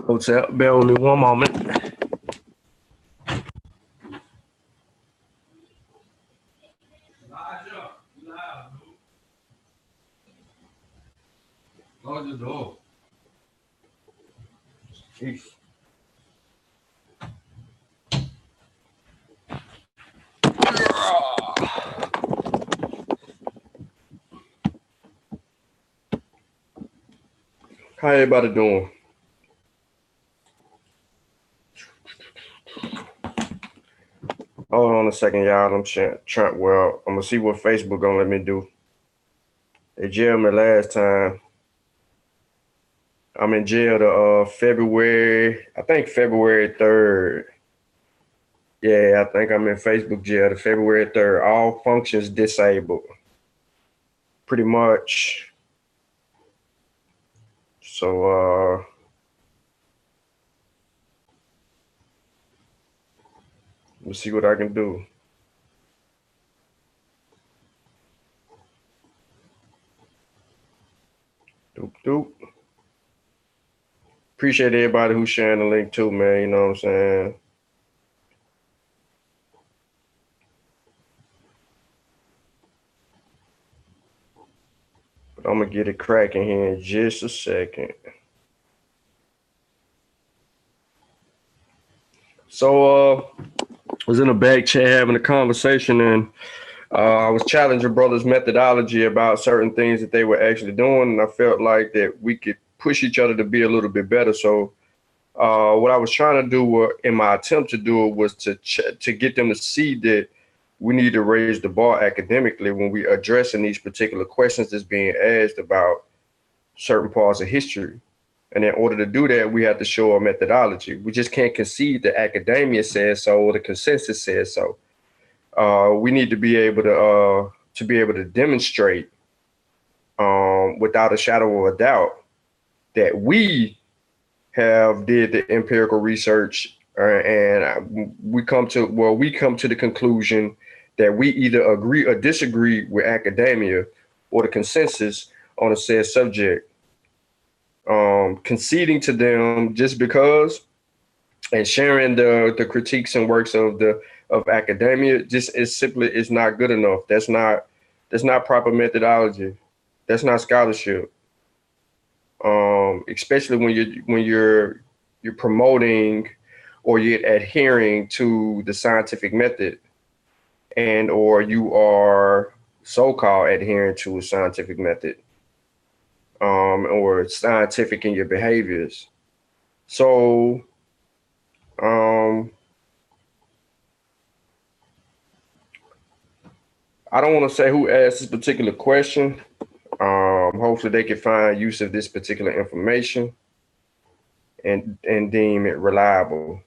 Hotel, bear with me one moment. Close the door. Jeez. How everybody doing? Hold on a second, y'all. I'm trying. Well, I'm gonna see what Facebook gonna let me do. They jailed me last time. I'm in jail to February. I think February 3rd. Yeah, I think I'm in Facebook jail to February 3rd. All functions disabled. Pretty much. So let's see what I can do. Doop doop. Appreciate everybody who's sharing the link too, man. You know what I'm saying? But I'm gonna get it cracking here in just a second. So I was in a back chat having a conversation, and I was challenging brothers' methodology about certain things that they were actually doing, and I felt like that we could push each other to be a little bit better. So what I was trying to do, in my attempt to do it, was to get them to see that we need to raise the bar academically when we addressing these particular questions that's being asked about certain parts of history. And in order to do that, we have to show a methodology. We just can't concede that academia says so or the consensus says so. We need to be able to demonstrate without a shadow of a doubt that we have did the empirical research and we come to the conclusion that we either agree or disagree with academia or the consensus on a said subject. Conceding to them just because and sharing the critiques and works of academia just is not good enough. That's not proper methodology. That's not scholarship. Especially when you're promoting or you're adhering to the scientific method, and or you are so-called adhering to a scientific method, or scientific in your behaviors. So I don't want to say who asked this particular question. Hopefully they can find use of this particular information and deem it reliable.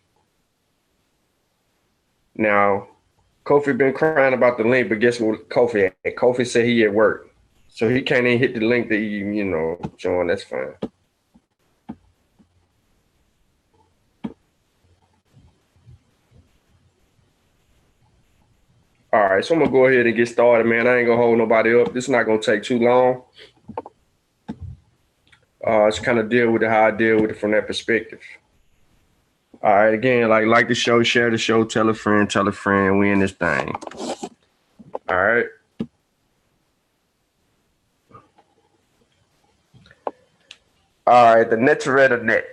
Now, Kofi been crying about the link, but guess what Kofi at? Kofi said he at work. So he can't even hit the link that you join. That's fine. All right, so I'm gonna go ahead and get started, man. I ain't gonna hold nobody up. This is not gonna take too long. It's kind of deal with it how I deal with it from that perspective. All right, again, like the show, share the show, tell a friend, we in this thing. All right. All right, the Netaretta Net.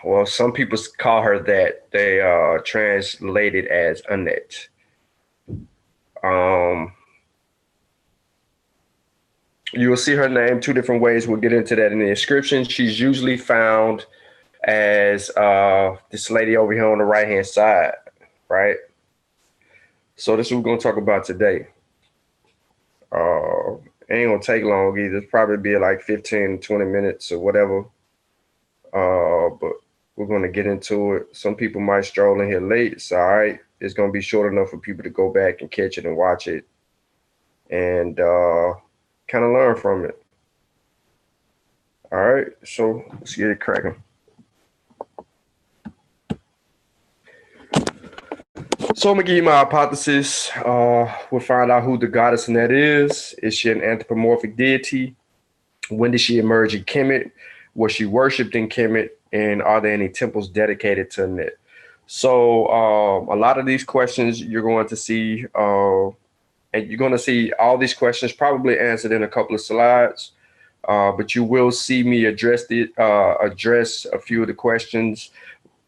Well, some people call her that. They translate it as Anat. You will see her name two different ways. We'll get into that in the description. She's usually found as this lady over here on the right-hand side, right? So this is what we're going to talk about today. Ain't going to take long either. It's probably be like 15, 20 minutes or whatever. But we're going to get into it. Some people might stroll in here late. It's all right. It's going to be short enough for people to go back and catch it and watch it and kind of learn from it. All right, so let's get it cracking. So I'm gonna give you my hypothesis. We'll find out who the goddess Anat is. Is she an anthropomorphic deity? When did she emerge in Kemet? Was she worshipped in Kemet? And are there any temples dedicated to Anat? So a lot of these questions you're going to see, and you're going to see all these questions probably answered in a couple of slides. But you will see me address a few of the questions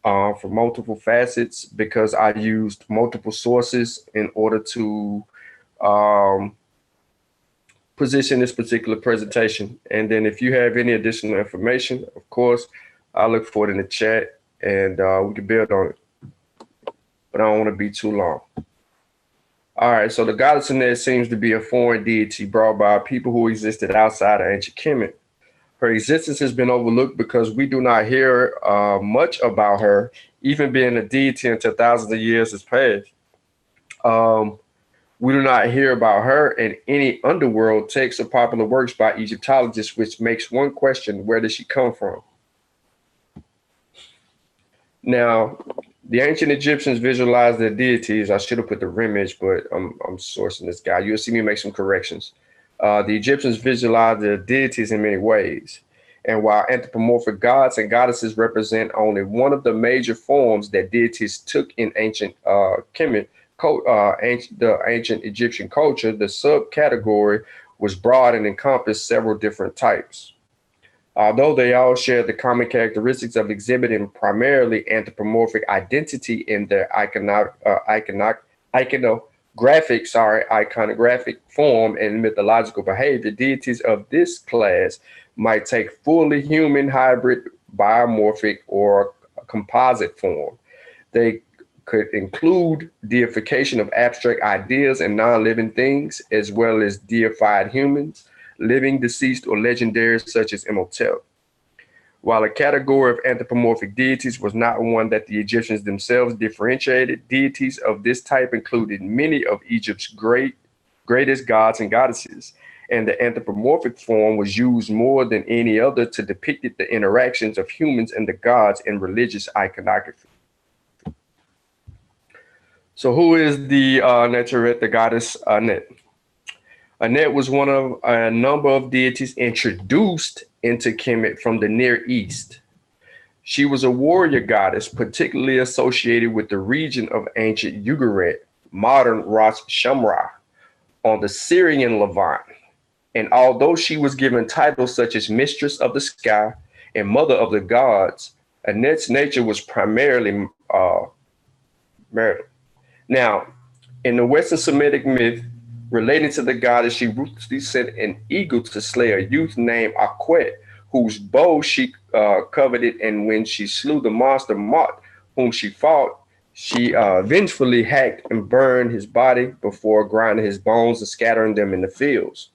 for multiple facets because I used multiple sources in order to um, position this particular presentation. And then if you have any additional information, of course, I look for it in the chat and we can build on it. But I don't want to be too long. All right, so the goddess Anat seems to be a foreign deity brought by people who existed outside of ancient Kemet. Her existence has been overlooked because we do not hear much about her, even being a deity until thousands of years has passed. We do not hear about her in any underworld texts or popular works by Egyptologists, which makes one question: where did she come from? Now, the ancient Egyptians visualized their deities. I should have put the image, but I'm sourcing this guy. You'll see me make some corrections. The Egyptians visualized their deities in many ways. And while anthropomorphic gods and goddesses represent only one of the major forms that deities took in ancient Kemet, the ancient Egyptian culture, the subcategory was broad and encompassed several different types. Although they all share the common characteristics of exhibiting primarily anthropomorphic identity in their iconographic form and mythological behavior, deities of this class might take fully human, hybrid, biomorphic, or composite form. They could include deification of abstract ideas and non-living things, as well as deified humans, living, deceased, or legendaries such as Imhotep. While a category of anthropomorphic deities was not one that the Egyptians themselves differentiated, deities of this type included many of Egypt's greatest gods and goddesses, and the anthropomorphic form was used more than any other to depict the interactions of humans and the gods in religious iconography. So, who is the Netereth, the goddess Anat? Anat was one of a number of deities introduced into Kemet from the Near East. She was a warrior goddess, particularly associated with the region of ancient Ugarit, modern Ras Shamra, on the Syrian Levant. And although she was given titles such as Mistress of the Sky and Mother of the Gods, Anat's nature was primarily marital. Now, in the Western Semitic myth, relating to the goddess, she ruthlessly sent an eagle to slay a youth named Akhwet, whose bow she coveted, and when she slew the monster Mot, whom she fought, she vengefully hacked and burned his body before grinding his bones and scattering them in the fields.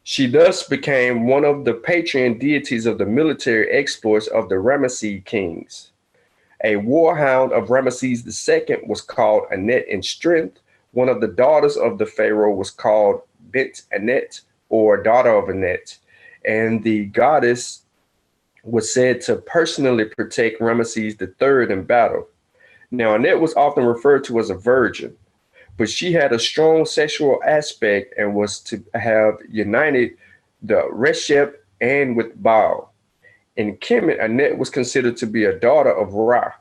She thus became one of the patron deities of the military exploits of the Ramesside kings. A warhound of Ramesses II was called Anat in strength. One of the daughters of the pharaoh was called Bint Anat, or daughter of Anat, and the goddess was said to personally protect Ramesses III in battle. Now, Anat was often referred to as a virgin, but she had a strong sexual aspect and was to have united the Reshep and with Baal. In Kemet, Anat was considered to be a daughter of Ra,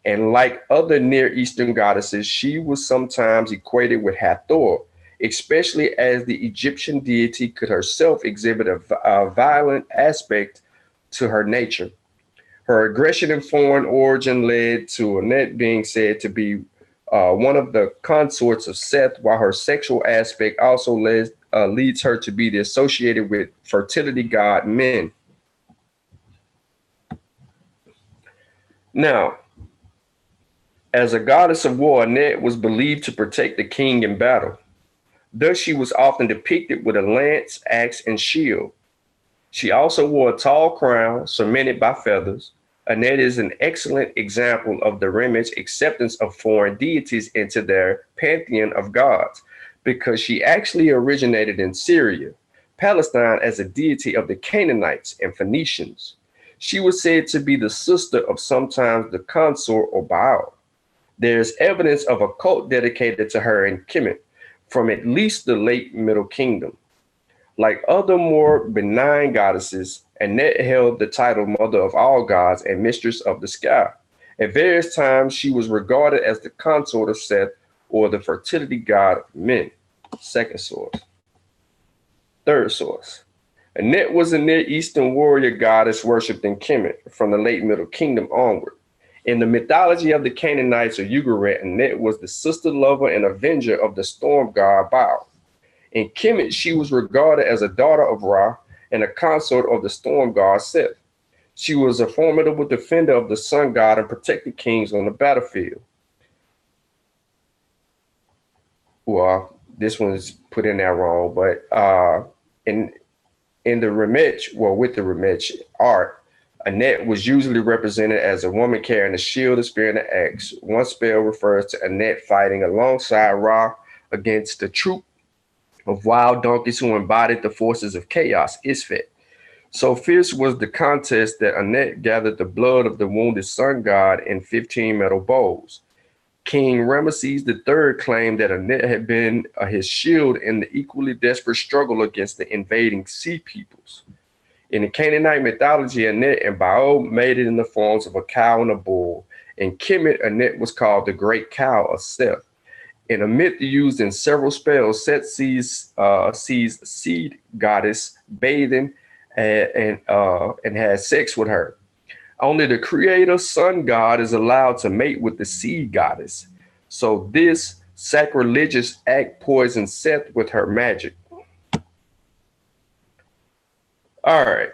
and like other Near Eastern goddesses, she was sometimes equated with Hathor, especially as the Egyptian deity could herself exhibit a violent aspect to her nature. Her aggression and foreign origin led to Anat being said to be one of the consorts of Seth, while her sexual aspect also leads her to be associated with fertility god men. Now, as a goddess of war, Anat was believed to protect the king in battle. Thus, she was often depicted with a lance, axe, and shield. She also wore a tall crown surmounted by feathers. Anat is an excellent example of the Remish acceptance of foreign deities into their pantheon of gods, because she actually originated in Syria, Palestine, as a deity of the Canaanites and Phoenicians. She was said to be the sister of sometimes the consort or Baal. There's evidence of a cult dedicated to her in Kemet from at least the late Middle Kingdom. Like other more benign goddesses, Anat held the title Mother of all gods and Mistress of the sky. At various times, she was regarded as the consort of Seth or the fertility god of men. Second source. Third source. Anat was a Near Eastern warrior goddess worshipped in Kemet from the late Middle Kingdom onward. In the mythology of the Canaanites or Ugarit, Anat was the sister, lover, and avenger of the storm god Baal. In Kemet, she was regarded as a daughter of Ra and a consort of the storm god Seth. She was a formidable defender of the sun god and protected kings on the battlefield. Well, this one's put in there wrong, but in the Remech, well, with the Remech art, Anat was usually represented as a woman carrying a shield, a spear, and an axe. One spell refers to Anat fighting alongside Ra against the troop of wild donkeys who embodied the forces of chaos, Isfet. So fierce was the contest that Anat gathered the blood of the wounded sun god in 15 metal bowls. King Ramesses III claimed that Anat had been his shield in the equally desperate struggle against the invading sea peoples. In the Canaanite mythology, Anat and Baal mated in the forms of a cow and a bull. In Kemet, Anat was called the Great Cow of Seth. In a myth used in several spells, Seth sees seed goddess bathing and has sex with her. Only the creator sun god is allowed to mate with the seed goddess. So this sacrilegious act poisons Seth with her magic. All right.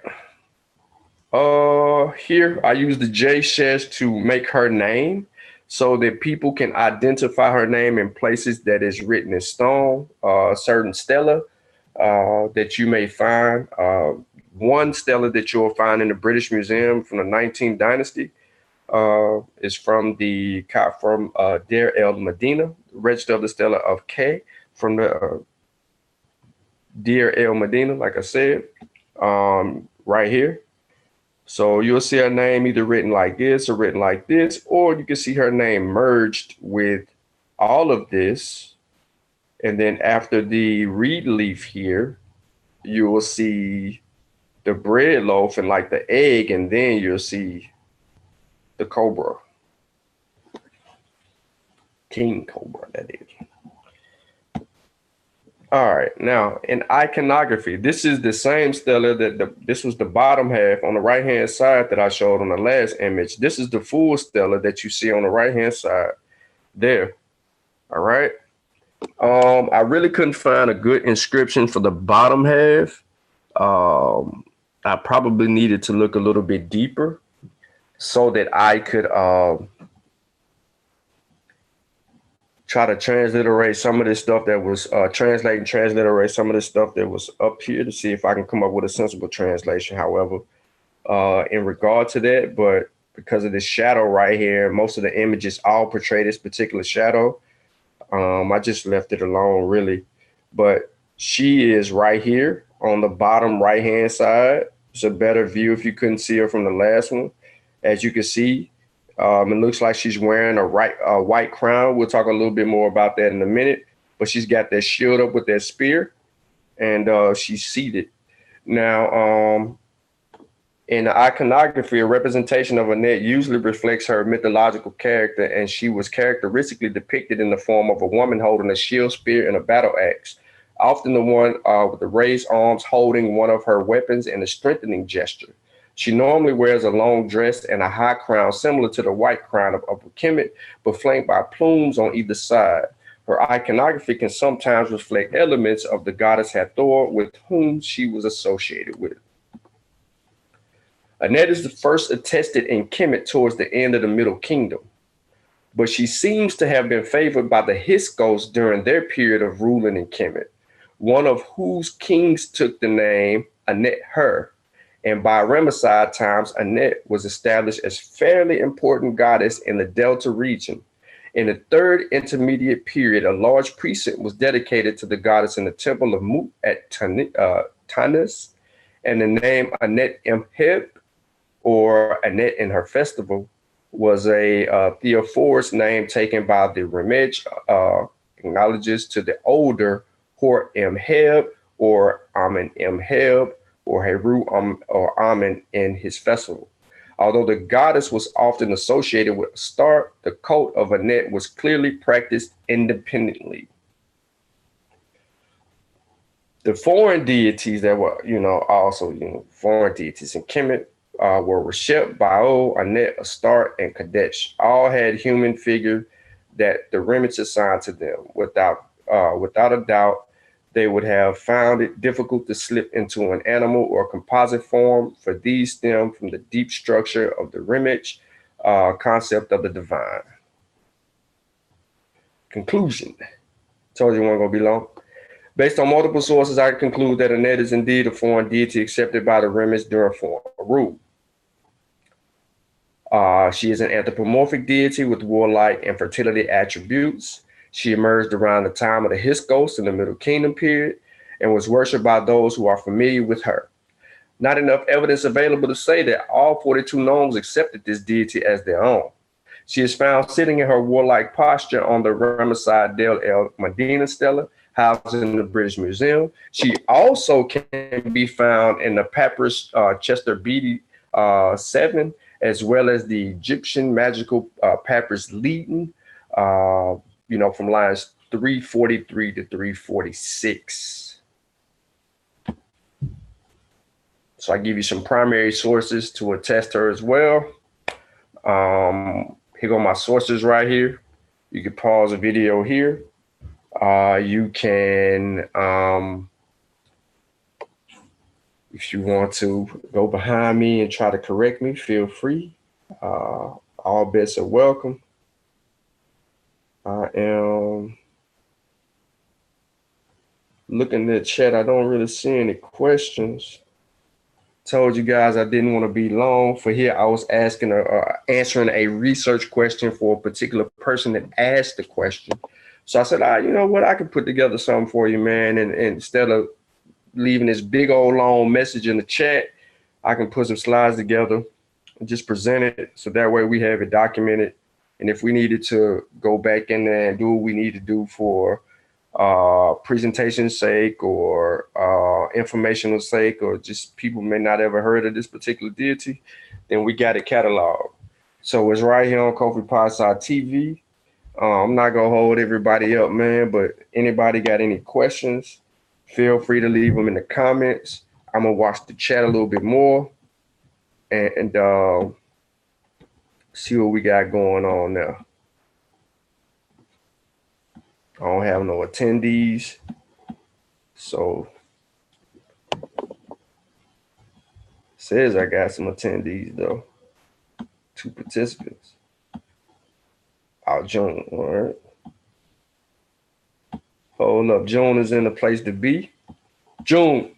Here I use the J Shesh to make her name so that people can identify her name in places that is written in stone, certain stela that you may find. One stela that you'll find in the British Museum from the 19th dynasty is from Deir el Medina, register of the stela of K from the Deir el Medina, like I said, right here. So you'll see her name either written like this or written like this, or you can see her name merged with all of this. And then after the reed leaf here, you will see the bread loaf and like the egg, and then you'll see the cobra. King cobra, that is. All right, now in iconography, this is the same stela this was the bottom half on the right-hand side that I showed on the last image. This is the full stela that you see on the right-hand side there. All right. I really couldn't find a good inscription for the bottom half. I probably needed to look a little bit deeper so that I could try to transliterate some of this stuff that was transliterate some of this stuff that was up here to see if I can come up with a sensible translation. However, in regard to that, but because of this shadow right here, most of the images all portray this particular shadow. I just left it alone, really. But she is right here on the bottom right-hand side. It's a better view if you couldn't see her from the last one. As you can see, it looks like she's wearing a white crown. We'll talk a little bit more about that in a minute. But she's got that shield up with that spear, and she's seated. Now, in the iconography, a representation of Anat usually reflects her mythological character, and she was characteristically depicted in the form of a woman holding a shield, spear, and a battle axe, often the one with the raised arms holding one of her weapons in a strengthening gesture. She normally wears a long dress and a high crown similar to the white crown of Upper Kemet, but flanked by plumes on either side. Her iconography can sometimes reflect elements of the goddess Hathor with whom she was associated with. Anat is the first attested in Kemet towards the end of the Middle Kingdom, but she seems to have been favored by the Hyksos during their period of ruling in Kemet, one of whose kings took the name Anat-Her, and by Ramesside times, Anat was established as fairly important goddess in the Delta region. In the third intermediate period, a large precinct was dedicated to the goddess in the temple of Mut at Tanis, and the name Anat Imheb, or Anat in her festival, was a theophorus name taken by the Remich acknowledges to the older Hor Heb or Amen Heb or Heru or Amen in his festival. Although the goddess was often associated with a star, the cult of Anat was clearly practiced independently. The foreign deities that were, also, foreign deities in Kemet were Reshep, Baal, Anet, Astarte, and Kadesh. All had human figures that the remnants assigned to them. Without a doubt, they would have found it difficult to slip into an animal or composite form, for these stem from the deep structure of the Remich concept of the divine. Conclusion. Told you it wasn't going to be long. Based on multiple sources, I conclude that Anat is indeed a foreign deity accepted by the Remnants during foreign rule. She is an anthropomorphic deity with warlike and fertility attributes. She emerged around the time of the Hyksos in the Middle Kingdom period and was worshipped by those who are familiar with her. Not enough evidence available to say that all 42 nomes accepted this deity as their own. She is found sitting in her warlike posture on the Ramesside del El Medina stela, housed in the British Museum. She also can be found in the Papyrus Chester Beatty 7, as well as the Egyptian magical Papyrus Leeton, from lines 343 to 346. So I give you some primary sources to attest her as well. Here go my sources right here. You can pause the video here. You can, if you want to go behind me and try to correct me, feel free. All bets are welcome. I am looking at the chat. I don't really see any questions. Told you guys I didn't want to be long. For here, I was answering a research question for a particular person that asked the question. So I said, you know what? I can put together something for you, man. And instead of leaving this big old long message in the chat, I can put some slides together and just present it. So that way we have it documented. And if we needed to go back in there and do what we need to do for presentation's sake or informational sake, or just people may not ever heard of this particular deity, then we got it cataloged. So it's right here on Kofi Podside TV. I'm not gonna hold everybody up, man, but anybody got any questions, feel free to leave them in the comments. I'm gonna watch the chat a little bit more and see what we got going on now. I don't have no attendees, so says I got some attendees though. 2 participants. Oh, June, all right. Hold up, June is in the place to be. June.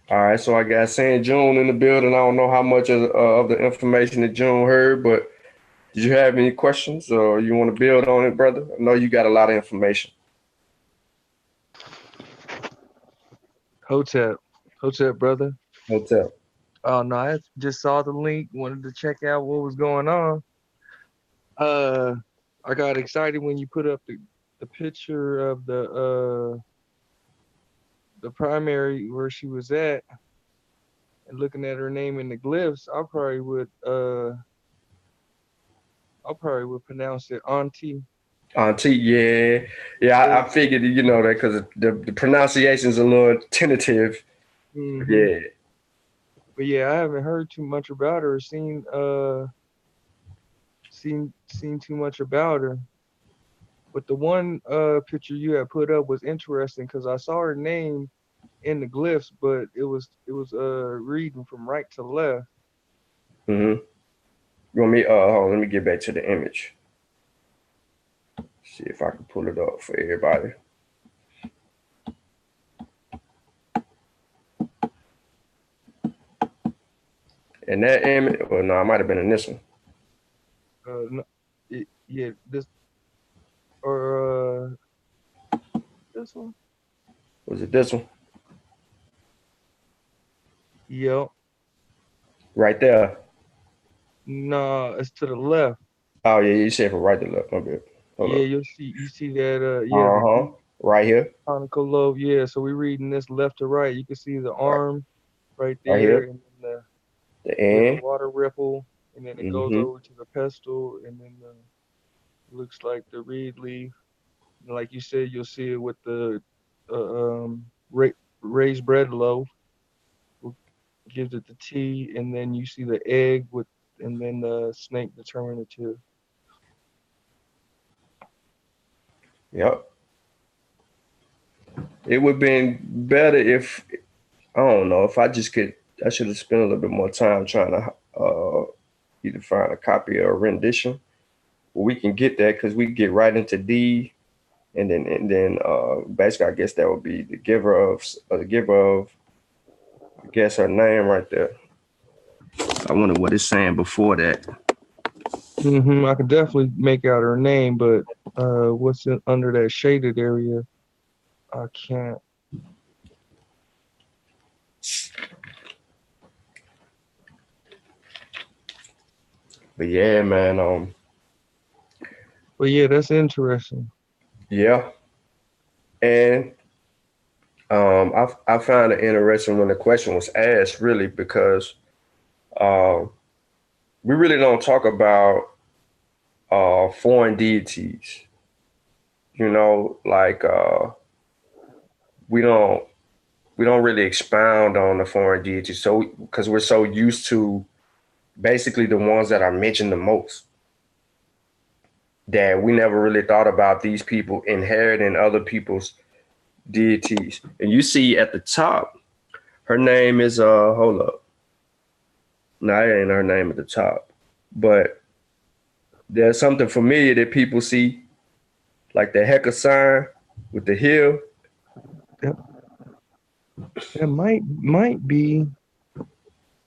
All right, so I got saying June in the building. I don't know how much of the information that June heard, but did you have any questions or you want to build on it, brother? I know you got a lot of information. Hotep, brother. Hotel. Oh no, I just saw the link. Wanted to check out what was going on. Uh, I got excited when you put up the picture of the primary where she was at, and looking at her name in the glyphs. I probably would pronounce it Auntie. Auntie, yeah. Yeah, I figured, that because the pronunciation's a little tentative. Mm-hmm. Yeah. But yeah, I haven't heard too much about her, seen too much about her. But the one picture you had put up was interesting because I saw her name in the glyphs, but it was reading from right to left. Mm-hmm. You want me, hold on, let me get back to the image. See if I can pull it up for everybody. And that image, well, no, I might have been in this one. No, yeah, this or this one. Was it this one? Yep. Right there. Nah, it's to the left. Oh yeah, you said from right to left. My bad. Hold Yeah, up. you see that Uh the huh. deep Right here. conical lobe. Yeah, so we're reading this left to right. You can see the Right, arm right right there, here. and then The the end. water ripple, and then it goes Mm-hmm. over to the pestle, and then looks like the reed leaf. And like you said, you'll see it with the raised bread loaf, who gives it the T, and then you see the egg with, and then the snake determinative. Yep. It would have been better if I don't know if I just could. I should have spent a little bit more time trying to either find a copy or a rendition. Well, we can get that because we get right into D, and then basically I guess that would be the giver of I guess her name right there. I wonder what it's saying before that. I could definitely make out her name, but what's under that shaded area, I can't. But yeah, man. But yeah, that's interesting. Yeah, and I found it interesting when the question was asked, really, because um, we really don't talk about foreign deities. Like we don't we don't really expound on the foreign deities, so because we're so used to basically the ones that are mentioned the most, that we never really thought about these people inheriting other people's deities. And you see at the top, her name is hold up, no, that ain't her name at the top, but there's something familiar that people see, like the Hecka sign with the hill. That that might be.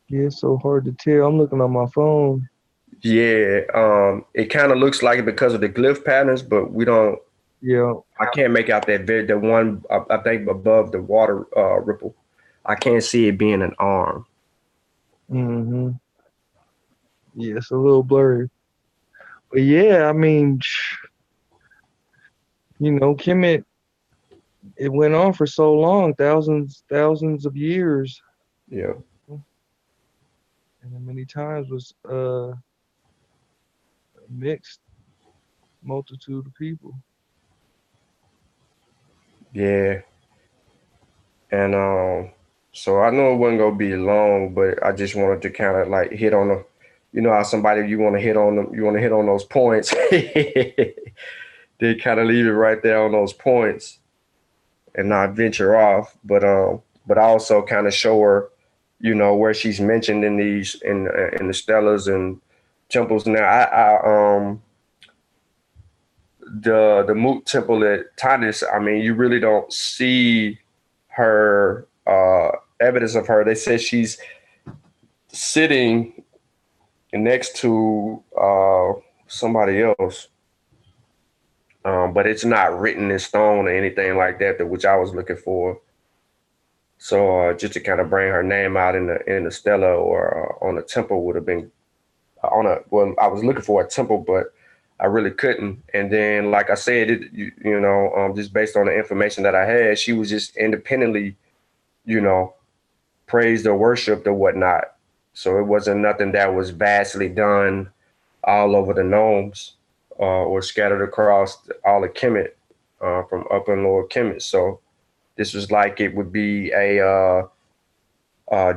Yeah, it's so hard to tell. I'm looking on my phone. Yeah, it kind of looks like it because of the glyph patterns, but we don't. Yeah. I can't make out the one I think above the water ripple. I can't see it being an arm. hmm Yeah, it's a little blurry. But yeah, I mean, Kemet, it went on for so long, thousands of years, Yeah, and then many times was a mixed multitude of people. yeah, and so I know it wasn't gonna be long, but I just wanted to kind of like hit on the, how somebody you want to hit on them, you want to hit on those points. They kind of leave it right there on those points and not venture off, but also kind of show her, where she's mentioned in these in the stellas and temples. Now, the Moot temple at Tanis, I mean, you really don't see her evidence of her. They said she's sitting next to somebody else, but it's not written in stone or anything like that, which I was looking for. So just to kind of bring her name out in the stela or on a temple would have been on a well. I was looking for a temple, but I really couldn't. And then, like I said, just based on the information that I had, she was just independently, you know, praised or worshipped or whatnot. So it wasn't nothing that was vastly done all over the gnomes or scattered across all of Kemet from Upper and Lower Kemet. So this was like it would be a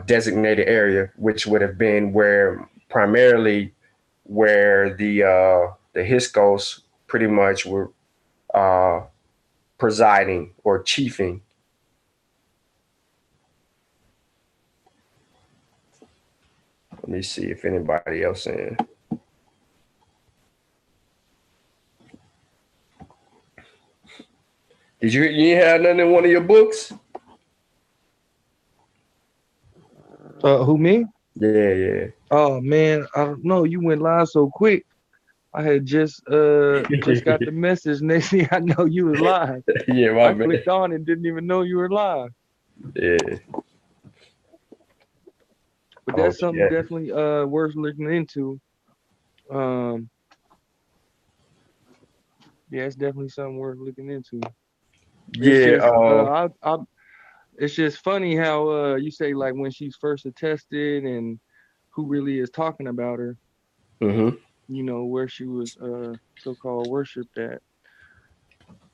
designated area, which would have been where primarily where the Hiscos pretty much were uh, presiding or chiefing. Let me see if anybody else in. Did you have nothing in one of your books? Who, me? Yeah, yeah. Oh man, I don't know. You went live so quick. I had just got the message. Next thing I know, you was live. Yeah, my I man. clicked on and didn't even know you were live. Yeah. But Oh, that's something yeah. definitely worth looking into. Um, yeah, it's definitely something worth looking into. It's Yeah. just it's just funny how you say like when she's first attested and who really is talking about her, Mm-hmm. you know, where she was so-called worshipped at.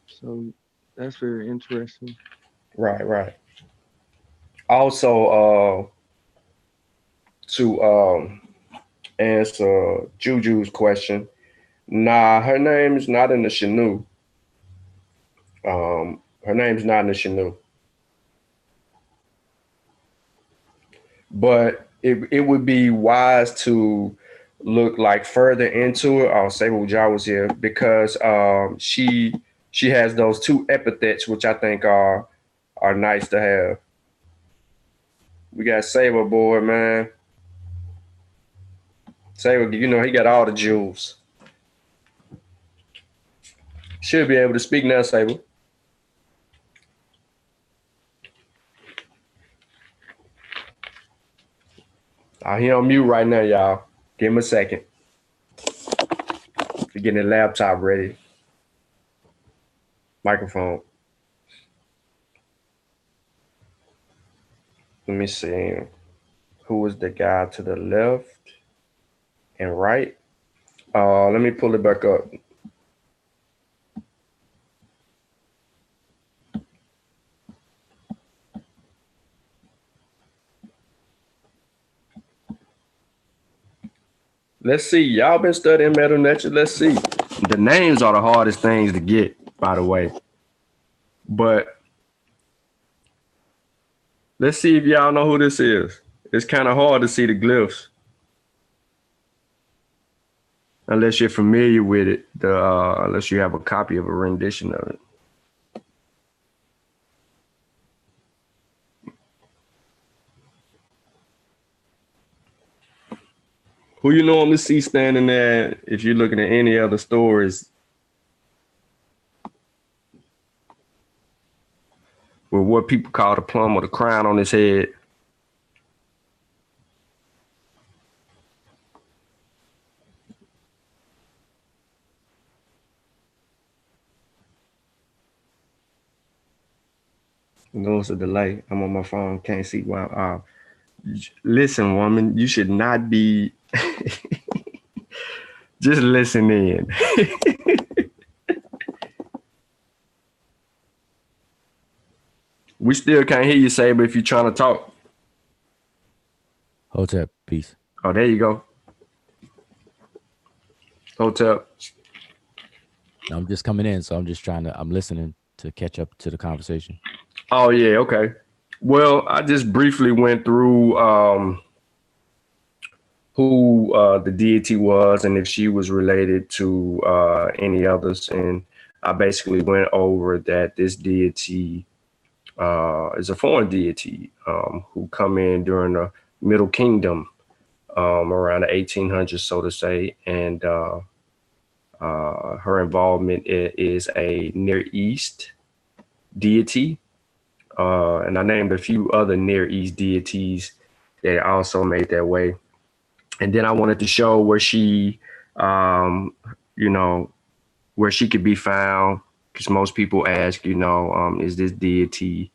So that's very interesting. Right, right. Also, to answer Juju's question, nah, her name is not in the Shanu. Her name's not in the Shanu. But it would be wise to look like further into it. I'll say what Jah was here because she has those two epithets which I think are nice to have. We got Saber boy, man. Saber, you know he got all the jewels. Should be able to speak now, Saber. He on mute right now, y'all. Give him a second. We're getting the laptop ready. Microphone. Let me see. Who was the guy to the left and right? Let me pull it back up. Let's see. Y'all been studying metal nature. Let's see. The names are the hardest things to get, by the way. But let's see if y'all know who this is. It's kind of hard to see the glyphs unless you're familiar with it. Unless you have a copy of a rendition of it. Who you normally see standing there if you're looking at any other stores with what people call the plum or the crown on his head? Notice a delay. I'm on my phone. Can't see why. Listen, woman, you should not be. Just listen in. We still can't hear you, Saber, if you're trying to talk. Hotep, peace. Oh, there you go. Hotel. No, I'm just coming in, so I'm listening to catch up to the conversation. Oh, yeah, okay. Well, I just briefly went through who the deity was and if she was related to any others. And I basically went over that this deity is a foreign deity who come in during the Middle Kingdom around the 1800s, so to say. And her involvement is a Near East deity. And I named a few other Near East deities that also made their way. And then I wanted to show where she, you know, where she could be found. Because most people ask, is this deity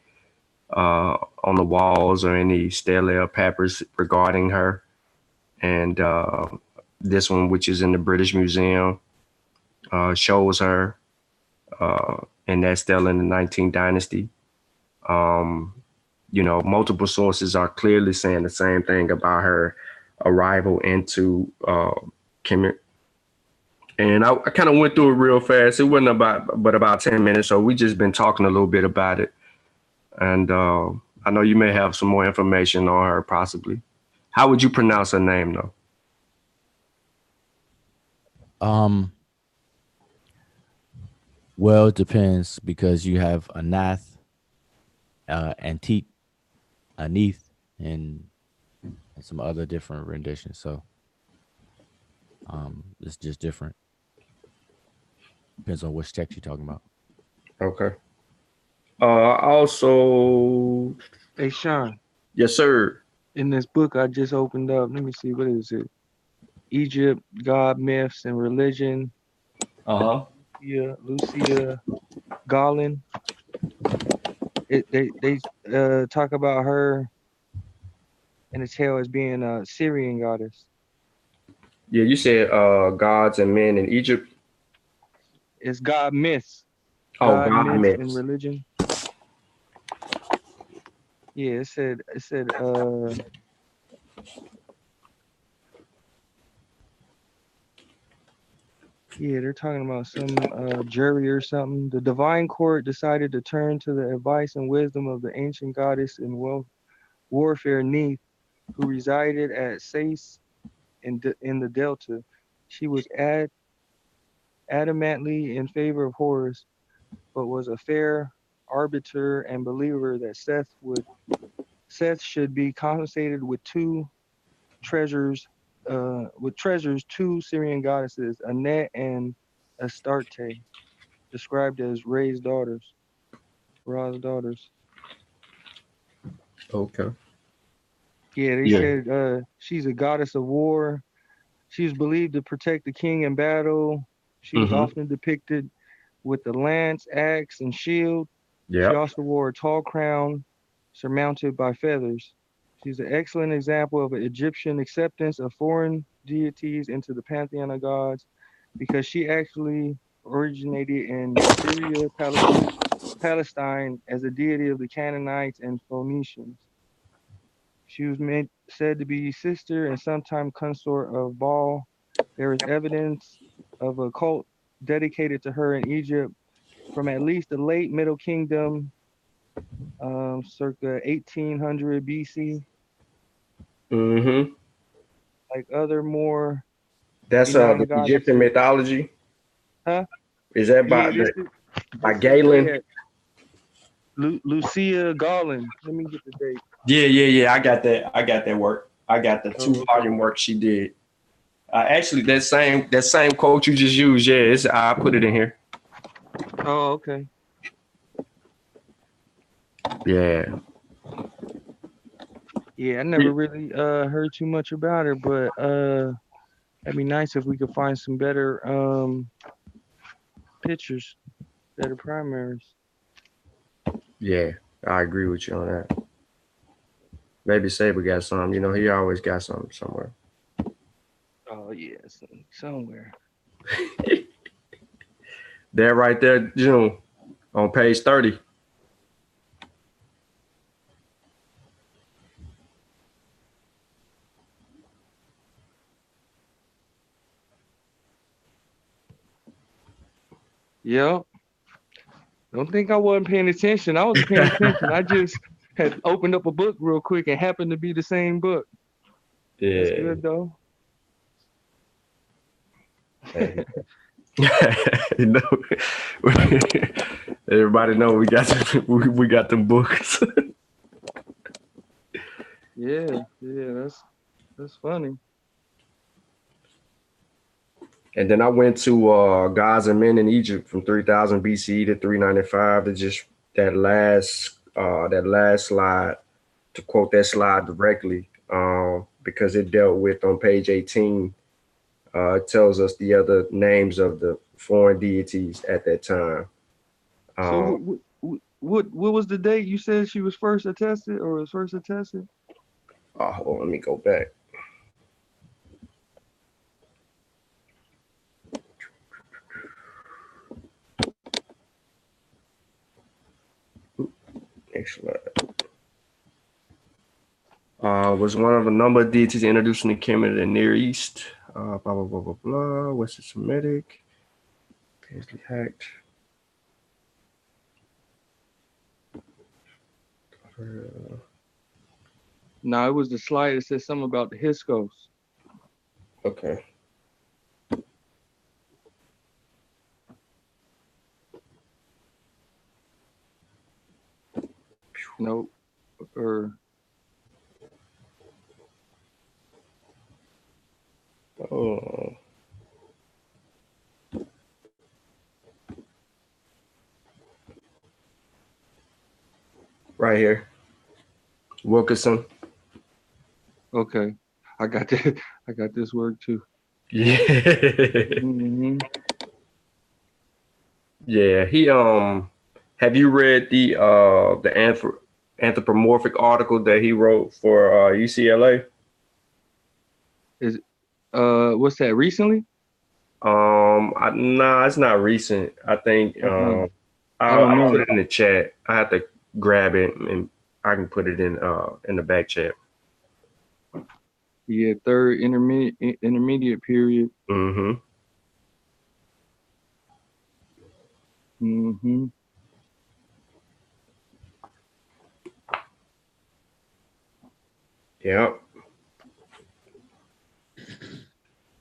on the walls or any stele or papyrus regarding her? And this one, which is in the British Museum, shows her in that stele in the 19th dynasty. Multiple sources are clearly saying the same thing about her arrival into Kemet. And I kind of went through it real fast. It wasn't about 10 minutes. So we just been talking a little bit about it. And I know you may have some more information on her possibly. How would you pronounce her name though? Well, it depends because you have Anath, Antique, Aneth, and some other different renditions. So it's just different. Depends on which text you're talking about. Okay. Also, Hey Sean, yes, sir. In this book I just opened up, let me see, what is it? Egypt, God, Myths, and Religion. Uh-huh. Yeah, Lucia Garland. They talk about her in the tale as being a Syrian goddess. Yeah, you said gods and men in Egypt. It's God, Myths, Oh, God, God Myths, and myths. Religion. Yeah, it said yeah, they're talking about some jury or something. The divine court decided to turn to the advice and wisdom of the ancient goddess in warfare Neith, who resided at Sais in the Delta. She was adamantly in favor of Horus, but was a fair arbiter and believer that Seth should be compensated with treasures two Syrian goddesses, Anat and Astarte, described as Ra's daughters. Okay. Yeah, they Yeah. said she's a goddess of war. She was believed to protect the king in battle. She was Mm-hmm. often depicted with the lance, axe, and shield. She Yep. also wore a tall crown surmounted by feathers. She's an excellent example of an Egyptian acceptance of foreign deities into the pantheon of gods because she actually originated in Syria, Palestine as a deity of the Canaanites and Phoenicians. She was said to be sister and sometime consort of Baal. There is evidence of a cult dedicated to her in Egypt from at least the late Middle Kingdom, circa 1800 BC, Mm-hmm. like other more That's renowned the Egyptian goddesses. mythology. Huh? Is that Yeah, by this is Galen? Lucia Garland. Let me get the date. Yeah, yeah, yeah. I got that. I got that work. I got the two Oh, okay. volume work she did. Actually, that same quote you just used. Yeah, I put it in here. Oh, okay. Yeah. Yeah, I never really heard too much about her, but that'd be nice if we could find some better pictures, better primaries. Yeah, I agree with you on that. Maybe Saber got some. You know, he always got something somewhere. Oh yeah, somewhere. That right there, June, on page 30. Yep. Don't think I wasn't paying attention. I was paying attention. I just had opened up a book real quick and happened to be the same book. That's Yeah. good though. Hey. You know, everybody know we got them books. Yeah, yeah, that's funny. And then I went to Gods and Men in Egypt from 3000 BCE to 395. To just that last slide, to quote that slide directly, because it dealt with on page 18. It tells us the other names of the foreign deities at that time. So Um, what was the date you said she was first attested or was first attested? hold on, let me go back. Next slide. Was one of a number of deities introduced in the Kemet of the Near East. Blah blah blah blah blah. Western Semitic. Paisley hacked. No, it was the slide that said something about the Hyksos. Okay. Nope. Or Oh, right here. Wilkerson. Okay. I got that. I got this work too. Yeah. Hmm. Yeah, he have you read the anthropomorphic article that he wrote for UCLA? Is what's that? Recently? Nah, it's not recent. I think Uh-uh. I don't I'll put know. it in the chat. I have to grab it and I can put it in the back chat. Yeah, third intermediate period. Mm-hmm. Hmm. Yep.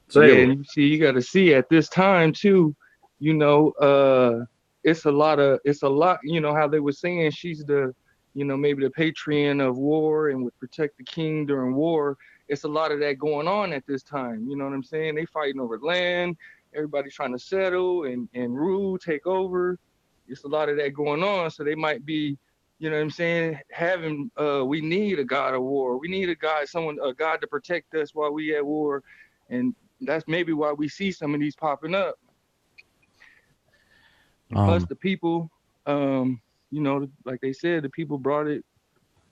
So Yeah, anyway, and you got to see at this time too, you know, it's a lot, how they were saying she's the, maybe the patron of war and would protect the king during war. It's a lot of that going on at this time. You know what I'm saying? They fighting over land, everybody's trying to settle and rule, take over. It's a lot of that going on. So they might be, you know what I'm saying, having we need a god of war. We need a god to protect us while we at war. And that's maybe why we see some of these popping up. And plus Um, the people, like they said, the people brought it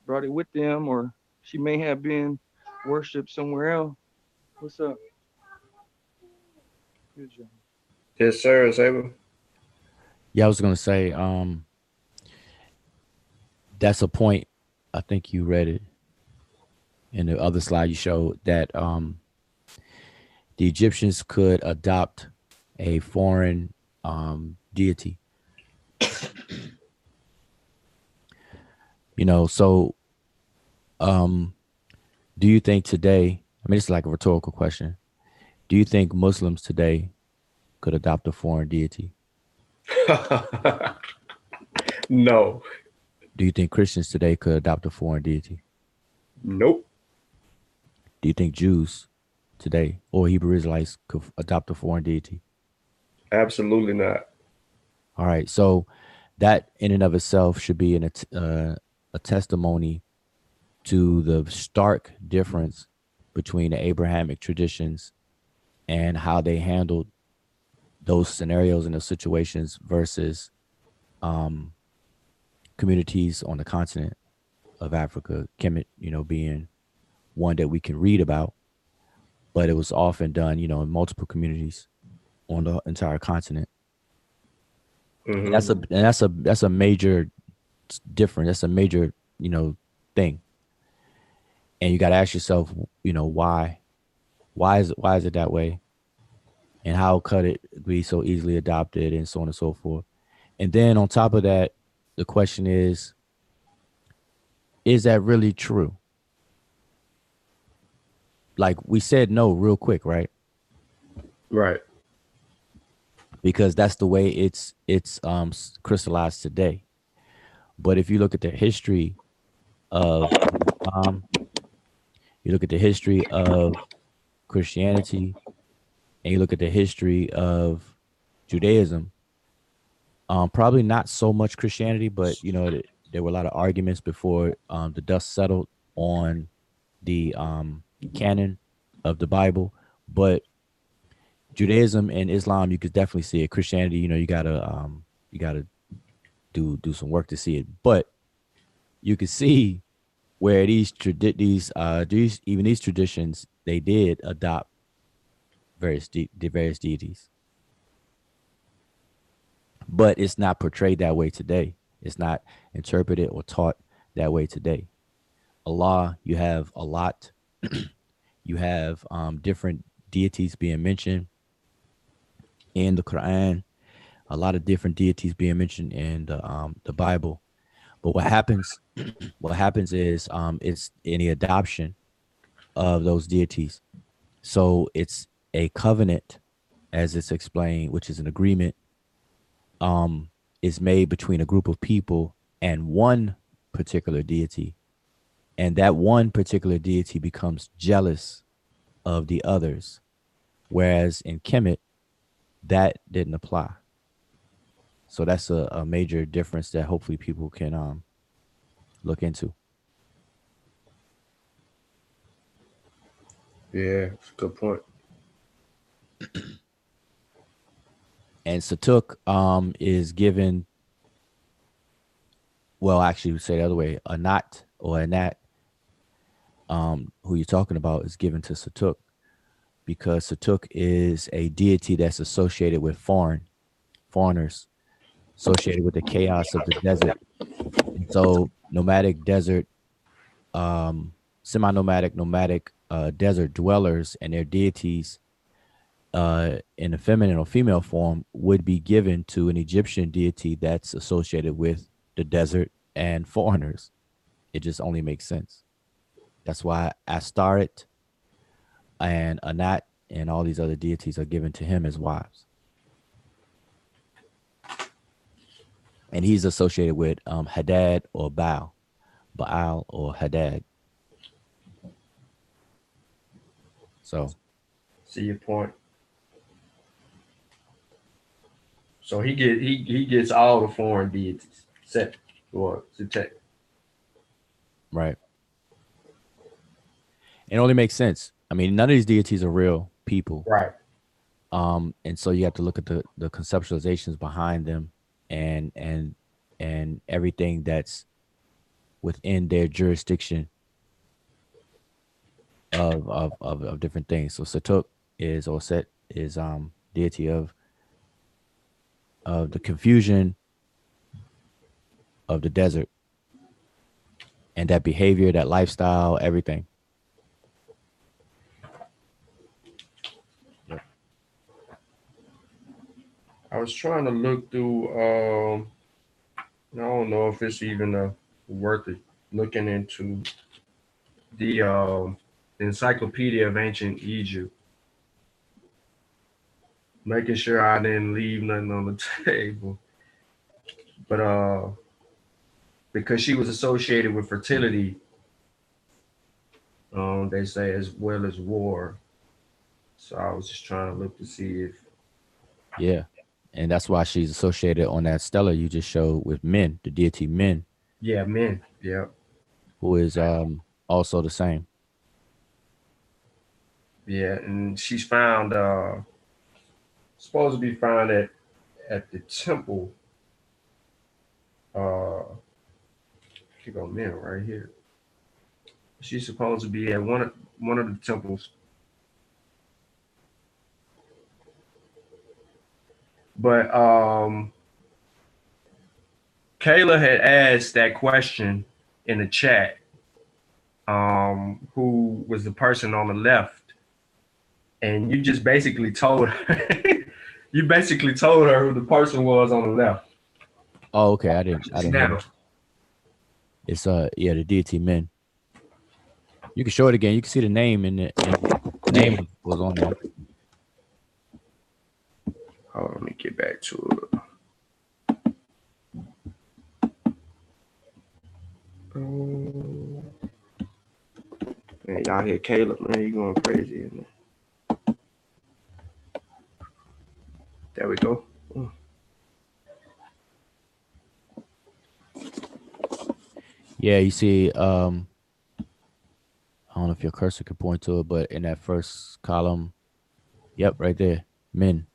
with them, or she may have been worshipped somewhere else. What's up? Good job. yes, sir, Saber. yeah, I was gonna say, that's a point. I think you read it in the other slide you showed that the Egyptians could adopt a foreign deity. So um, do you think today? I mean, it's like a rhetorical question. Do you think Muslims today could adopt a foreign deity? No. Do you think Christians today could adopt a foreign deity? Nope. Do you think Jews today or Hebrew Israelites could adopt a foreign deity? Absolutely not. All right. So that in and of itself should be a testimony to the stark difference between the Abrahamic traditions and how they handled those scenarios and those situations versus um, communities on the continent of Africa, Kemet, being one that we can read about, but it was often done, in multiple communities on the entire continent. And Mm-hmm. that's a major difference. That's a major, thing. And you got to ask yourself, why? Why is it that way? And how could it be so easily adopted and so on and so forth? And then on top of that, the question is that really true? Like we said no real quick, right? Right. Because that's the way it's crystallized today. But if you look at the history of Islam, you look at the history of Christianity, and you look at the history of Judaism, probably not so much Christianity, but there were a lot of arguments before the dust settled on the canon of the Bible. But Judaism and Islam, you could definitely see it. Christianity, you gotta do some work to see it. But you can see where these even these traditions they did adopt the various deities, but it's not portrayed that way today. It's not interpreted or taught that way today. Allah, you have a lot. You have different deities being mentioned in the Quran. A lot of different deities being mentioned in the Bible. But what happens? What happens is it's any adoption of those deities. So it's a covenant, as it's explained, which is an agreement, is made between a group of people and one particular deity. And that one particular deity becomes jealous of the others. Whereas in Kemet, that didn't apply. So that's a major difference that hopefully people can look into. Yeah, that's a good point. And Satuk is given, well, actually, we say the other way. Anat or Anat, who you're talking about, is given to Satuk because Satuk is a deity that's associated with foreigners, associated with the chaos of the desert. And so nomadic desert, semi-nomadic, nomadic desert dwellers and their deities in a feminine or female form would be given to an Egyptian deity that's associated with the desert and foreigners. It just only makes sense. That's why Astarit and Anat and all these other deities are given to him as wives. And he's associated with Hadad or Baal or Hadad. So, See your point. So he gets all the foreign deities, except for Satek. right. It only makes sense. I mean, none of these deities are real people. Right. And so you have to look at the conceptualizations behind them and everything that's within their jurisdiction of different things. So Satuk is, or Set is deity of the confusion of the desert and that behavior, that lifestyle, everything. Yep. I was trying to look through. I don't know if it's even worth it looking into the Encyclopedia of Ancient Egypt, making sure I didn't leave nothing on the table. But because she was associated with fertility, they say as well as war. So I was just trying to look to see if Yeah. And that's why she's associated on that stela you just showed with Men, the deity Men, men, yeah, who is also the same. yeah, and she's found supposed to be found at the temple. Here go men right here. She's supposed to be at one of the temples. But Kayla had asked that question in the chat. Who was the person on the left? And you just basically told her. You basically told her who the person was on the left. Oh, okay. I didn't know. It's yeah, the deity Men. You can show it again. You can see the name in the name was on there. Hold on, let me get back to it. Man, y'all hear Caleb, man, he going crazy in there. There we go. Yeah, you see, I don't know if your cursor could point to it, but in that first column, yep, right there, Men.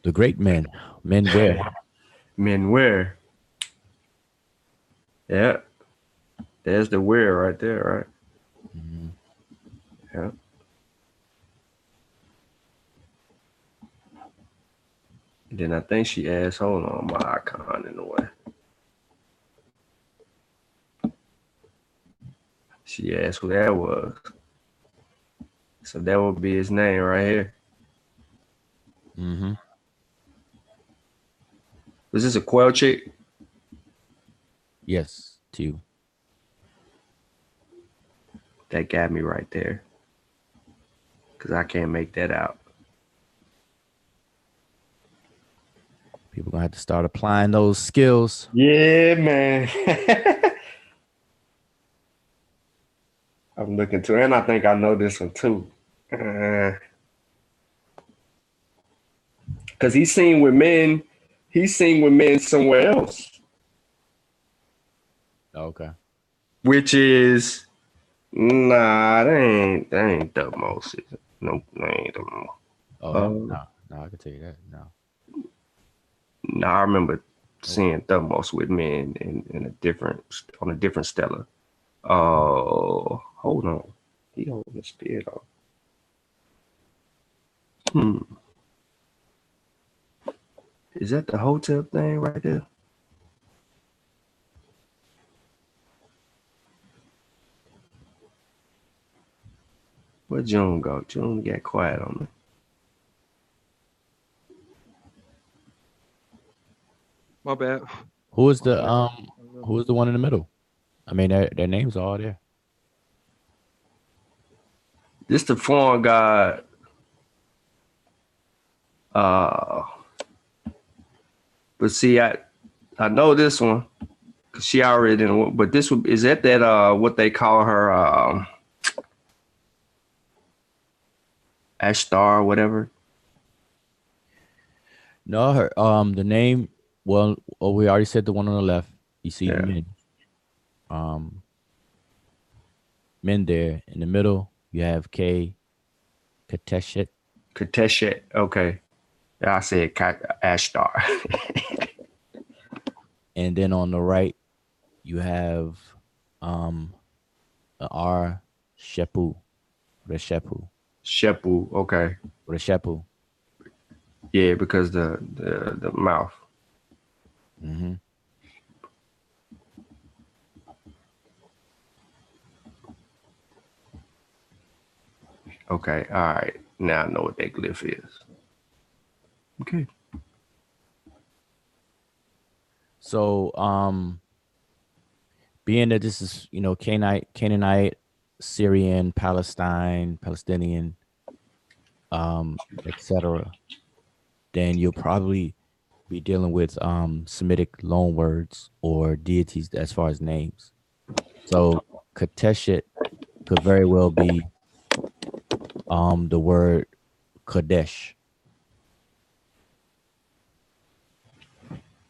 The great men. Men where? Men where? Yeah. There's the where right there, right? Mm-hmm. Yeah. Then I think she asked, hold on, my icon in the way. She asked who that was. So that would be his name right here. Mm-hmm. Was this a quail chick? Yes, too. That got me right there. Because I can't make that out. People gonna have to start applying those skills. Yeah, man. I'm looking to, and I think I know this one too. Because he's seen with men somewhere else. Okay. which is nah, that ain't the most. No, that ain't the most. Oh no, Uh, no, I can tell you that. No. nah, I remember Nope. seeing Thumos with me in a different on a different Stella. Hold on, he holding the spear off. Is that the hotel thing right there? Where'd June go? June got quiet on me. My bad. Who is My the bad. who is the one in the middle? I mean, their names are all there. This the foreign god. Uh, but see, I know this one because she already didn't. But this is that what they call her Ashtar or whatever. No, her the name. Well, we already said the one on the left. You see Yeah, men, um, men there in the middle. You have K Kateshet, Kateshet. Okay, yeah, I said Ashtar. and then on the right you have R Shepu, Reshepu, Shepu. Okay, Reshepu. yeah, because the mouth. Mm-hmm. Okay, all right. Now I know what that glyph is. Okay. So, being that this is Canaanite, Syrian, Palestinian, etc., then you'll probably be dealing with Semitic loan words or deities as far as names. So Kateshet could very well be the word Kadesh,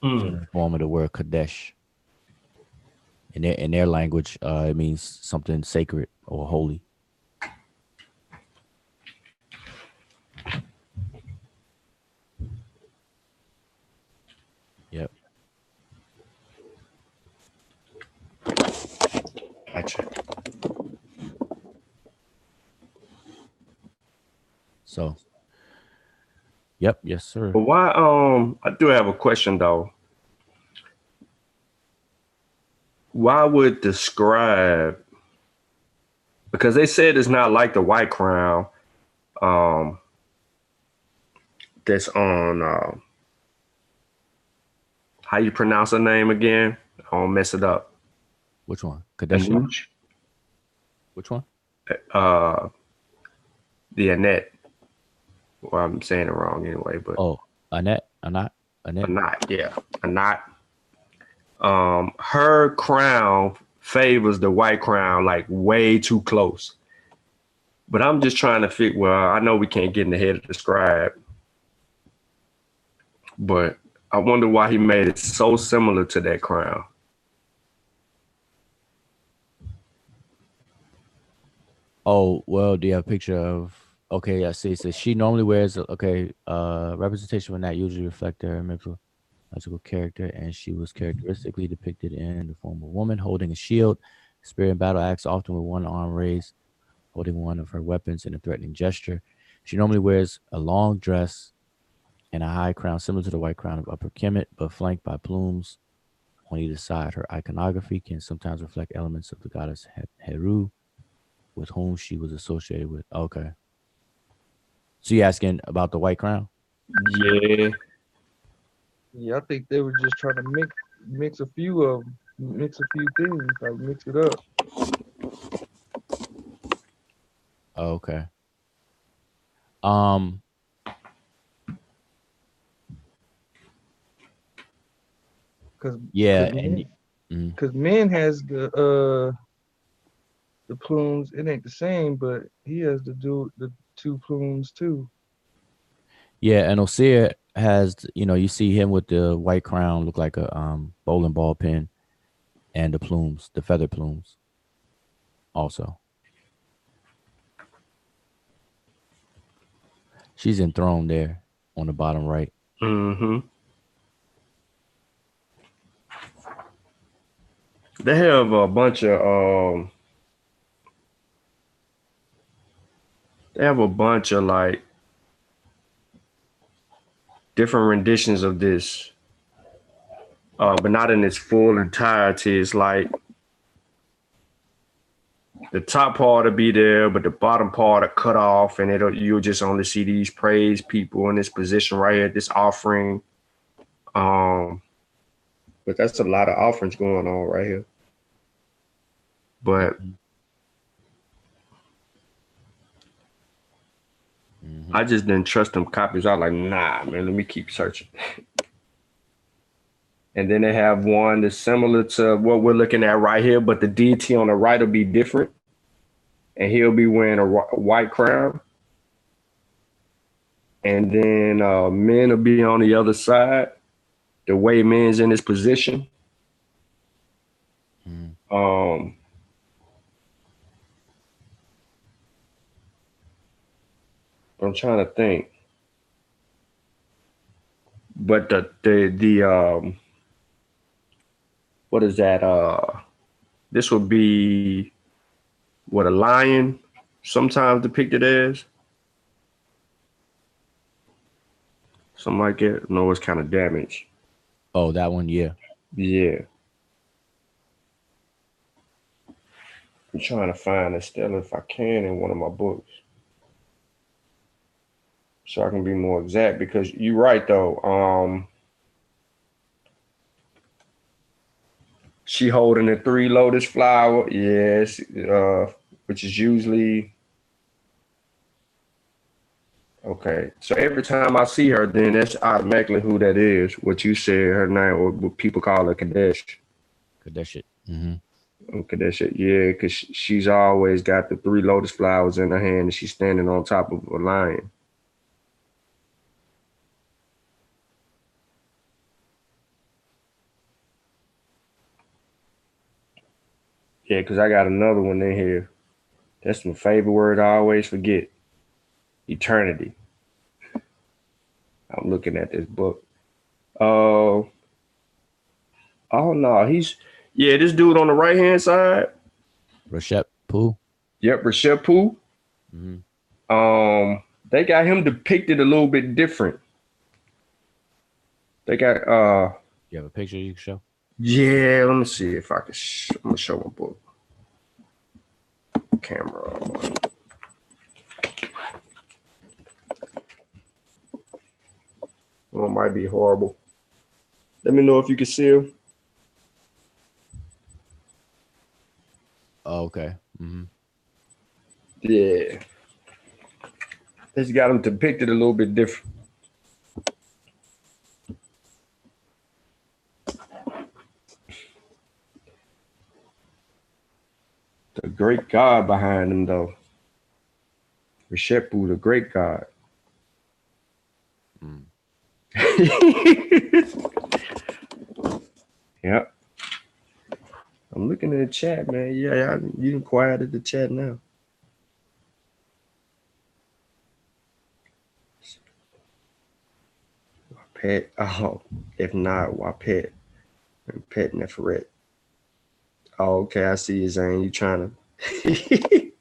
feminine form of the word Kadesh. In their language, it means something sacred or holy. Yep. Gotcha. So, yep, yes, sir. But why? I do have a question though. Why would the scribe? Because they said it's not like the white crown. Um, that's on. How you pronounce her name again? I don't mess it up. Which one? Kadesh? Anuch. Which one? Uh, the Annette. Well, I'm saying it wrong anyway, but Oh, Annette, Annette. Anat, yeah, Anat. Her crown favors the white crown like way too close. But I'm just trying to figure. Well, I know we can't get in the head of the scribe, but I wonder why he made it so similar to that crown. Oh, well, do you have a picture of? Okay, I see. So she normally wears representation will not usually reflect her mythological character, and she was characteristically depicted in the form of a woman holding a shield, spear and battle axe, often with one arm raised, holding one of her weapons in a threatening gesture. She normally wears a long dress and a high crown similar to the white crown of Upper Kemet, but flanked by plumes on either side. Her iconography can sometimes reflect elements of the goddess Heru, with whom she was associated with. Okay. So you asking about the white crown? Yeah. Yeah, I think they were just trying to mix a few of them, mix a few things, like mix it up. Okay. Um. Cause, Yeah, cause and men, mm, cause men has the plumes. It ain't the same, but he has the two plumes too. yeah, and Osir has you see him with the white crown, look like a bowling ball pin, and the plumes, the feather plumes, also. She's enthroned there on the bottom right. Mm-hmm. They have a bunch of like different renditions of this, but not in its full entirety. It's like the top part will be there, but the bottom part are cut off, and you'll just only see these praise people in this position right here, this offering. But that's a lot of offerings going on right here. But I just didn't trust them copies. I was like, nah, man, let me keep searching. And then they have one that's similar to what we're looking at right here, but the deity on the right will be different. And he'll be wearing a white crown. And then men will be on the other side, the way men's in his position. I'm trying to think. But the what is that? This would be what a lion sometimes depicted as. Something like that. No, it's kind of damaged. Oh, that one, yeah. Yeah. I'm trying to find it still if I can in one of my books. So I can be more exact, because you're right though. She holding the 3 lotus flower, yes, which is usually okay. So every time I see her, then that's automatically who that is. What you said, her name, or what people call her Kadesh. Kadesh. Kadesh, yeah, because she's always got the 3 lotus flowers in her hand, and she's standing on top of a lion. Yeah, because I got another one in here. That's my favorite word I always forget. Eternity. I'm looking at this book. Oh no, this dude on the right hand side. Rashep Poo. Yep, Rishepu. They got him depicted a little bit different. They got You have a picture you can show? yeah, let me see if I can I'm gonna show my book. Camera. Well, it might be horrible. Let me know if you can see him. Oh, okay. Yeah. It's got him depicted a little bit different. The great God behind him, though. Rishepu, the great God. Yep. I'm looking at the chat, man. Yeah, you can quiet at the chat now. Pet. Oh, if not, why pet? And pet Neferet. Oh, okay. I see you, Zane. You trying to.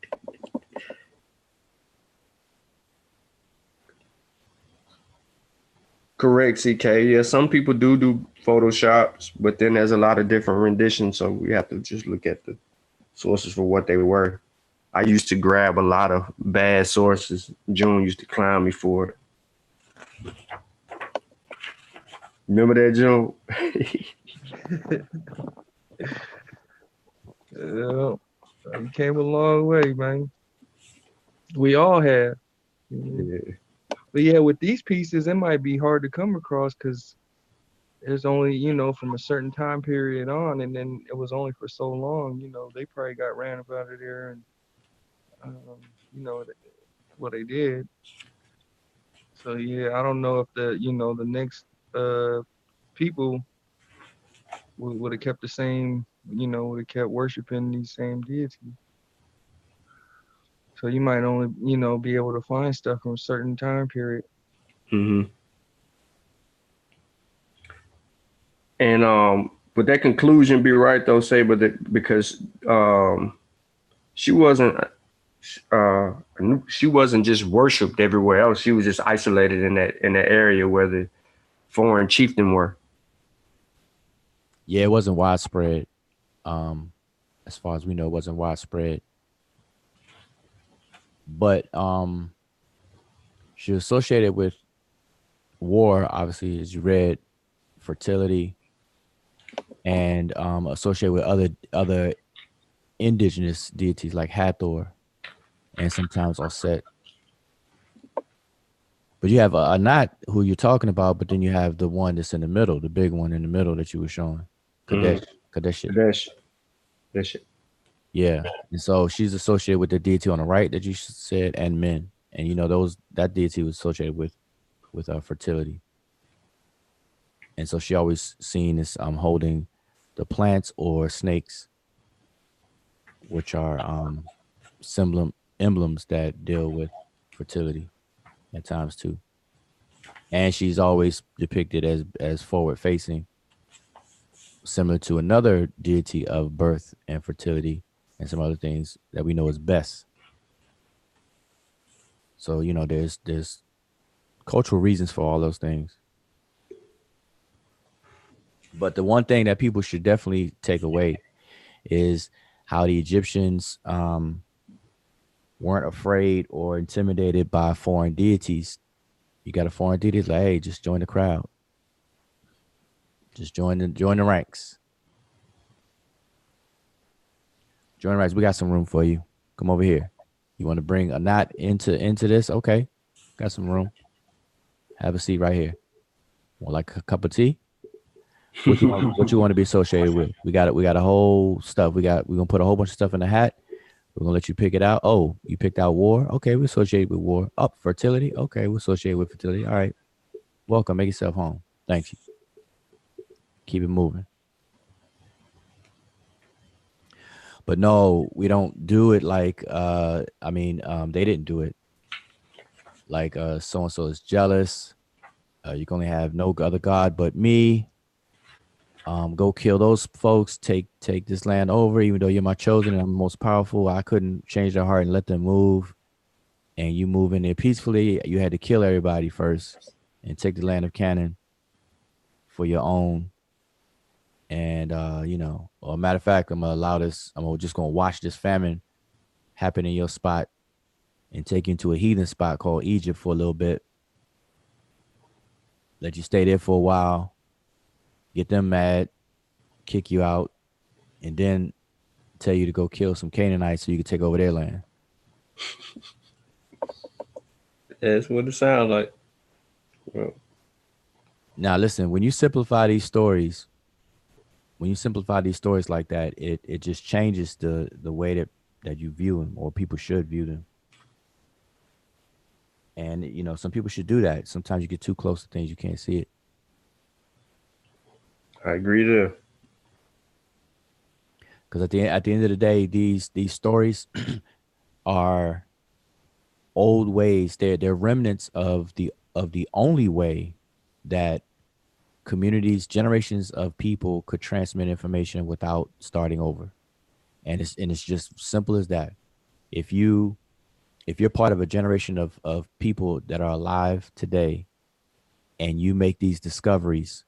Correct, CK. Yeah, some people do Photoshops, but then there's a lot of different renditions, so we have to just look at the sources for what they were. I used to grab a lot of bad sources. June used to clown me for it. Remember that, June? You came a long way, man. We all have. Yeah. But yeah, with these pieces, it might be hard to come across because there's only, from a certain time period on, and then it was only for so long, they probably got ran up out of there and, what they did. So yeah, I don't know if the next people would have kept the same would have kept worshiping these same deities. So you might only, be able to find stuff from a certain time period. Hmm. And would that conclusion be right though, say, but that because she wasn't uh she wasn't just worshipped everywhere else. She was just isolated in that area where the foreign chieftain were. Yeah, it wasn't widespread. Um, as far as we know, it wasn't widespread. But she was associated with war, obviously, as you read, fertility, and associated with other indigenous deities like Hathor and sometimes Osset. But you have Anat, who you're talking about, but then you have the one that's in the middle, the big one in the middle that you were showing, Mm-hmm. Kadesh, Kadesh. That shit. Yeah, and so she's associated with the deity on the right that you said, and men, and that deity was associated with fertility, and so she always seen as holding the plants or snakes, which are emblems that deal with fertility at times too. And she's always depicted as forward facing, similar to another deity of birth and fertility and some other things that we know is best. So there's cultural reasons for all those things. But the one thing that people should definitely take away is how the Egyptians weren't afraid or intimidated by foreign deities. You got a foreign deity, it's like, hey, just join the crowd. Just join the ranks. Join the ranks. We got some room for you. Come over here. You want to bring a knot into this? Okay. Got some room. Have a seat right here. Want like a cup of tea? What you want to be associated with? We got it. We got a whole stuff. We're gonna put a whole bunch of stuff in the hat. We're gonna let you pick it out. Oh, you picked out war. Okay, we associate with war. Up fertility. Okay, we associate with fertility. All right. Welcome. Make yourself home. Thank you. Keep it moving. But no, we don't do it like they didn't do it like so and so is jealous. You can only have no other god but me. Go kill those folks. Take this land over, even though you're my chosen and I'm the most powerful. I couldn't change their heart and let them move. And you move in there peacefully. You had to kill everybody first and take the land of Canaan for your own. And or matter of fact, I'm just gonna watch this famine happen in your spot and take you to a heathen spot called Egypt for a little bit. Let you stay there for a while, get them mad, kick you out, and then tell you to go kill some Canaanites so you can take over their land. That's what it sounds like. Well, now listen, when you simplify these stories like that, it just changes the way that you view them, or people should view them. And some people should do that. Sometimes you get too close to things, you can't see it. I agree there. Because at the end of the day, these stories are old ways. They're remnants of the only way that communities, generations of people could transmit information without starting over. And it's just simple as that. If you're part of a generation of people that are alive today and you make these discoveries,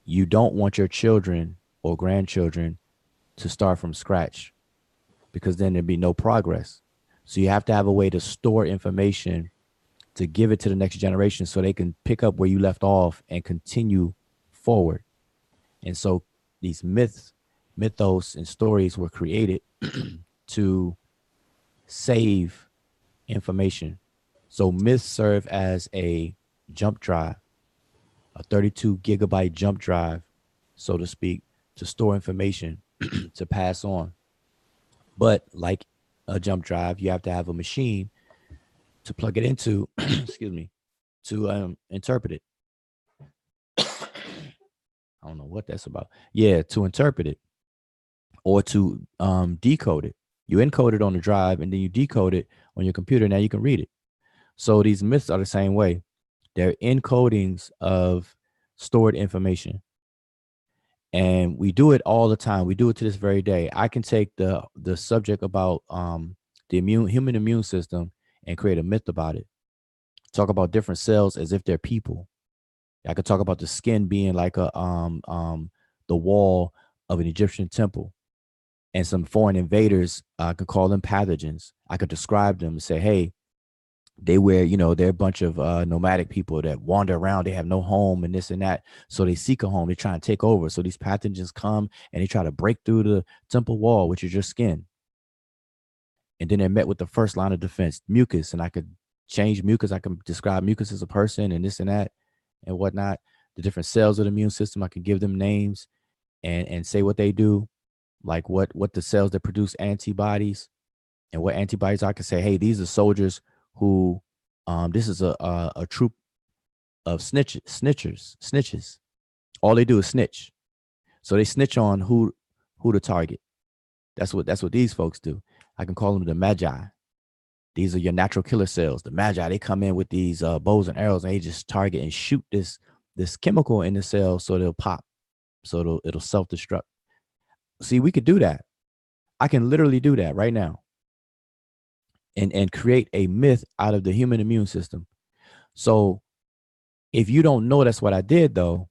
you don't want your children or grandchildren to start from scratch, because then there'd be no progress. So you have to have a way to store information to give it to the next generation so they can pick up where you left off and continue forward. And so these mythos and stories were created to save information. So myths serve as a jump drive, a 32 gigabyte jump drive, so to speak, to store information to pass on. But like a jump drive, you have to have a machine to plug it into, excuse me, to interpret it. I don't know what that's about. Yeah, to interpret it. or to decode it. You encode it on the drive and then you decode it on your computer. Now you can read it. So these myths are the same way. They're encodings of stored information. And we do it all the time. We do it to this very day. I can take the subject about the human immune system and create a myth about it. Talk about different cells as if they're people. I could talk about the skin being like the wall of an Egyptian temple, and some foreign invaders. I could call them pathogens. I could describe them and say, hey, they wear, they're a bunch of nomadic people that wander around. They have no home and this and that. So they seek a home. They try and take over. So these pathogens come and they try to break through the temple wall, which is your skin. And then they're met with the first line of defense, mucus. And I could change mucus. I can describe mucus as a person and this and that and whatnot. The different cells of the immune system, I can give them names and say what they do, like what the cells that produce antibodies and what antibodies. I can say, hey, these are soldiers who this is a troop of snitches. All they do is snitch. So they snitch on who to target. That's what these folks do. I can call them the magi. These are your natural killer cells. The magi, they come in with these bows and arrows and they just target and shoot this chemical in the cell so they'll pop. So it'll self-destruct. See, we could do that. I can literally do that right now. And create a myth out of the human immune system. So if you don't know that's what I did though,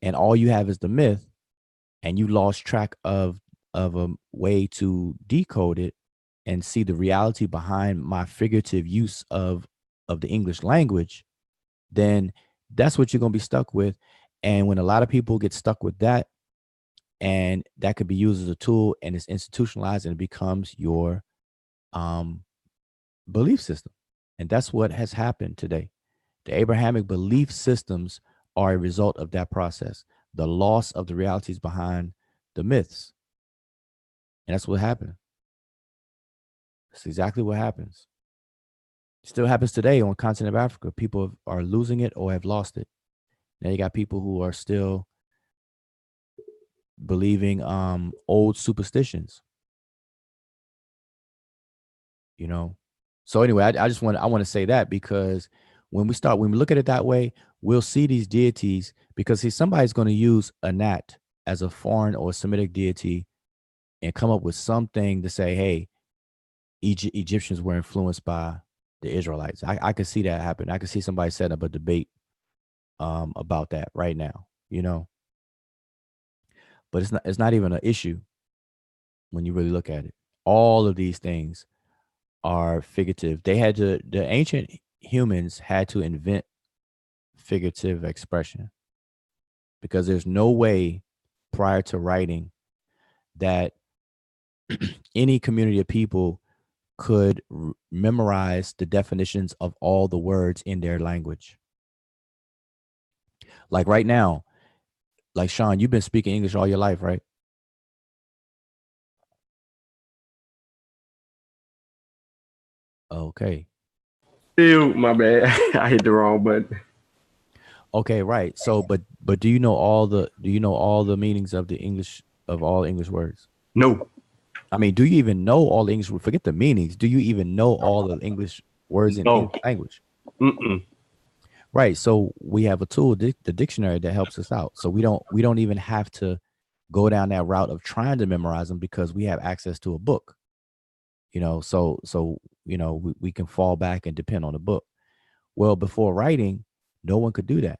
and all you have is the myth, and you lost track of a way to decode it and see the reality behind my figurative use of the English language, then that's what you're going to be stuck with. And when a lot of people get stuck with that, and that could be used as a tool and it's institutionalized and it becomes your belief system. And that's what has happened today. The Abrahamic belief systems are a result of that process, the loss of the realities behind the myths. And that's what happened. That's exactly what happens. It still happens today on the continent of Africa. People are losing it or have lost it. Now you got people who are still believing old superstitions. So anyway, I want to say that because when we look at it that way, we'll see these deities, because somebody's going to use Anat as a foreign or Semitic deity and come up with something to say, hey, Egyptians were influenced by the Israelites. I could see that happen. I could see somebody setting up a debate about that right now, but it's not even an issue when you really look at it. All of these things are figurative. The ancient humans had to invent figurative expression, because there's no way prior to writing that any community of people could memorize the definitions of all the words in their language. Like right now, like Sean, you've been speaking English all your life, right? Okay. Ew, my bad. I hit the wrong button. Okay, right. So, but do you know all the meanings of all English words? No. I mean, do you even know all the English? Forget the meanings. Do you even know all the English words in English language? Mm-mm. Right. So we have a tool, the dictionary, that helps us out. So we don't even have to go down that route of trying to memorize them, because we have access to a book. So we can fall back and depend on the book. Well, before writing, no one could do that.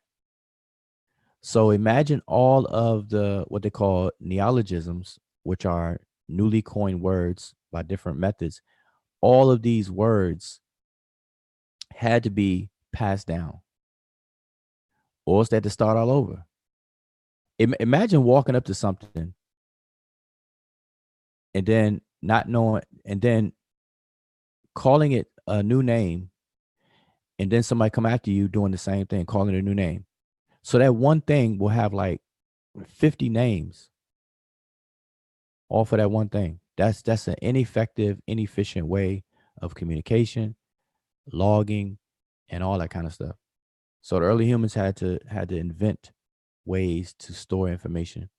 So imagine all of the what they call neologisms, which are newly coined words by different methods. All of these words had to be passed down, or else they had to start all over. Imagine walking up to something and then not knowing, and then calling it a new name, and then somebody come after you doing the same thing, calling it a new name. So that one thing will have like 50 names, all for that one thing. That's an ineffective, inefficient way of communication, logging, and all that kind of stuff. So the early humans had to invent ways to store information,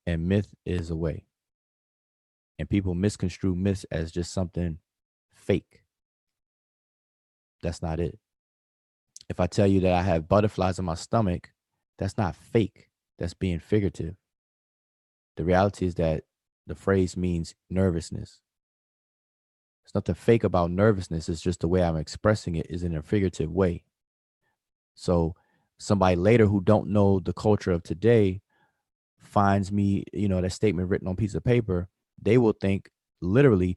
and myth is a way. And people misconstrue myths as just something fake. That's not it. If I tell you that I have butterflies in my stomach, that's not fake. That's being figurative. The reality is that the phrase means nervousness. There's nothing fake about nervousness. It's just the way I'm expressing it is in a figurative way. So somebody later who don't know the culture of today finds me, that statement written on a piece of paper, they will think literally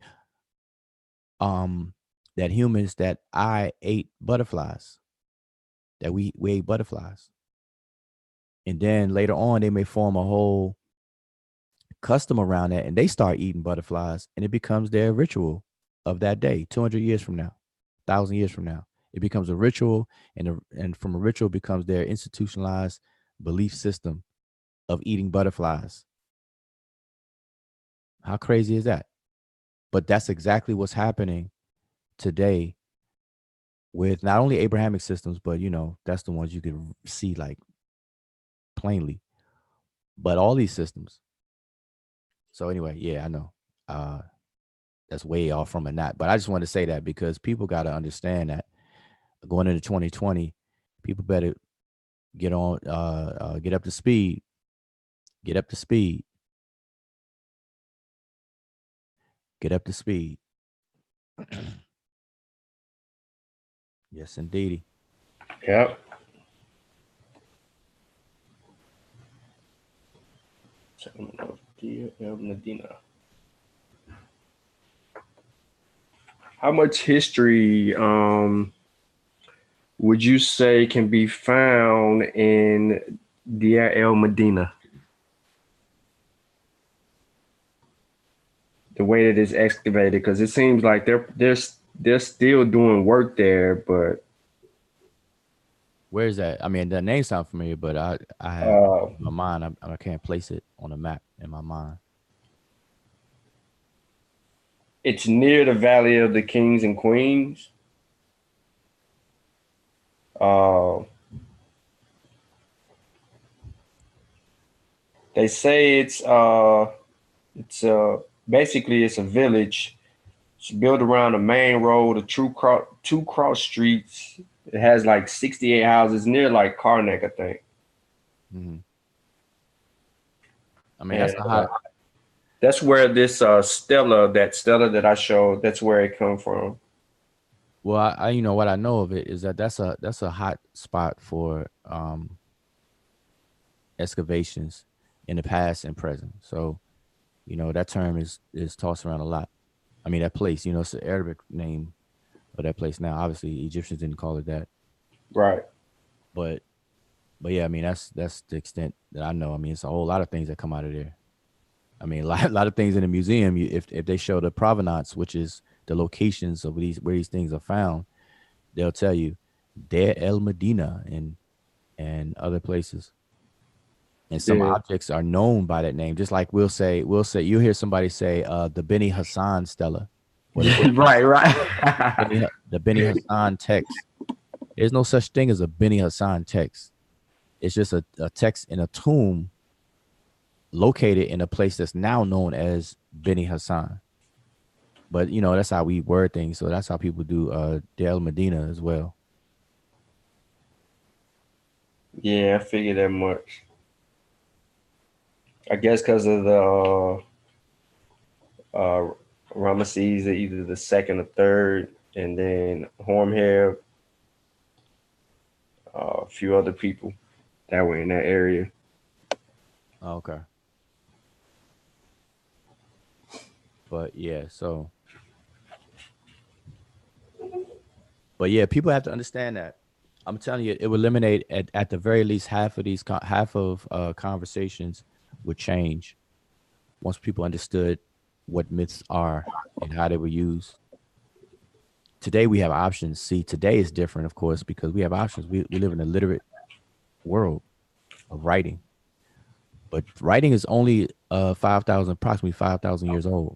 that humans, that I ate butterflies, that we ate butterflies. And then later on, they may form a whole custom around that, and they start eating butterflies, and it becomes their ritual of that day. 200 years from now, 1,000 years from now, it becomes a ritual, and from a ritual becomes their institutionalized belief system of eating butterflies. How crazy is that? But that's exactly what's happening today with not only Abrahamic systems, but that's the ones you can see like plainly, but all these systems. So anyway, yeah, I know that's way off from Anat, but I just wanted to say that because people got to understand that going into 2020, people better get on, get up to speed, get up to speed, get up to speed. Yes, indeedy. Yep. Medina. How much history would you say can be found in Dia El Medina? The way that it's excavated, because it seems like they're still doing work there, but Where is that? I mean, the name sounds familiar, but I have uh, in my mind, I can't place it on a map in my mind. it's near the Valley of the Kings and Queens. Uh, they say it's basically it's a village. It's built around the main road, two cross streets. It has like 68 houses near like Karnak, I think. Mm-hmm. I mean, And that's a hot. that's where this Stella that I showed, that's where it come from. Well, I what I know of it is that that's a hot spot for excavations in the past and present. So, that term is tossed around a lot. I mean, that place, it's the Arabic name of that place now. Obviously, Egyptians didn't call it that, Right. but yeah, I mean, that's the extent that I know. I mean, it's a whole lot of things that come out of there. I mean, a lot of things in the museum. If they show the provenance, which is the locations of where these things are found, they'll tell you Deir El Medina and other places. And some Yeah. objects are known by that name. Just like we'll say, you hear somebody say the Beni Hassan Stela, or Right. the Beni Hassan text. There's no such thing as a Beni Hassan text. It's just a text in a tomb located in a place that's now known as Beni Hassan. But that's how we word things. So that's how people do Del Medina as well. Yeah, I figured that much. I guess because of the Ramesses, either the second or third, and then Hormheb, a few other people that were in that area. Okay. But yeah, but yeah, people have to understand that. I'm telling you, it would eliminate at the very least half of conversations would change once people understood what myths are and how they were used. Today we have options. See, today is different, of course, because we have options. We live in a literate world of writing, but writing is only approximately 5,000 years old,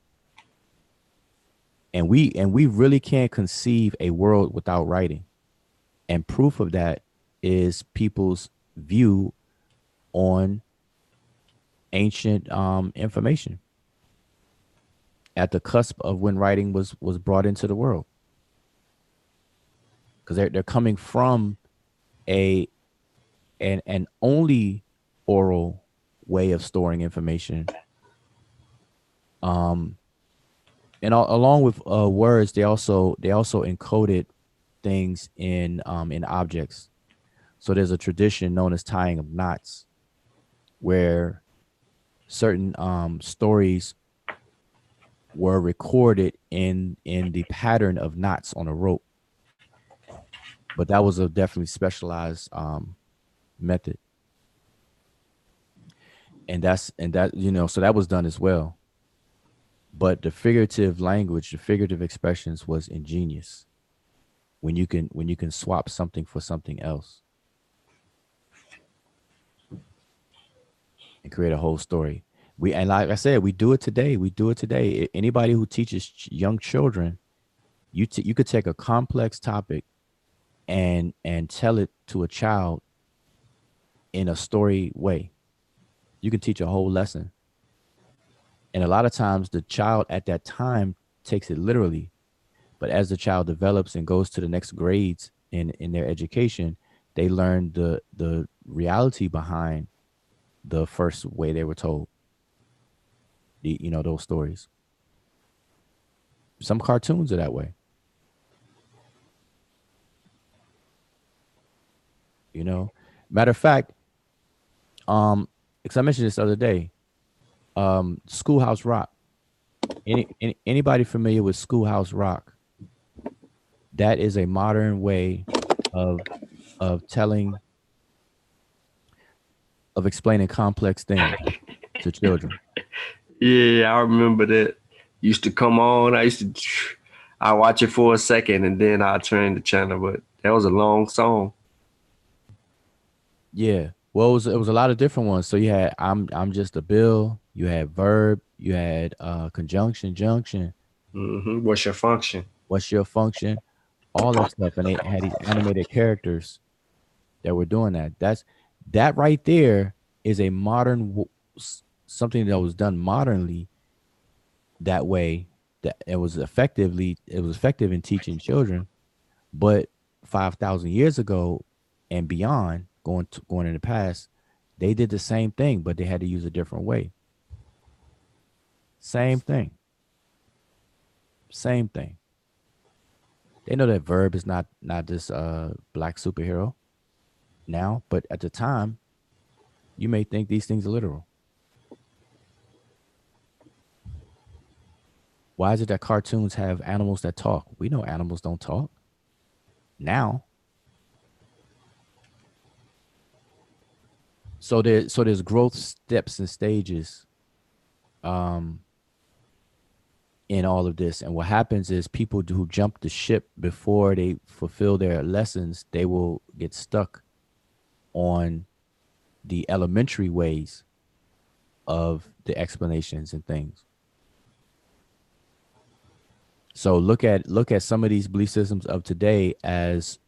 and we really can't conceive a world without writing. And proof of that is people's view on ancient information. at the cusp of when writing was brought into the world, because they're coming from a an only oral way of storing information. Um, and along with words, they also encoded things in objects. So there's a tradition known as tying of knots, where certain stories were recorded in the pattern of knots on a rope. But that was a definitely specialized method, and that so that was done as well. But the figurative language, the figurative expressions was ingenious when you can swap something for something else and create a whole story. And like I said, we do it today. We do it today. Anybody who teaches young children, you could take a complex topic and tell it to a child in a story way. You can teach a whole lesson. And a lot of times the child at that time takes it literally. But as the child develops and goes to the next grades in their education, they learn the reality behind the first way they were told. Those stories. Some cartoons are that way. Matter of fact, because I mentioned this the other day, Schoolhouse Rock. Anybody familiar with Schoolhouse Rock? That is a modern way of telling, of explaining complex things to children. Yeah, I remember that. Used to come on. I watch it for a second and then I turn the channel, but that was a long song. Yeah. Well, it was a lot of different ones. So you had I'm just a bill. You had verb. You had conjunction, junction. What's your function? What's your function? All that stuff, and they had these animated characters that were doing that. That right there is a something that was done modernly that way. That it was effective in teaching children, but 5,000 years ago and beyond, going in the past, they did the same thing, but they had to use a different way. Same thing. Same thing. They know that verb is not this black superhero now, but at the time, you may think these things are literal. Why is it that cartoons have animals that talk? We know animals don't talk now. So there's growth steps and stages in all of this. And what happens is people who jump the ship before they fulfill their lessons, they will get stuck on the elementary ways of the explanations and things. So look at some of these belief systems of today as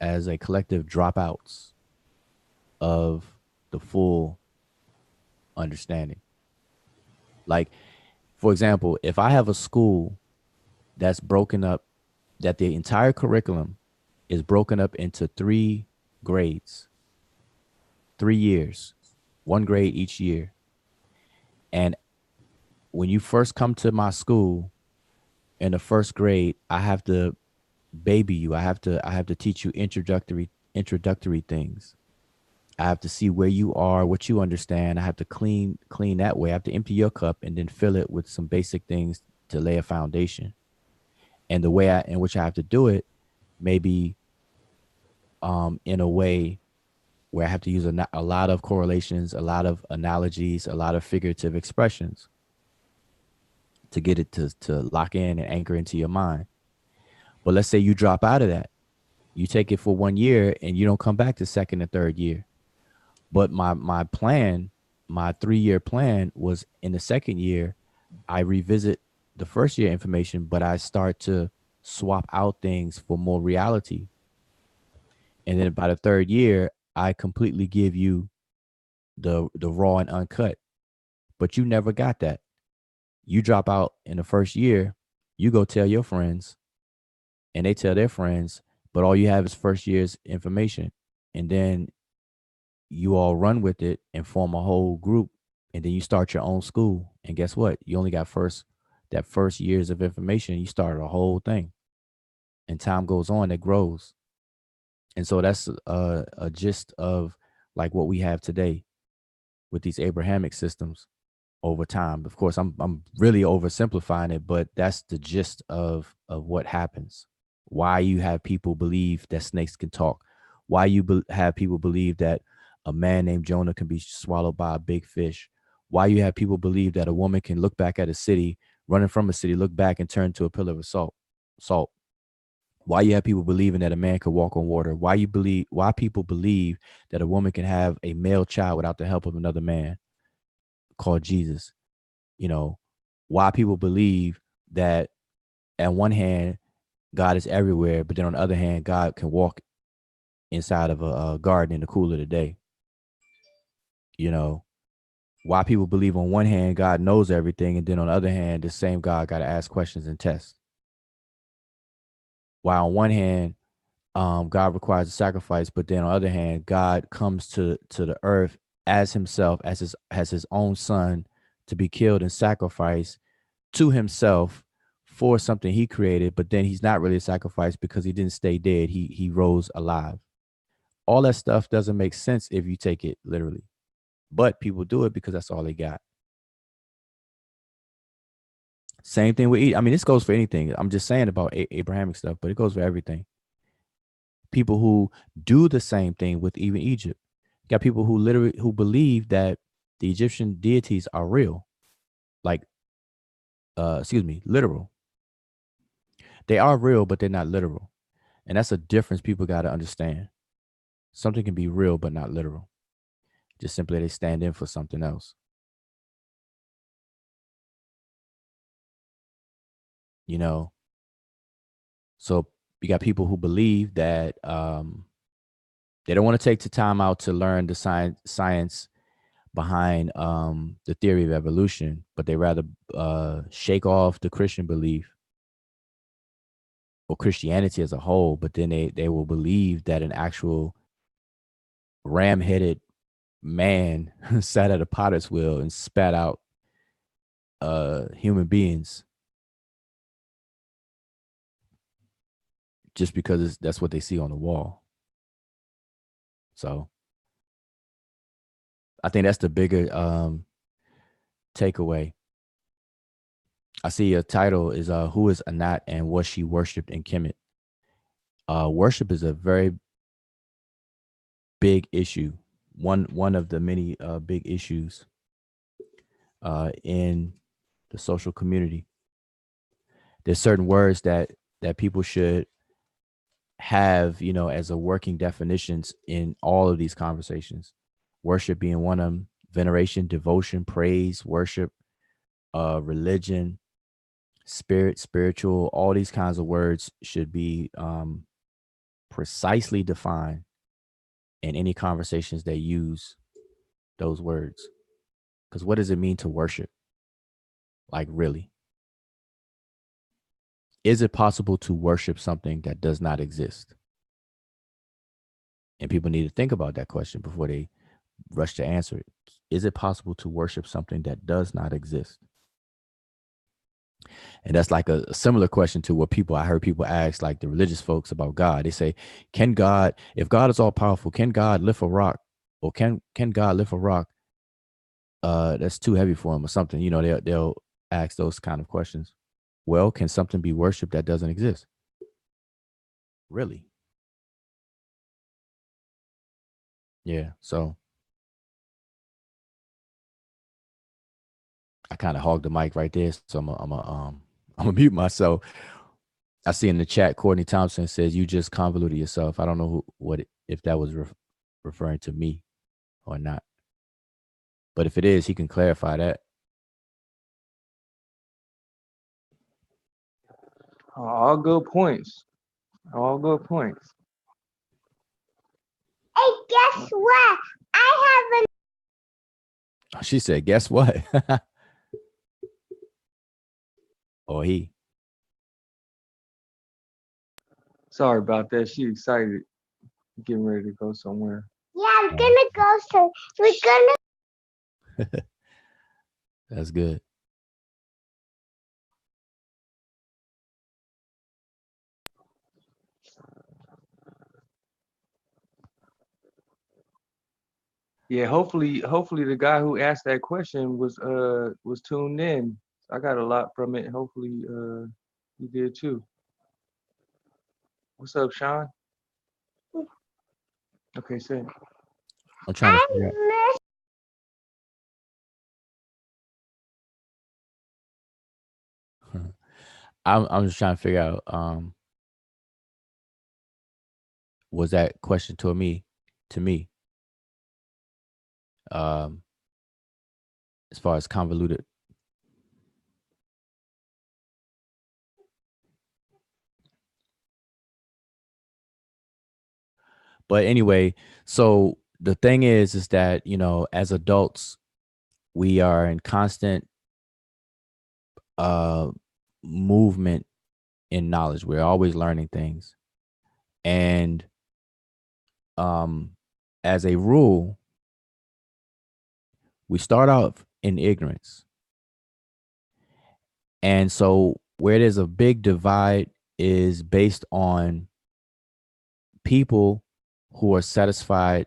a collective dropouts of the full understanding. Like, for example, if I have a school that's broken up, that the entire curriculum is broken up into 3 grades, 3 years, 1 grade each year. And when you first come to my school in the first grade, I have to baby you. I have to teach you introductory things. I have to see where you are, what you understand. I have to clean that way. I have to empty your cup and then fill it with some basic things to lay a foundation. And the way in which I have to do it, maybe in a way where I have to use a lot of correlations, a lot of analogies, a lot of figurative expressions to get it to lock in and anchor into your mind. But let's say you drop out of that. You take it for 1 year and you don't come back to second and third year. But my plan, my 3-year plan was in the second year, I revisit the first year information, but I start to swap out things for more reality. And then by the third year, I completely give you the raw and uncut. But you never got that. You drop out in the first year, you go tell your friends, and they tell their friends, but all you have is first year's information. And then you all run with it and form a whole group, and then you start your own school. And guess what? You only got that first years of information. You started a whole thing, and time goes on, it grows. And so that's a gist of like what we have today with these Abrahamic systems over time. Of course, I'm really oversimplifying it, but that's the gist of what happens. Why you have people believe that snakes can talk. Why you have people believe that a man named Jonah can be swallowed by a big fish. Why you have people believe that a woman can look back at a city, running from a city, look back and turn to a pillar of salt. Why you have people believing that a man could walk on water. Why people believe that a woman can have a male child without the help of another man called Jesus. You know, why people believe that on one hand, God is everywhere, but then on the other hand, God can walk inside of a garden in the cool of the day. You know, why people believe on one hand, God knows everything, and then on the other hand, the same God got to ask questions and test. Why on one hand, God requires a sacrifice, but then on the other hand, God comes to the earth as himself, as his own son to be killed and sacrificed to himself for something he created, but then he's not really a sacrifice because he didn't stay dead. He rose alive. All that stuff doesn't make sense if you take it literally, but people do it because that's all they got. Same thing with, I mean, this goes for anything. I'm just saying about Abrahamic stuff, but it goes for everything. People who do the same thing with even Egypt. You got people who believe that the Egyptian deities are real, like, literal. They are real, but they're not literal. And that's a difference people got to understand. Something can be real, but not literal. Just simply they stand in for something else. You know, so you got people who believe that they don't want to take the time out to learn the science behind the theory of evolution, but they rather shake off the Christian belief or Christianity as a whole, but then they will believe that an actual ram-headed man sat at a potter's wheel and spat out human beings just because that's what they see on the wall. So I think that's the bigger takeaway. I see a title is who is Anat and was she worshipped in Kemet? Worship is a very big issue. One of the many big issues in the social community. There's certain words that people should have, you know, as a working definitions in all of these conversations. Worship being one of them, veneration, devotion, praise, worship, religion, spirit, spiritual, all these kinds of words should be precisely defined in any conversations that use those words. Because what does it mean to worship? Like, really? Is it possible to worship something that does not exist? And people need to think about that question before they rush to answer it. Is it possible to worship something that does not exist? And that's like a similar question to what I heard people ask, like the religious folks about God. They say, can God, if God is all powerful, can God lift a rock? Or can God lift a rock that's too heavy for him or something? You know, they'll ask those kind of questions. Well, can something be worshiped that doesn't exist? Really? Yeah. So I kind of hogged the mic right there. So I'm gonna mute myself. I see in the chat, Courtney Thompson says you just convoluted yourself. I don't know if that was referring to me or not. But if it is, he can clarify that. All good points. All good points. Hey, guess what? I have She said, guess what? or he. Sorry about that. She excited, getting ready to go somewhere. Yeah, I'm gonna go. So we're gonna. That's good. Yeah, hopefully the guy who asked that question was tuned in. I got a lot from it. Hopefully you did too. What's up, Sean? Okay, say it. I'm trying to I figure out. miss. I'm just trying to figure out. Was that question to me? To me, um, as far as convoluted. But anyway, so the thing is that, you know, as adults, we are in constant uh movement in knowledge. We're always learning things. And um as a rule, we start off in ignorance. And so where there's a big divide is based on people who are satisfied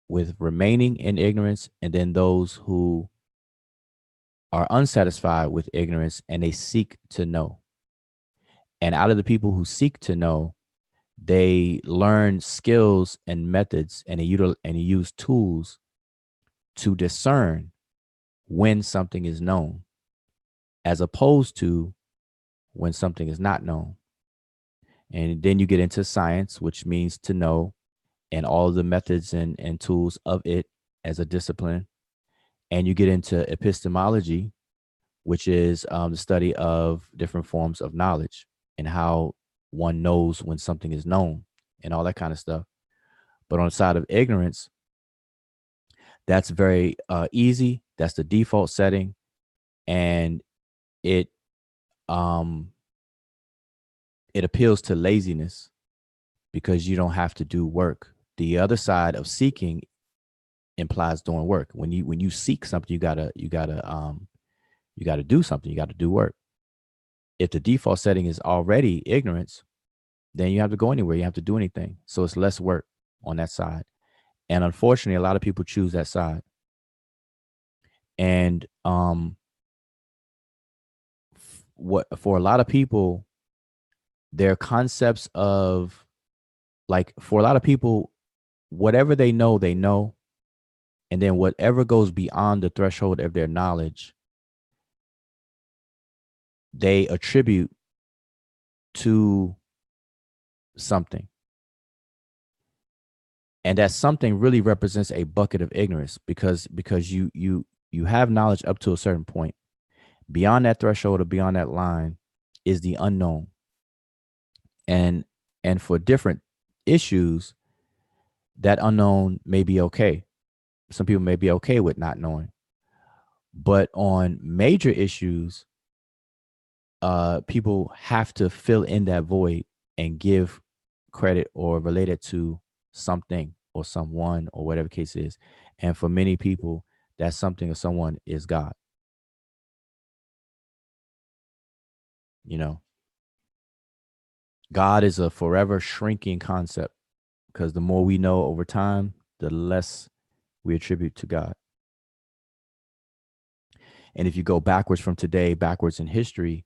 with remaining in ignorance, and then those who are unsatisfied with ignorance and they seek to know. And out of the people who seek to know, they learn skills and methods, and they use tools to discern when something is known, as opposed to when something is not known. And then you get into science, which means to know, and all the methods and tools of it as a discipline. And you get into epistemology, which is the study of different forms of knowledge and how one knows when something is known and all that kind of stuff. But on the side of ignorance, that's very easy. That's the default setting, and it um it appeals to laziness because you don't have to do work. The other side of seeking implies doing work. When you seek something, you gotta do something. You got to do work. If the default setting is already ignorance, then you have to go anywhere. You have to do anything. So it's less work on that side. And unfortunately, a lot of people choose that side. And what for a lot of people, their concepts of, like, for a lot of people, whatever they know, and then whatever goes beyond the threshold of their knowledge, they attribute to something. And that something really represents a bucket of ignorance, because you have knowledge up to a certain point. Beyond that threshold or beyond that line is the unknown. And for different issues, that unknown may be okay. Some people may be okay with not knowing. But on major issues, people have to fill in that void and give credit or relate it to something or someone or whatever the case is. And for many people, that something or someone is God. You know, God is a forever shrinking concept, because the more we know over time, the less we attribute to God. And if you go backwards from today, backwards in history,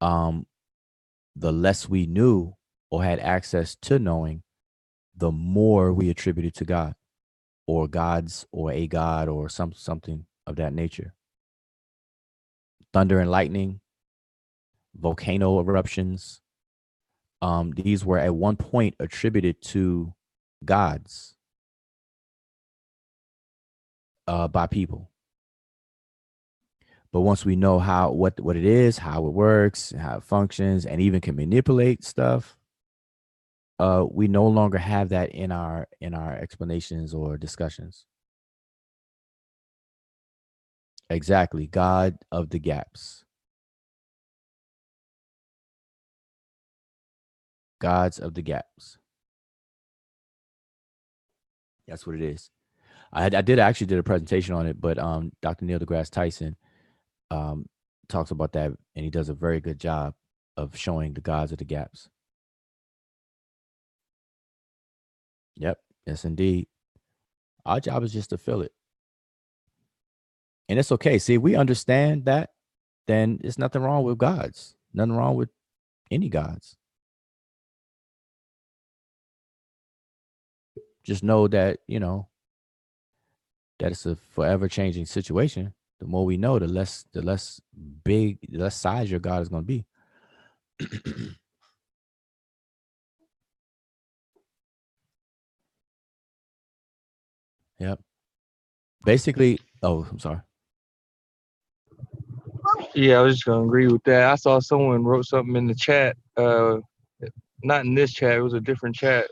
um, the less we knew or had access to knowing, the more we attributed to God or gods or a god or something of that nature. Thunder and lightning, volcano eruptions, these were at one point attributed to gods by people. But once we know what it is, how it works, how it functions, and even can manipulate stuff, we no longer have that in our explanations or discussions. Exactly, God of the gaps. Gods of the Gaps. That's what it is. I actually did a presentation on it, but Dr. Neil deGrasse Tyson talks about that, and he does a very good job of showing the gods of the gaps. Yep, yes, indeed. Our job is just to fill it, and it's okay. See, if we understand that, then there's nothing wrong with gods. Nothing wrong with any gods. Just know that that it's a forever changing situation. The more we know, the less size your God is going to be. Yep. Basically, oh, I'm sorry. Yeah, I was just gonna agree with that. I saw someone wrote something in the chat. Not in this chat. It was a different chat,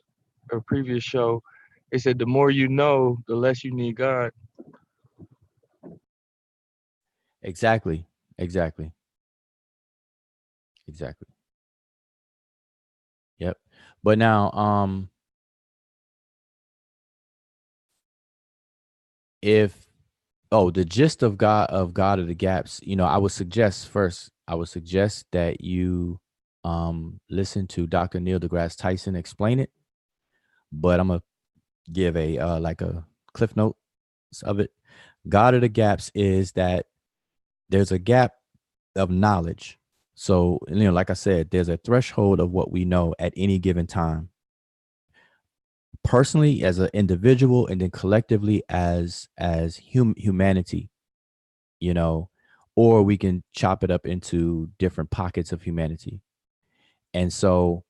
a previous show. They said the more you know, the less you need God. Exactly. Yep. But now, if the gist of God of the Gaps, I would suggest that you listen to Dr. Neil deGrasse Tyson explain it. But I'm gonna give a like a cliff note of it. God of the Gaps is that there's a gap of knowledge. So, like I said, there's a threshold of what we know at any given time. Personally, as an individual, and then collectively as humanity, or we can chop it up into different pockets of humanity. And so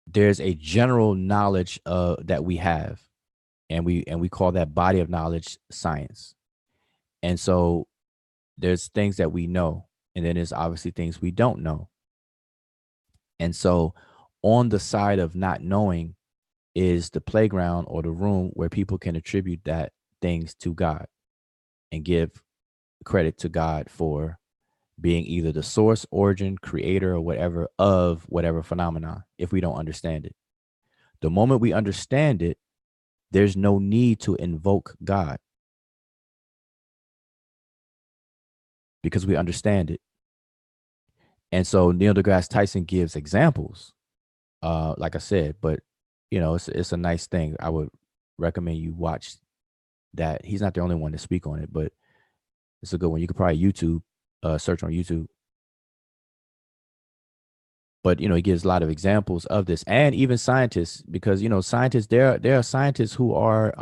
there's a general knowledge that we have, and we call that body of knowledge science. And so there's things that we know, and then there's obviously things we don't know. And so on the side of not knowing is the playground or the room where people can attribute that things to God and give credit to God for being either the source, origin, creator, or whatever of whatever phenomenon, if we don't understand it. The moment we understand it, there's no need to invoke God because we understand it. And so Neil deGrasse Tyson gives examples, like I said, but it's a nice thing. I would recommend you watch that. He's not the only one to speak on it, but it's a good one. You could probably search on YouTube. But he gives a lot of examples of this, and even scientists, because scientists, there are scientists who are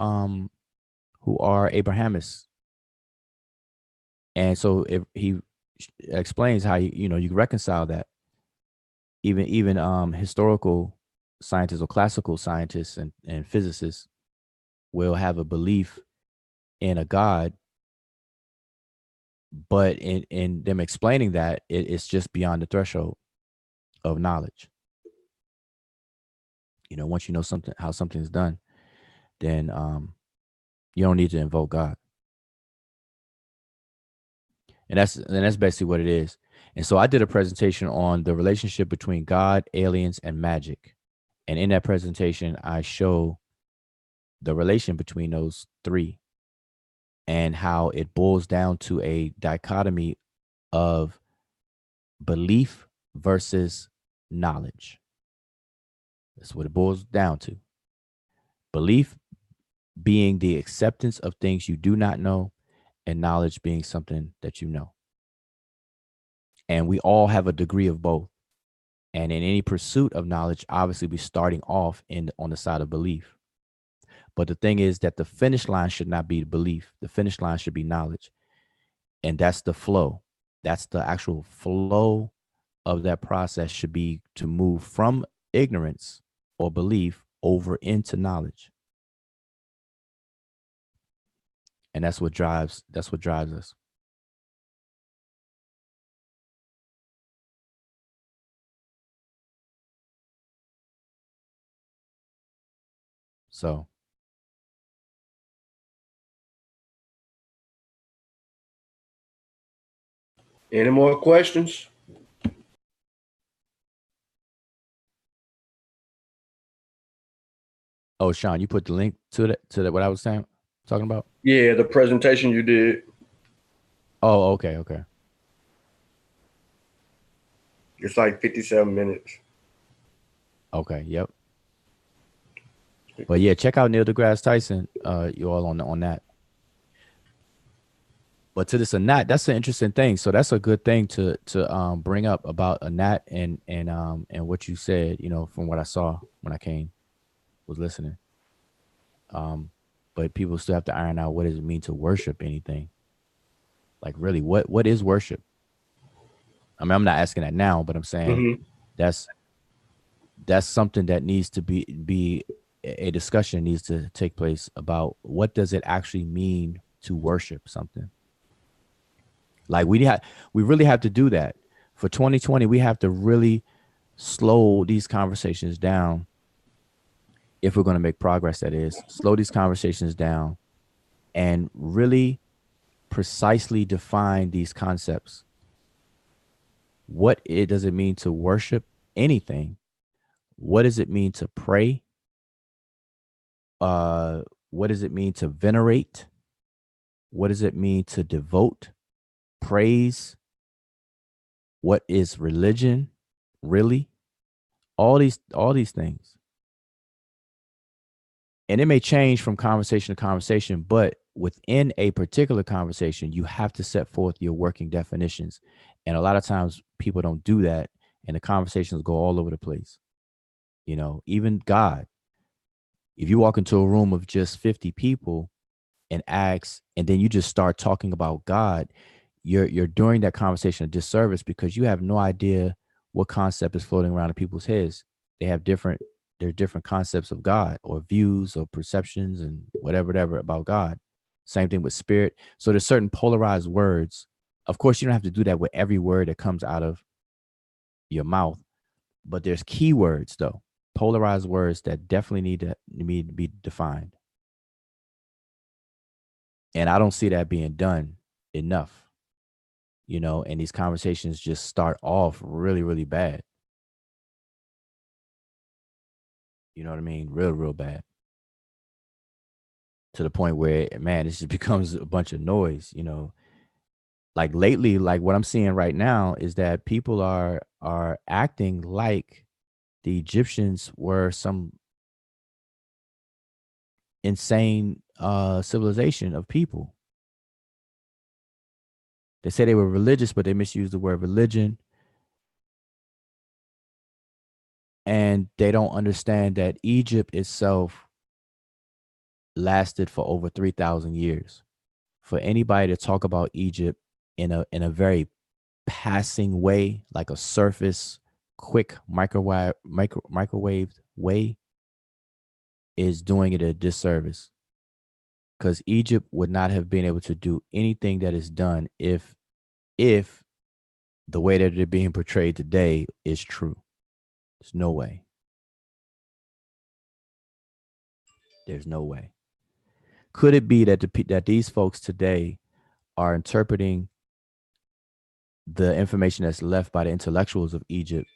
Abrahamists. And so if he explains how you reconcile that, even historical scientists or classical scientists and physicists will have a belief in a God, but in them explaining that it's just beyond the threshold of knowledge. Once you know how something's done, then you don't need to invoke God. And that's basically what it is. And so I did a presentation on the relationship between God, aliens, and magic. And in that presentation, I show the relation between those three and how it boils down to a dichotomy of belief versus knowledge. That's what it boils down to. Belief being the acceptance of things you do not know, and knowledge being something that you know. And we all have a degree of both. And in any pursuit of knowledge, obviously we're starting off on the side of belief. But the thing is that the finish line should not be belief. The finish line should be knowledge. And that's the flow. That's the actual flow of that process, should be to move from ignorance or belief over into knowledge. And that's what drives us. So Any more questions? Oh, Sean, you put the link to that what I was talking about? Yeah, the presentation you did. Oh, okay. It's like 57 minutes. Okay, yep. But yeah, check out Neil deGrasse Tyson. You all on that. But to this Anat, that's an interesting thing. So that's a good thing to bring up about Anat and what you said. You know, from what I saw when I was listening. Um, but people still have to iron out what does it mean to worship anything. Like really, what is worship? I mean, I'm not asking that now, but I'm saying Hmm. that's that's something that needs to be a discussion needs to take place about what does it actually mean to worship something. Like we really have to do that for 2020. We have to really slow these conversations down if we're going to make progress. That is, slow these conversations down and really precisely define these concepts. What it does it mean to worship anything? What does it mean to pray? Uh, what does it mean to venerate? What does it mean to devote? Praise? What is religion? Really? All these things. And it may change from conversation to conversation, but within a particular conversation, you have to set forth your working definitions. And a lot of times people don't do that, and the conversations go all over the place. You know, even God, if you walk into a room of just 50 people and ask, and then you just start talking about God, you're doing that conversation a disservice because you have no idea what concept is floating around in people's heads. They have different concepts of God or views or perceptions and whatever about God. Same thing with spirit. So there's certain polarized words. Of course, you don't have to do that with every word that comes out of your mouth, but there's keywords though, polarized words that definitely need to be defined. And I don't see that being done enough, you know, and these conversations just start off really, really bad. You know what I mean? Real bad. To the point where, man, it just becomes a bunch of noise, you know. Like lately, like what I'm seeing right now is that people are acting like the Egyptians were some insane civilization of people. They say they were religious, but they misuse the word religion. And they don't understand that Egypt itself lasted for over 3,000 years. For anybody to talk about Egypt in a very passing way, like a surface, quick microwave way, is doing it a disservice. Because Egypt would not have been able to do anything that is done if the way that they're being portrayed today is true. There's no way. There's no way. Could it be that that these folks today are interpreting the information that's left by the intellectuals of Egypt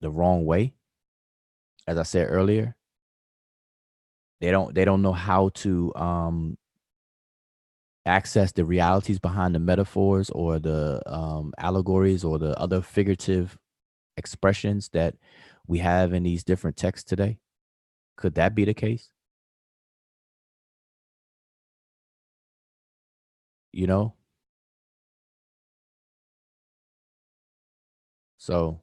the wrong way? As I said earlier, they don't know how to access the realities behind the metaphors or the allegories or the other figurative expressions that we have in these different texts today. Could that be the case? You know, so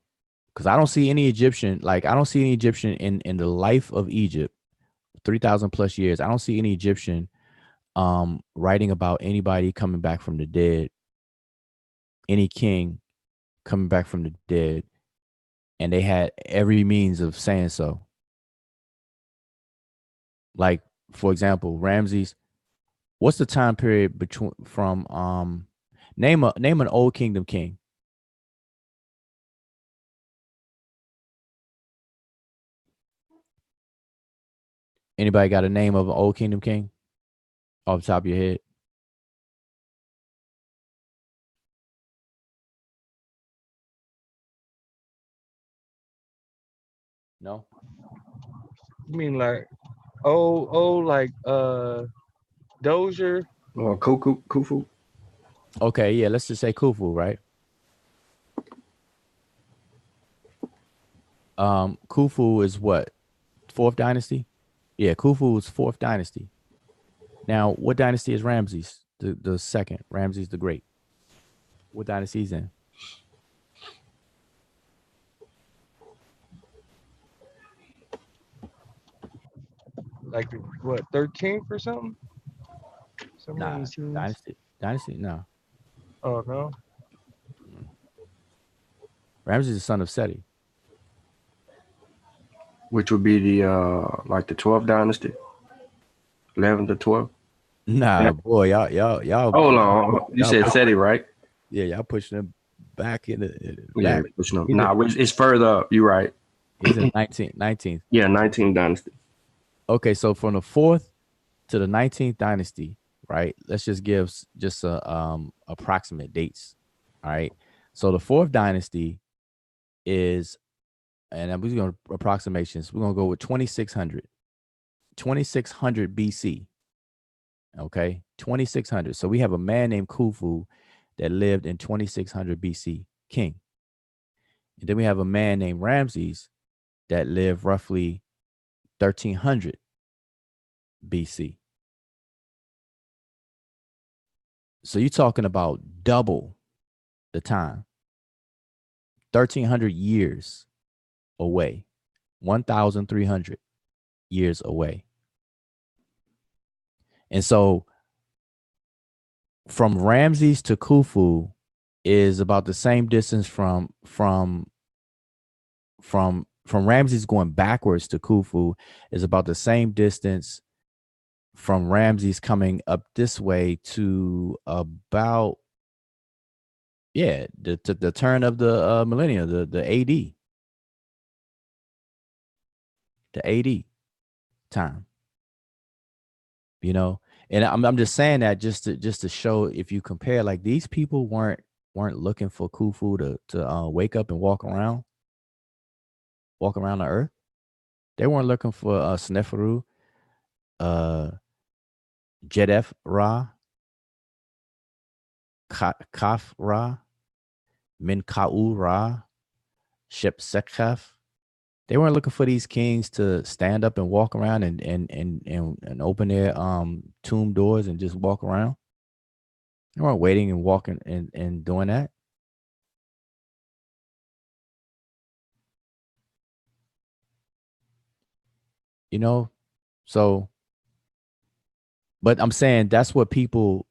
because I don't see any Egyptian, like I don't see any Egyptian in the life of Egypt, 3,000 plus years. I don't see any Egyptian writing about anybody coming back from the dead, any king coming back from the dead, and they had every means of saying so. Like, for example, Ramses, what's the time period between from name an old kingdom king? Anybody got a name of an old kingdom king off the top of your head? No. You mean like like Dozier. Khufu. Okay, yeah, let's just say Khufu, right? Khufu is what? Fourth dynasty? Yeah, Khufu is fourth dynasty. Now, what dynasty is Ramses? The second, Ramses the Great. What dynasty he's in? Like what, 13th or something? Somewhere in Nah, these teams. dynasty. No, Oh no. Ramses is the son of Seti. Which would be the like the 12th dynasty, 11th to 12th. Nah, boy, Hold on, you said Seti, right? yeah, y'all pushing him back in the Yeah, back. pushing up. He's in, Nah, it's further up. You right. he's in 19th. Yeah, 19th dynasty. Okay, so from the fourth to the 19th dynasty, right? Let's just give just a approximate dates. All right. So the fourth dynasty is, and I'm just going to approximations. We're going to go with 2600 BC. Okay, 2600. So we have a man named Khufu that lived in 2600 BC, king. And then we have a man named Ramses that lived roughly 1300 BC. So you're talking about double the time, 1300 years away, 1300 years away. And so from Ramses to Khufu is about the same distance from Ramses going backwards to Khufu is about the same distance from Ramses coming up this way to about the turn of the millennium, the AD, the AD time. You know, and I'm just saying that just to show, if you compare, like, these people weren't looking for Khufu to wake up and walk around the earth. They weren't looking for Sneferu, uh, Jedef Ra, Kaf Ra, Minkau Ra, Shepsekhef. They weren't looking for these kings to stand up and walk around and open their tomb doors and just walk around. They weren't waiting and walking and doing that. You know, so, but I'm saying that's what people,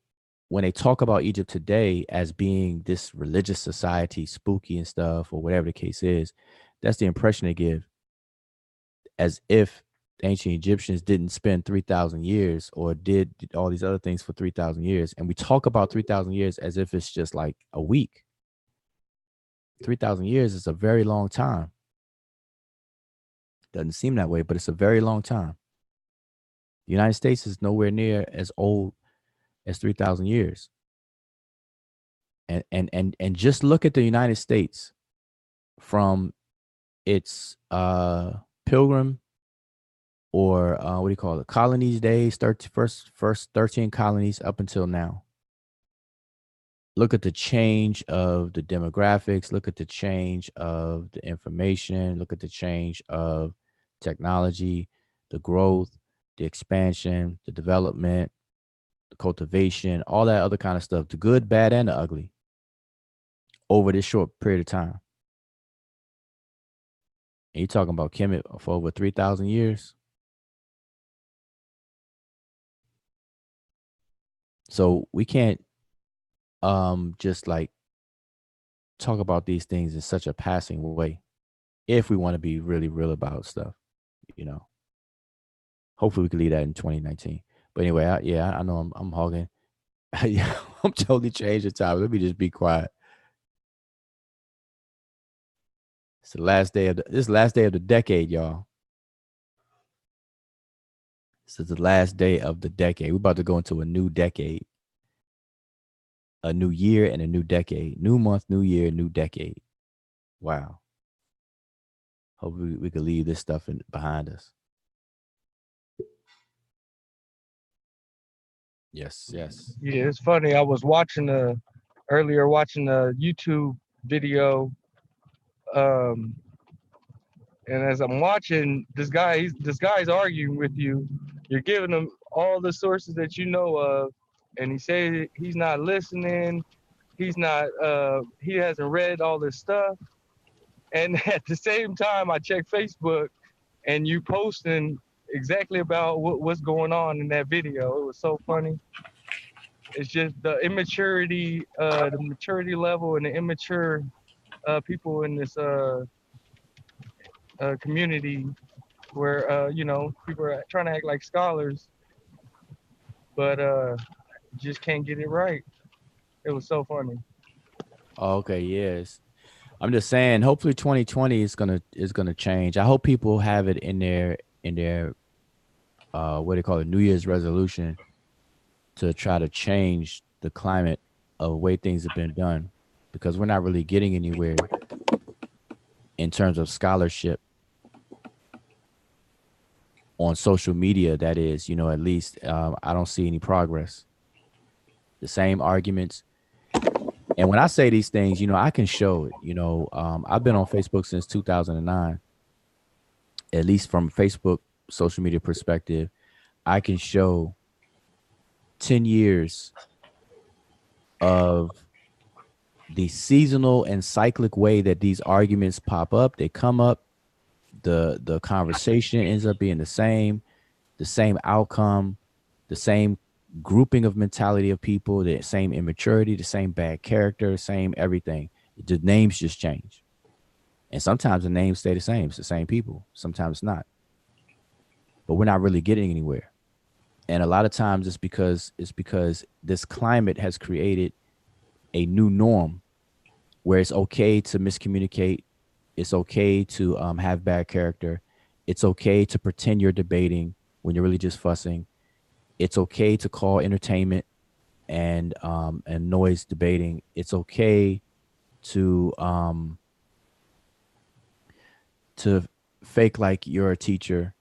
when they talk about Egypt today as being this religious society, spooky and stuff, or whatever the case is, that's the impression they give, as if the ancient Egyptians didn't spend 3,000 years or did all these other things for 3,000 years. And we talk about 3,000 years as if it's just like a week. 3,000 years is a very long time. Doesn't seem that way, but it's a very long time. The United States is nowhere near as old as 3,000 years. And just look at the United States from its pilgrim, or what do you call it, colonies days, first 13 colonies up until now. Look at the change of the demographics, look at the change of the information, look at the change of technology, the growth, the expansion, the development, the cultivation, all that other kind of stuff, the good, bad, and the ugly, over this short period of time. And you're talking about Kemet for over 3,000 years. So we can't just like talk about these things in such a passing way if we want to be really real about stuff, you know. Hopefully we can leave that in 2019. But anyway, I know I'm hogging. Yeah, I'm totally changing the time. Let me just be quiet. It's the last day of the decade, y'all. This is the last day of the decade. We're about to go into a new decade, a new year, and a new decade. New month, new year, new decade. Wow. Hope we could leave this stuff behind us. Yes, yes. Yeah, it's funny. I was watching earlier watching a YouTube video, um, and as I'm watching this guy's arguing with you. You're giving him all the sources that you know of, and he says he's not listening. He's not. He hasn't read all this stuff. And at the same time, I check Facebook, and you posting exactly about what's going on in that video. It was so funny. It's just the maturity level, and the immature people in this community, where people are trying to act like scholars, but just can't get it right. It was so funny. Okay, yes. I'm just saying, hopefully 2020 is gonna change. I hope people have it in their what do you call it, New Year's resolution to try to change the climate of the way things have been done, because we're not really getting anywhere in terms of scholarship on social media. That is, at least I don't see any progress. The same arguments. And when I say these things, I can show it. I've been on Facebook since 2009. At least from Facebook social media perspective, I can show 10 years of the seasonal and cyclic way that these arguments pop up. They come up, the conversation ends up being the same outcome, the same grouping of mentality of people, the same immaturity, the same bad character, same everything. The names just change. And sometimes the names stay the same. It's the same people. Sometimes it's not. But we're not really getting anywhere. And a lot of times it's because this climate has created a new norm where it's okay to miscommunicate. It's okay to have bad character. It's okay to pretend you're debating when you're really just fussing. It's okay to call entertainment and noise debating. It's okay to fake like you're a teacher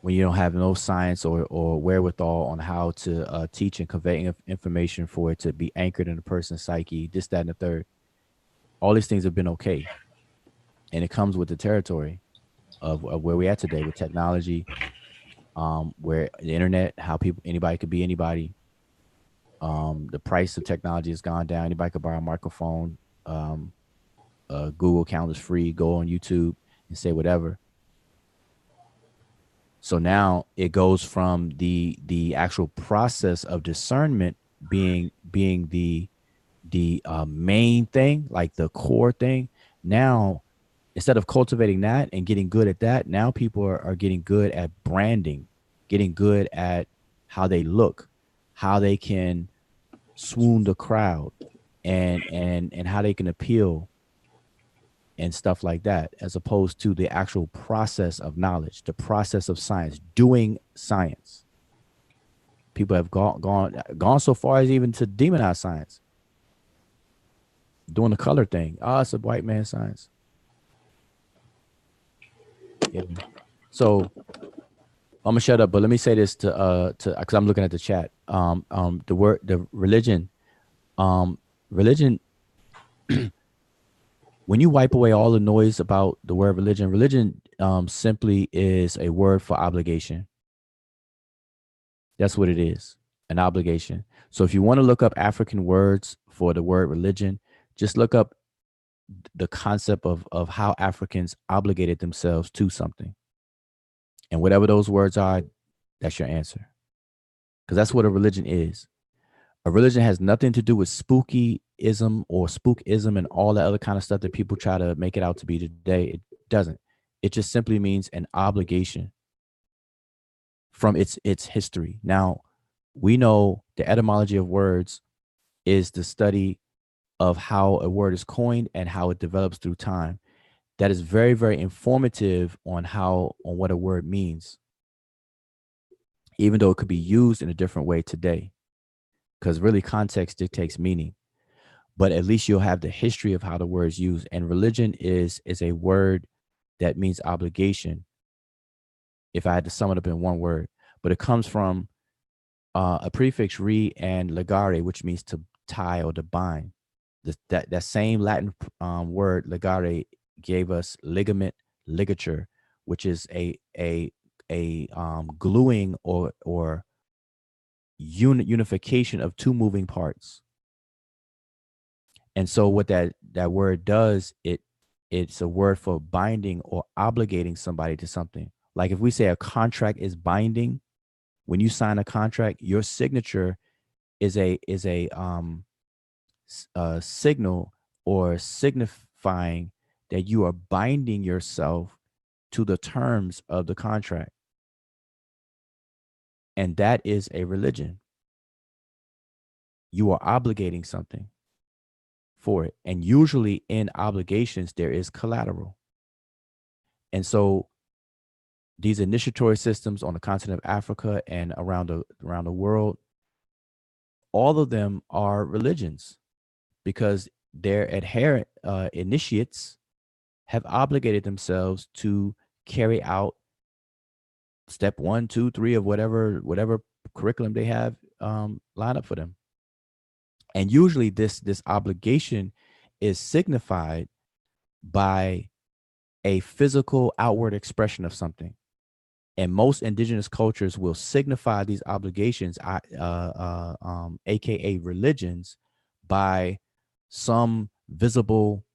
when you don't have no science or wherewithal on how to teach and convey information for it to be anchored in a person's psyche, this, that, and the third. All these things have been okay. And it comes with the territory of where we're at today with technology, where the internet, how anybody could be anybody. The price of technology has gone down. Anybody could buy a microphone. Google account is free. Go on YouTube and say whatever. So now it goes from the actual process of discernment being the main thing, like the core thing. Now, instead of cultivating that and getting good at that, now people are getting good at branding, getting good at how they look, how they can swoon the crowd, and how they can appeal and stuff like that, as opposed to the actual process of knowledge, the process of science, doing science. People have gone so far as even to demonize science, doing the color thing. Oh, it's a white man science. Yeah. So I'm gonna shut up, but let me say this to because I'm looking at the chat. The religion, religion. When you wipe away all the noise about the word religion simply is a word for obligation. That's what it is, an obligation. So if you want to look up African words for the word religion, just look up the concept of how Africans obligated themselves to something. And whatever those words are, that's your answer. Because that's what a religion is. A religion has nothing to do with spookyism or spookism and all that other kind of stuff that people try to make it out to be today. It doesn't. It just simply means an obligation from its history. Now, we know the etymology of words is the study of how a word is coined and how it develops through time. That is very, very informative on what a word means, even though it could be used in a different way today. Because really context dictates meaning, but at least you'll have the history of how the word is used. And religion is a word that means obligation, if I had to sum it up in one word. But it comes from a prefix re and legare, which means to tie or to bind. That same Latin word legare gave us ligament, ligature, which is a gluing or unification of two moving parts. And so what that word does, it's a word for binding or obligating somebody to something. Like if we say a contract is binding, when you sign a contract, your signature is a signal or signifying that you are binding yourself to the terms of the contract. And that is a religion. You are obligating something for it. And usually in obligations, there is collateral. And so these initiatory systems on the continent of Africa and around the world, all of them are religions because their adherent initiates have obligated themselves to carry out step 1, 2, 3 of whatever curriculum they have lined up for them. And usually this obligation is signified by a physical outward expression of something. And most indigenous cultures will signify these obligations, aka religions, by some visible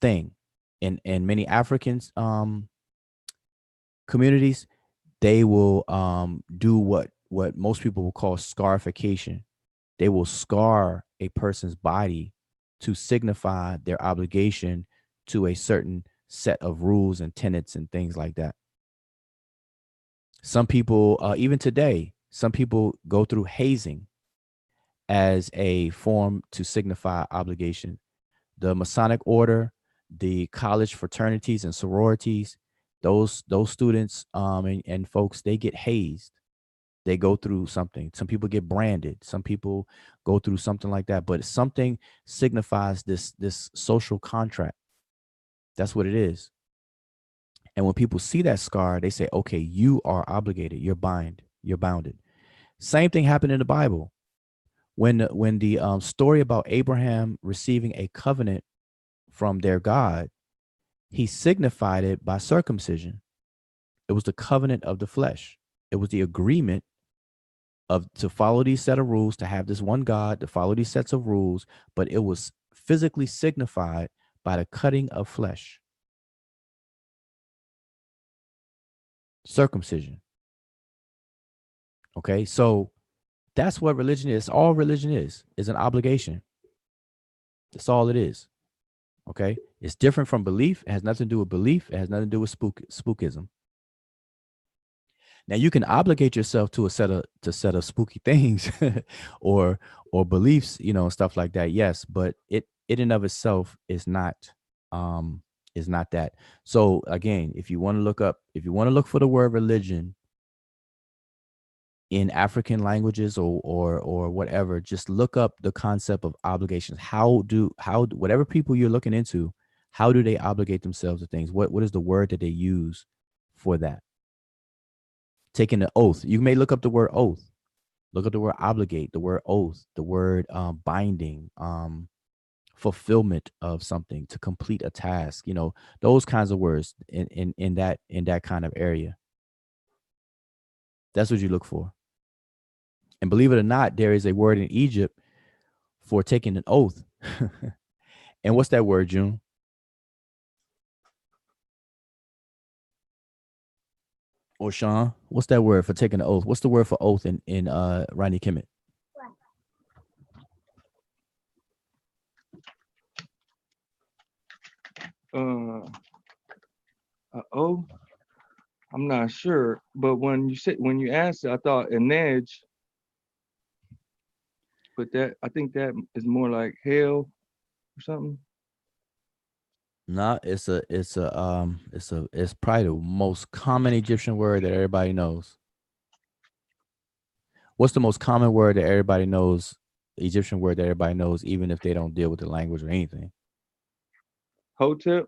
thing. In many African communities, they will do what most people will call scarification. They will scar a person's body to signify their obligation to a certain set of rules and tenets and things like that. Some people, even today, some people go through hazing as a form to signify obligation. The Masonic order, the college fraternities and sororities, those students and folks, they get hazed. They go through something. Some people get branded. Some people go through something like that. But something signifies this social contract. That's what it is. And when people see that scar, they say, okay, you are obligated. You're bounded. Same thing happened in the Bible. When the story about Abraham receiving a covenant from their God, he signified it by circumcision. It was the covenant of the flesh. It was the agreement to follow these set of rules, to have this one God, to follow these sets of rules, but it was physically signified by the cutting of flesh. Circumcision. Okay, so that's what religion is. All religion is an obligation. That's all it is. Okay, it's different from belief. It has nothing to do with belief. It has nothing to do with spookism. Now you can obligate yourself to a set of spooky things or beliefs, stuff like that. Yes, but it in of itself is not that. So again, if you want to look for the word religion in African languages or whatever, just look up the concept of obligations. How whatever people you're looking into, how do they obligate themselves to things? What is the word that they use for that? Taking an oath. You may look up the word oath. Look up the word obligate, the word oath, the word binding, fulfillment of something, to complete a task. Those kinds of words in that kind of area. That's what you look for. And believe it or not, there is a word in Egypt for taking an oath. And what's that word, June? Or Sean, what's that word for taking an oath? What's the word for oath in Ronnie Kemet? Oh, I'm not sure, but when you asked it, I thought an edge, but I think that is more like hell or something. No, it's probably the most common Egyptian word that everybody knows. What's the most common word that everybody knows? Egyptian word that everybody knows, even if they don't deal with the language or anything. Hotep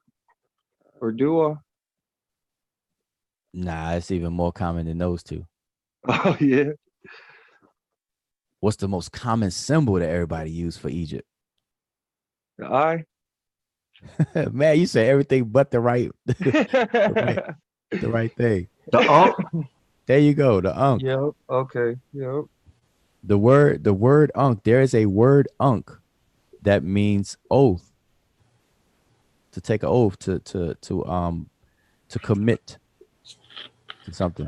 or Dua? Nah, it's even more common than those two. Oh yeah. What's the most common symbol that everybody use for Egypt? The eye. Man, you say everything but the right, the right thing. The Ankh. There you go. The Ankh. Yep. Okay. Yep. The word Ankh. There is a word Ankh that means oath. To take an oath, to commit to something.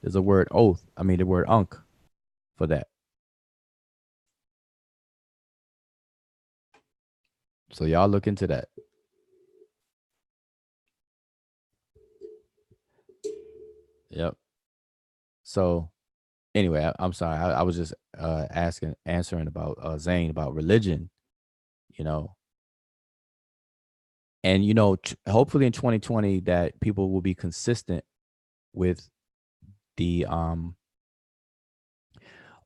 There's a word oath. I mean the word Ankh for that. So y'all look into that. Yep. So anyway, I'm sorry. I was just answering about Zane about religion, you know. And you know, hopefully in 2020 that people will be consistent with the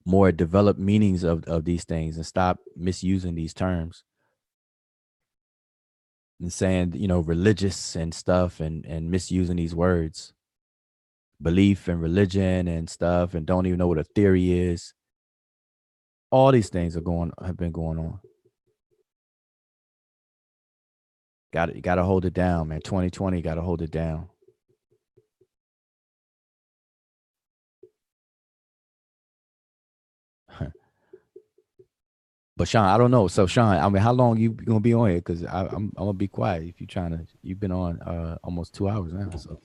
more developed meanings of these things and stop misusing these terms and saying, you know, religious and stuff and misusing these words. Belief and religion and stuff and don't even know what a theory is. All these things have been going on. You gotta hold it down, man. 2020 gotta hold it down. But Sean, I don't know. So Sean, I mean, how long you gonna be on here? Because I'm gonna be quiet if you trying to. You've been on almost 2 hours now. So.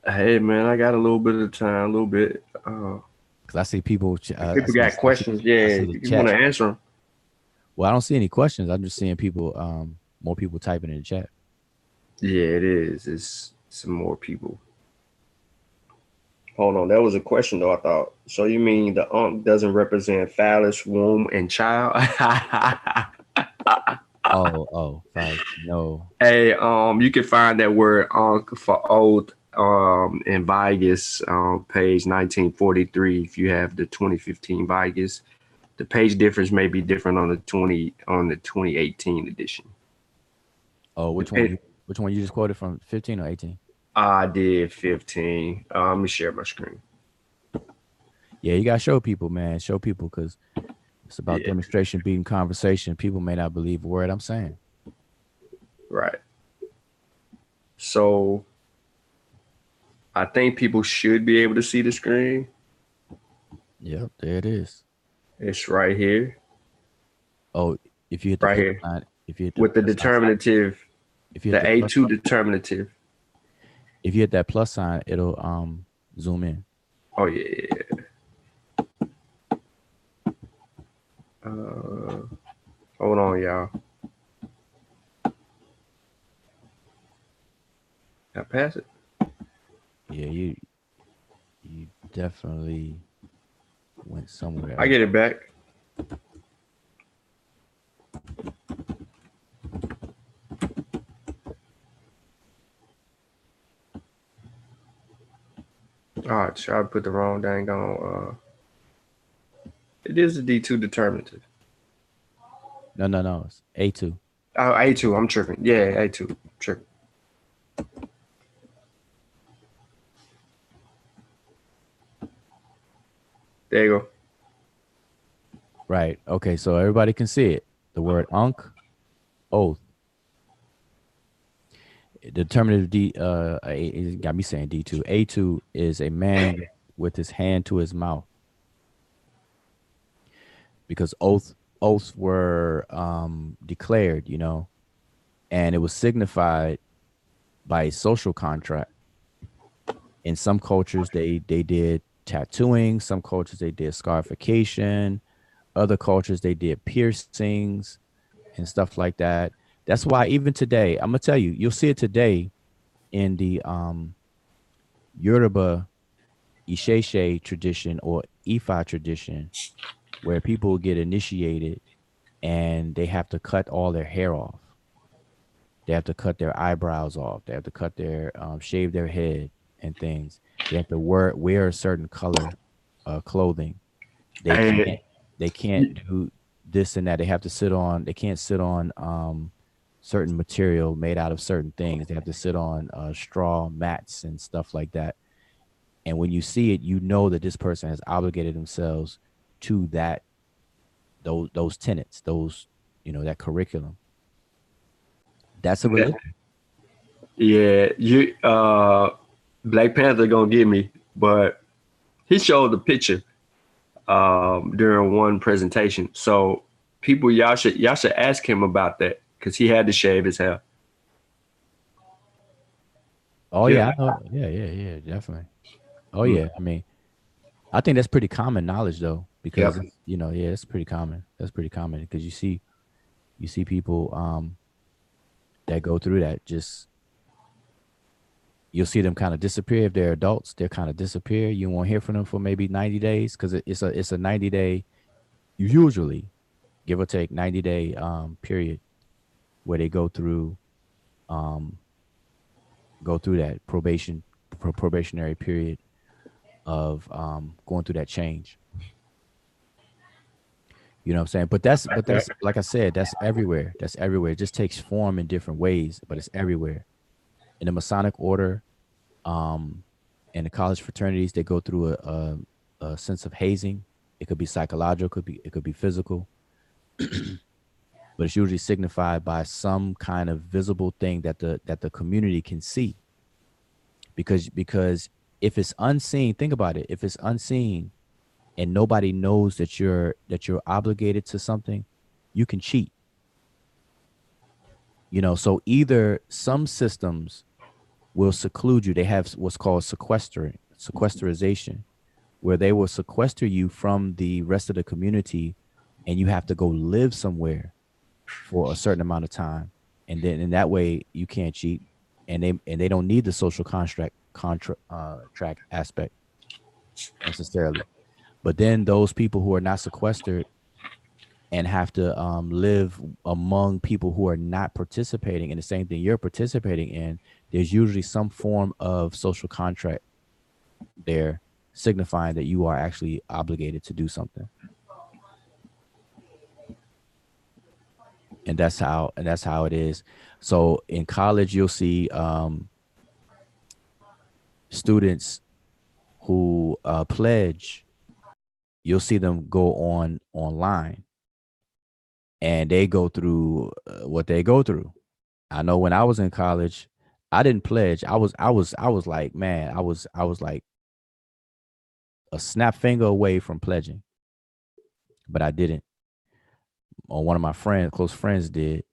Hey man, I got a little bit of time, a little bit. Because I see people. People got questions. Yeah, you want to answer them. Well, I don't see any questions. I'm just seeing people, more people typing in the chat. Yeah, it is. It's some more people. Hold on, that was a question though. I thought. So you mean the Ankh doesn't represent phallus, womb, and child? Phallus. No. Hey, you can find that word Ankh for oath in Vigus, page 1943. If you have the 2015 Vigus, the page difference may be different on the 2018 edition. Oh, which one you just quoted from, 15 or 18? I did 15. Let me share my screen. Yeah, you gotta show people, man. Show people, because it's about demonstration beating conversation. People may not believe a word I'm saying. Right. So I think people should be able to see the screen. Yep, there it is. It's right here. Oh, if you hit the right here line, if you hit with the determinative, if you the hit A2 determinative. If you hit that plus sign, it'll zoom in. Oh yeah. Hold on, y'all. I pass it. Yeah, you definitely went somewhere. I get it back. All right, try to put the wrong dang on. It is a D2 determinative. No, it's A2. Oh, A2. I'm tripping. Yeah, A2. Tripping. There you go. Right. Okay, so everybody can see it. The word Ankh, oath. Determinative D. It got me saying D2. A2 is a man with his hand to his mouth, because oaths were declared, you know, and it was signified by a social contract. In some cultures, they did tattooing. Some cultures they did scarification. Other cultures they did piercings and stuff like that. That's why even today, I'm gonna tell you, you'll see it today in the Yoruba Isheshe tradition or Ifa tradition, where people get initiated and they have to cut all their hair off. They have to cut their eyebrows off. They have to cut their shave their head and things. They have to wear a certain color clothing. They can't do this and that. They have to sit on. They can't sit on certain material made out of certain things. They have to sit on straw mats and stuff like that. And when you see it, you know that this person has obligated themselves to that, those tenets, those, that curriculum. That's a religion. Yeah, you Black Panther gonna get me, but he showed the picture during one presentation. So people, y'all should ask him about that because he had to shave his hair. Oh Yeah. yeah, I know. Yeah, definitely. Oh yeah, I mean, I think that's pretty common knowledge though, because Yep. yeah, it's pretty common. That's pretty common because you see people that go through that. Just you'll see them kind of disappear if they're adults. They'll kind of disappear. You won't hear from them for maybe 90 days because it's a 90-day, usually give or take 90-day period where they um go through that probationary period of going through that change. You know what I'm saying? But that's like I said, that's everywhere. That's everywhere. It just takes form in different ways, but it's everywhere. In the Masonic order, um, and the college fraternities, they go through a sense of hazing. It could be psychological, it could be physical, but it's usually signified by some kind of visible thing that the community can see. Because if it's unseen, think about it. If it's unseen and nobody knows that you're obligated to something, you can cheat. So either some systems will seclude you. They have what's called sequesterization, where they will sequester you from the rest of the community, and you have to go live somewhere for a certain amount of time, and then in that way you can't cheat, and they don't need the social track aspect necessarily. But then those people who are not sequestered and have to live among people who are not participating in the same thing you're participating in, there's usually some form of social contract there signifying that you are actually obligated to do something. And that's how it is. So in college, you'll see students who pledge. You'll see them go online, and they go through what they go through. I know when I was in college, I didn't pledge. I was like, man, I was like a snap finger away from pledging, but I didn't. Or one of my close friends did,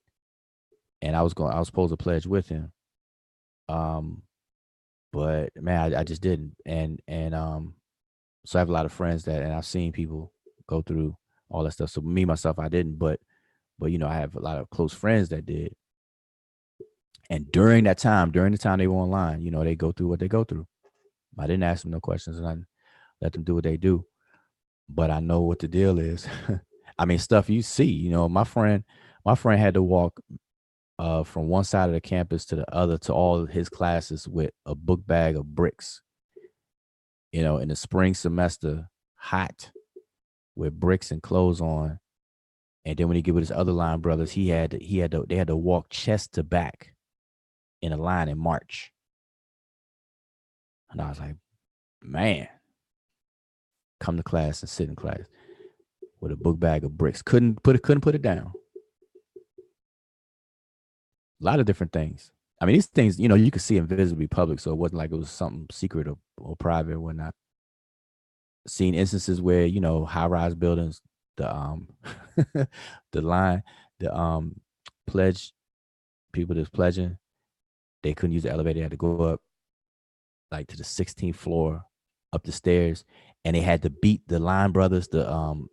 and I was supposed to pledge with him. Um, but man, I just didn't. And so I have a lot of friends and I've seen people go through all that stuff. So me myself, I didn't, but I have a lot of close friends that did. And during the time they were online, they go through what they go through. I didn't ask them no questions, and I let them do what they do. But I know what the deal is. I mean, stuff you see. My friend had to walk from one side of the campus to the other to all of his classes with a book bag of bricks. In the spring semester, hot with bricks and clothes on. And then when he get with his other line brothers, they had to walk chest to back in a line and march. And I was like, man, come to class and sit in class with a book bag of bricks. Couldn't put it down. A lot of different things. I mean, these things, you could see invisibly public, so it wasn't like it was something secret or private or whatnot. Seen instances where, high-rise buildings, the the line, the pledge, people that's pledging, they couldn't use the elevator. They had to go up like to the 16th floor, up the stairs, and they had to beat the line brothers, the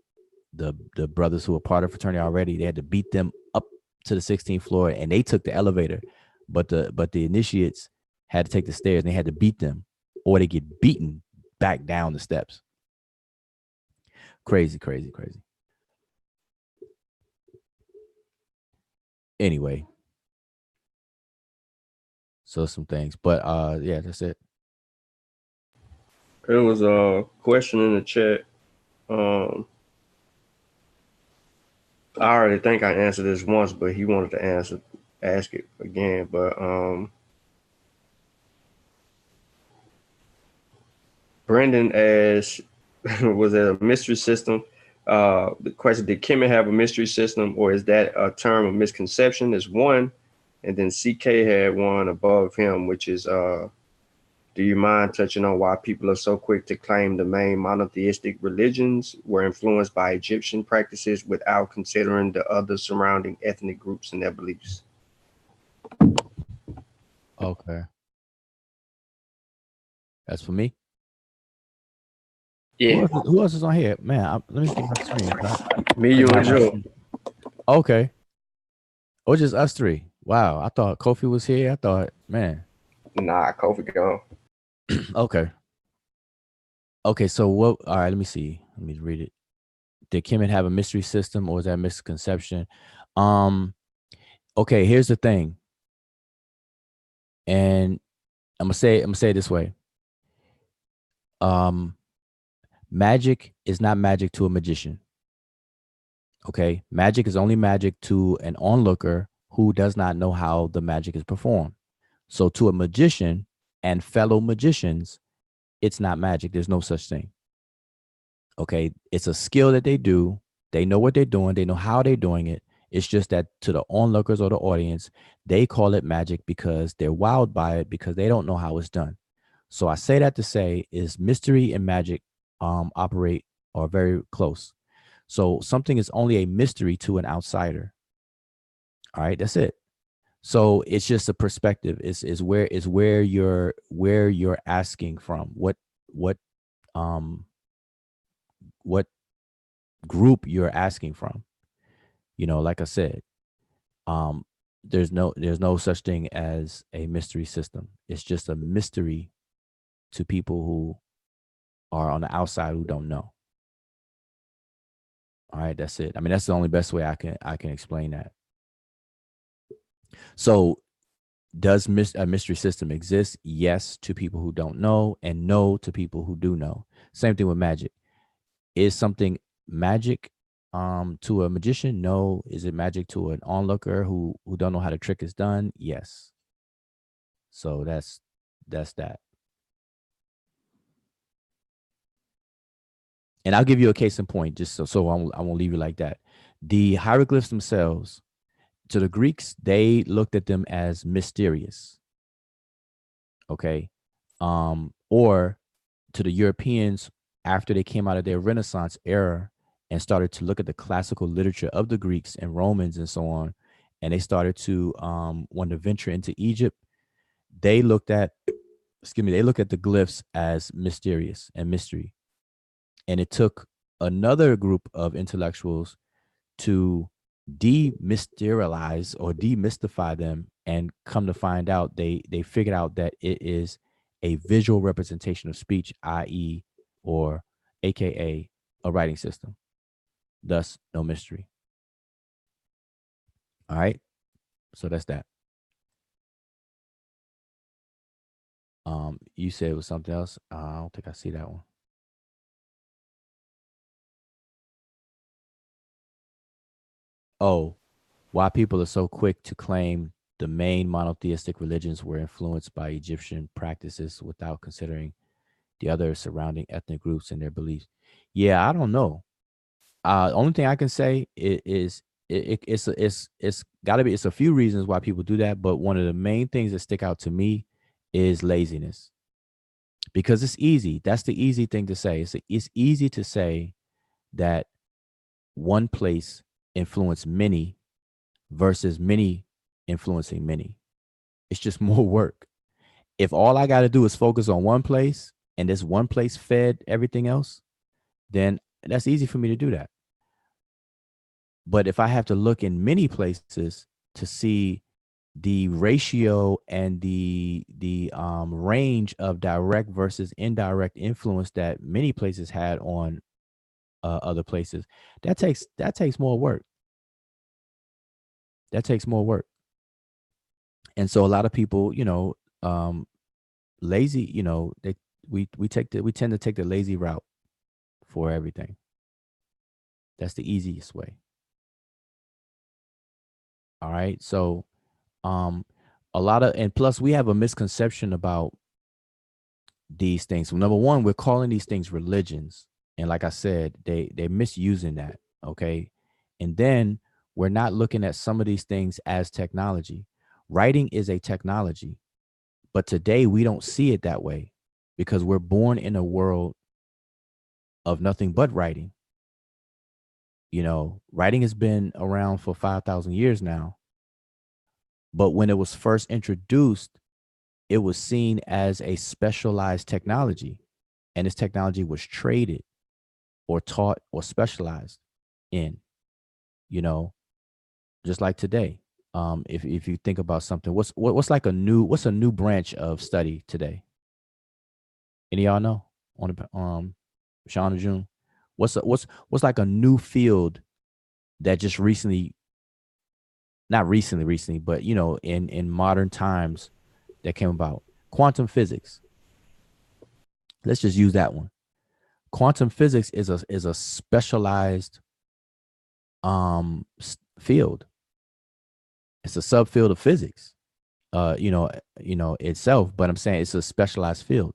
brothers who were part of fraternity already. They had to beat them up to the 16th floor, and they took the elevator, but the initiates had to take the stairs, and they had to beat them, or they get beaten back down the steps. Crazy. Anyway, so some things, but yeah, that's it. There was a question in the chat. I already think I answered this once, but he wanted to answer ask it again. But Brendan asked, was it a mystery system? The question: did Kemet have a mystery system, or is that a term of misconception? Is one, and then CK had one above him, which is do you mind touching on why people are so quick to claim the main monotheistic religions were influenced by Egyptian practices without considering the other surrounding ethnic groups and their beliefs? Okay, that's for me. Yeah, Who else is on here? Man, let me see my screen. me, you, and Joe. Okay. Or just us three. Wow. I thought Kofi was here. I thought, man. Nah, Kofi gone. Okay. Okay. So what? All right. Let me see. Let me read it. Did Kemet have a mystery system, or is that misconception? Okay. Here's the thing, and I'm gonna say it this way. Magic is not magic to a magician. Okay. Magic is only magic to an onlooker who does not know how the magic is performed. So to a magician and fellow magicians, it's not magic. There's no such thing. Okay. It's a skill that they do. They know what they're doing. They know how they're doing it. It's just that to the onlookers or the audience, they call it magic because they're wowed by it because they don't know how it's done. So I say that to say is mystery and magic operate are very close. So something is only a mystery to an outsider. All right, that's it. So it's just a perspective. Is where you're asking from. What um what group you're asking from. Like I said, um there's no such thing as a mystery system. It's just a mystery to people who are on the outside who don't know. All right, that's it. I mean, that's the only best way I can explain that. So does a mystery system exist? Yes, to people who don't know, and no to people who do know. Same thing with magic. Is something magic to a magician? No. Is it magic to an onlooker who don't know how the trick is done? Yes. So that's that. And I'll give you a case in point, just so I won't leave you like that. The hieroglyphs themselves, to the Greeks, they looked at them as mysterious. Okay. Or to the Europeans, after they came out of their Renaissance era and started to look at the classical literature of the Greeks and Romans and so on, and they started to want to venture into Egypt, they looked at, they look at the glyphs as mysterious and mystery. And it took another group of intellectuals to demysterialize or demystify them, and come to find out they figured out that it is a visual representation of speech, i.e., or aka a writing system. Thus, no mystery. All right. So that's that. You said it was something else. I don't think I see that one. Oh, why people are so quick to claim the main monotheistic religions were influenced by Egyptian practices without considering the other surrounding ethnic groups and their beliefs. Yeah, I don't know. Only thing I can say is it's got to be, it's a few reasons why people do that, but one of the main things that stick out to me is laziness, because it's easy. That's the easy thing to say. It's easy to say that one place influenced many versus many influencing many. It's just more work. If all I got to do is focus on one place and this one place fed everything else, then that's easy for me to do that. But if I have to look in many places to see the ratio and the range of direct versus indirect influence that many places had on other places, that takes more work. That takes more work. And so a lot of people, lazy, we tend to take the lazy route for everything. That's the easiest way. All right. So A lot of, and plus we have a misconception about these things. So number one, we're calling these things religions, and like I said, they're misusing that. Okay, and then we're not looking at some of these things as technology. Writing is a technology, but today we don't see it that way because we're born in a world of nothing but writing. Writing has been around for 5,000 years now, but when it was first introduced, it was seen as a specialized technology, and this technology was traded or taught or specialized in, you know, just like today. If you think about something, what's like what's a new branch of study today? Any of y'all know? On the Sean or June, what's like a new field that just recently, not recently, but in modern times that came about? Quantum physics. Let's just use that one. Quantum physics is a specialized field. It's a subfield of physics, itself, but I'm saying it's a specialized field.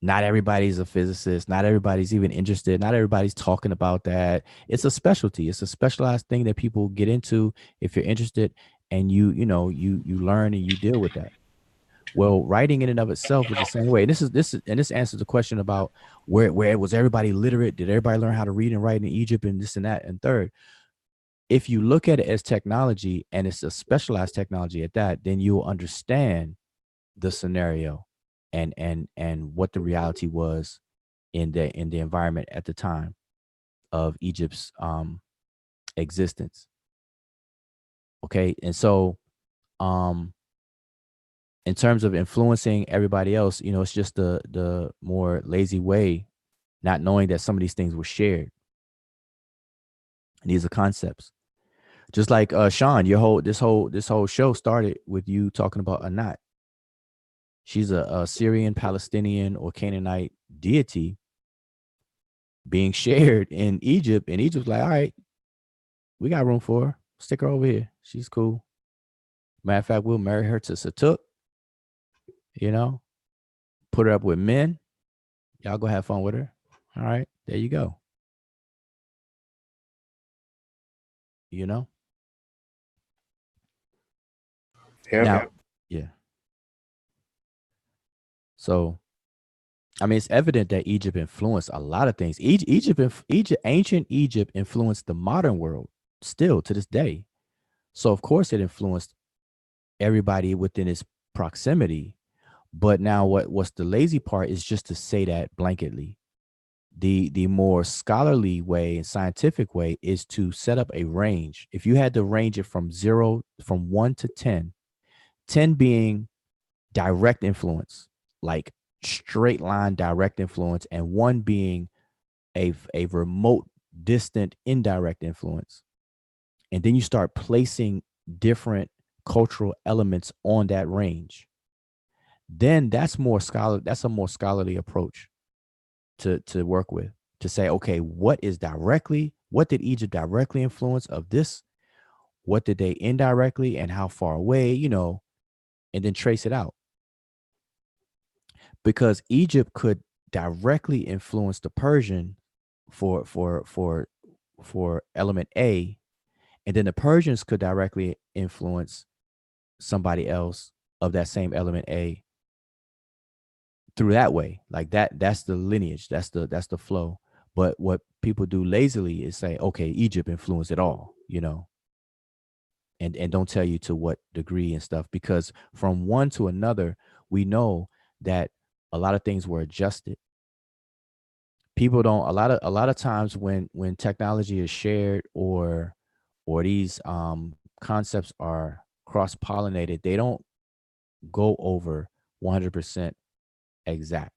Not everybody's a physicist. Not everybody's even interested. Not everybody's talking about that. It's a specialty. It's a specialized thing that people get into if you're interested, and you learn and you deal with that. Well, writing in and of itself is the same way. And this answers the question about where was everybody literate? Did everybody learn how to read and write in Egypt and this and that? And third, if you look at it as technology and it's a specialized technology at that, then you'll understand the scenario and what the reality was in the environment at the time of Egypt's existence. Okay, and so in terms of influencing everybody else, it's just the more lazy way, not knowing that some of these things were shared. And these are concepts. Just like Sean, this whole show started with you talking about Anat. She's a Syrian, Palestinian, or Canaanite deity being shared in Egypt, and Egypt's like, all right, we got room for her. Stick her over here. She's cool. Matter of fact, we'll marry her to Satuk, put her up with men. Y'all go have fun with her. All right, there you go. Yeah. Now, yeah. So, I mean, it's evident that Egypt influenced a lot of things. Ancient Egypt influenced the modern world still to this day. So, of course, it influenced everybody within its proximity. But now, what's the lazy part is just to say that blanketly. The more scholarly way and scientific way is to set up a range. If you had to range it from 1 to 10, 10 being direct influence, like straight line direct influence, and 1 being a remote, distant, indirect influence. And then you start placing different cultural elements on that range. Then that's a more scholarly approach to work with, to say, okay, what did Egypt directly influence of this? What did they indirectly, and how far away, and then trace it out. Because Egypt could directly influence the Persian for element A, and then the Persians could directly influence somebody else of that same element A through that way. Like that's the lineage, that's the flow. But what people do lazily is say, okay, Egypt influenced it all, and don't tell you to what degree and stuff, because from one to another, we know that a lot of things were adjusted. People don't, a lot of times when technology is shared, or these concepts are cross-pollinated, they don't go over 100% exact,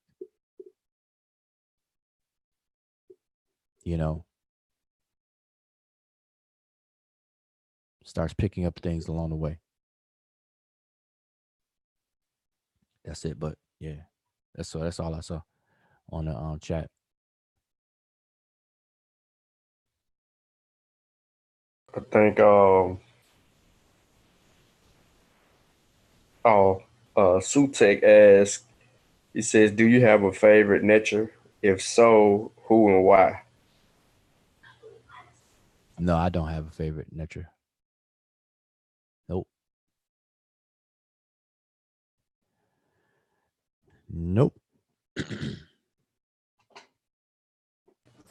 starts picking up things along the way. That's it. But yeah, that's all I saw on the chat. I think Oh, Sutek asks, he says, "Do you have a favorite nature? If so, who and why?" No, I don't have a favorite nature. Nope. Nope.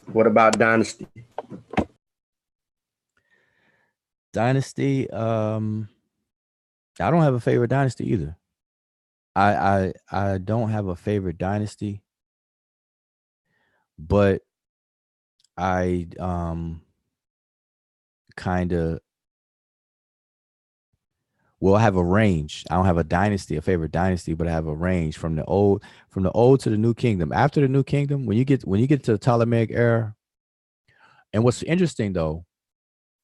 What about dynasty? Dynasty. I don't have a favorite dynasty either. I don't have a favorite dynasty, but I kind of well, I have a range. I don't have a dynasty, a favorite dynasty, but I have a range from the old to the new kingdom. After the new kingdom, when you get to the Ptolemaic era, and what's interesting though,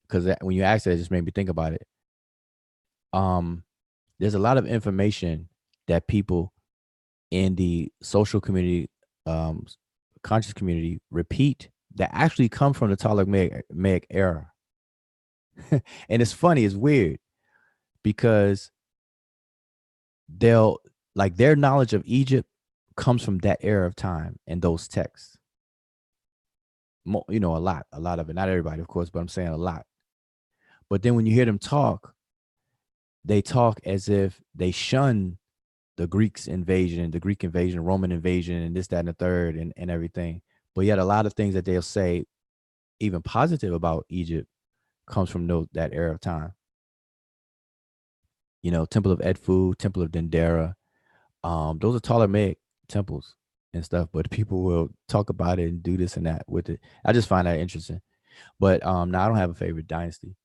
because when you asked that, it just made me think about it. Um, there's a lot of information that people in the social community, um, conscious community repeat that actually come from the Ptolemaic era. And it's funny, it's weird because they'll like their knowledge of Egypt comes from that era of time and those texts. You know, a lot of it. Not everybody, of course, but I'm saying a lot. But then when you hear them talk, they talk as if they shun the Greek invasion, Roman invasion, and this, that, and the third, and everything. But yet, a lot of things that they'll say, even positive about Egypt, comes from that era of time. You know, Temple of Edfu, Temple of Dendera. Those are Ptolemaic temples and stuff, but people will talk about it and do this and that with it. I just find that interesting. But now I don't have a favorite dynasty.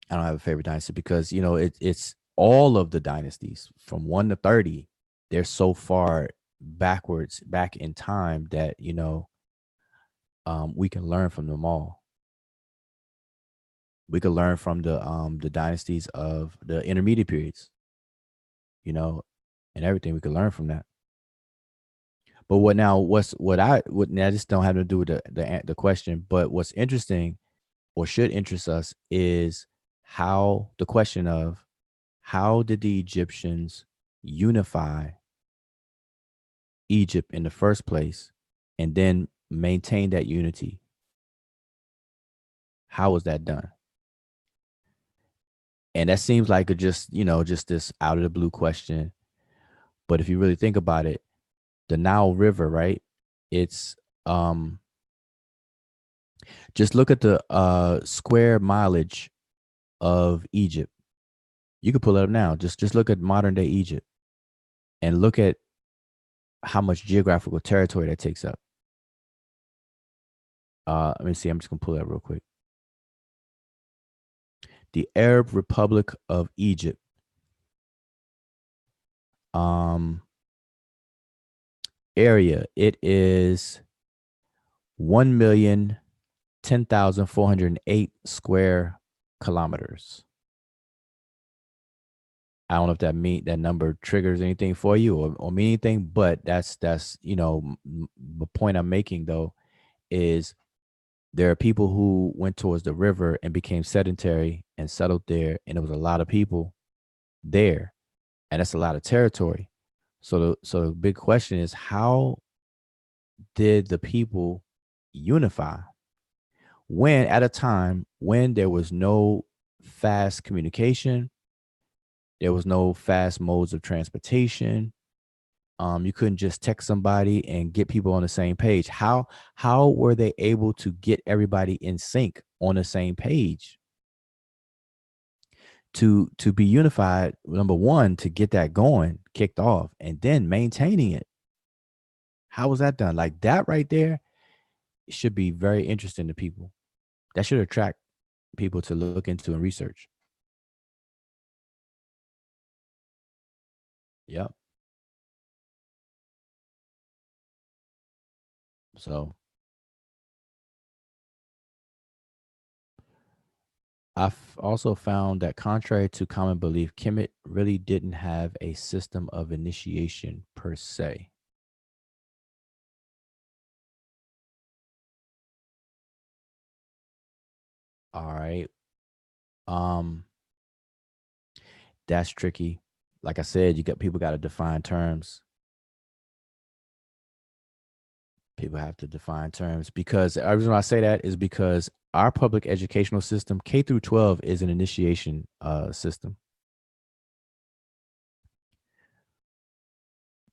I don't have a favorite dynasty because you know it's all of the dynasties from 1 to 30. They're so far backwards back in time that you know we can learn from them all. We could learn from the dynasties of the intermediate periods, you know, and everything. We could learn from that. But what now this don't have to do with the question, but what's interesting or should interest us is how the question of how did the Egyptians unify Egypt in the first place and then maintain that unity? How was that done? And that seems like just this out of the blue question. But if you really think about it, the Nile River, right? It's just look at the square mileage of Egypt. You could pull it up now. Just look at modern day Egypt and look at how much geographical territory that takes up. Let me see. I'm just gonna pull that real quick. The Arab Republic of Egypt. Um, area. It is 1,010,408 square kilometers. I don't know if that number triggers anything for you or mean anything, but that's the point I'm making though is there are people who went towards the river and became sedentary and settled there, and there was a lot of people there, and that's a lot of territory. So the big question is how did the people unify when at a time when there was no fast communication, there was no fast modes of transportation. You couldn't just text somebody and get people on the same page. How were they able to get everybody in sync on the same page to be unified? Number one, to get that going, kicked off, and then maintaining it. How was that done? Like that right there should be very interesting to people. That should attract people to look into and research. Yep. So I've also found that contrary to common belief, Kemet really didn't have a system of initiation per se. All right. Um, that's tricky. Like I said, people got to define terms. People have to define terms, because the reason why I say that is because our public educational system, K through 12, is an initiation system.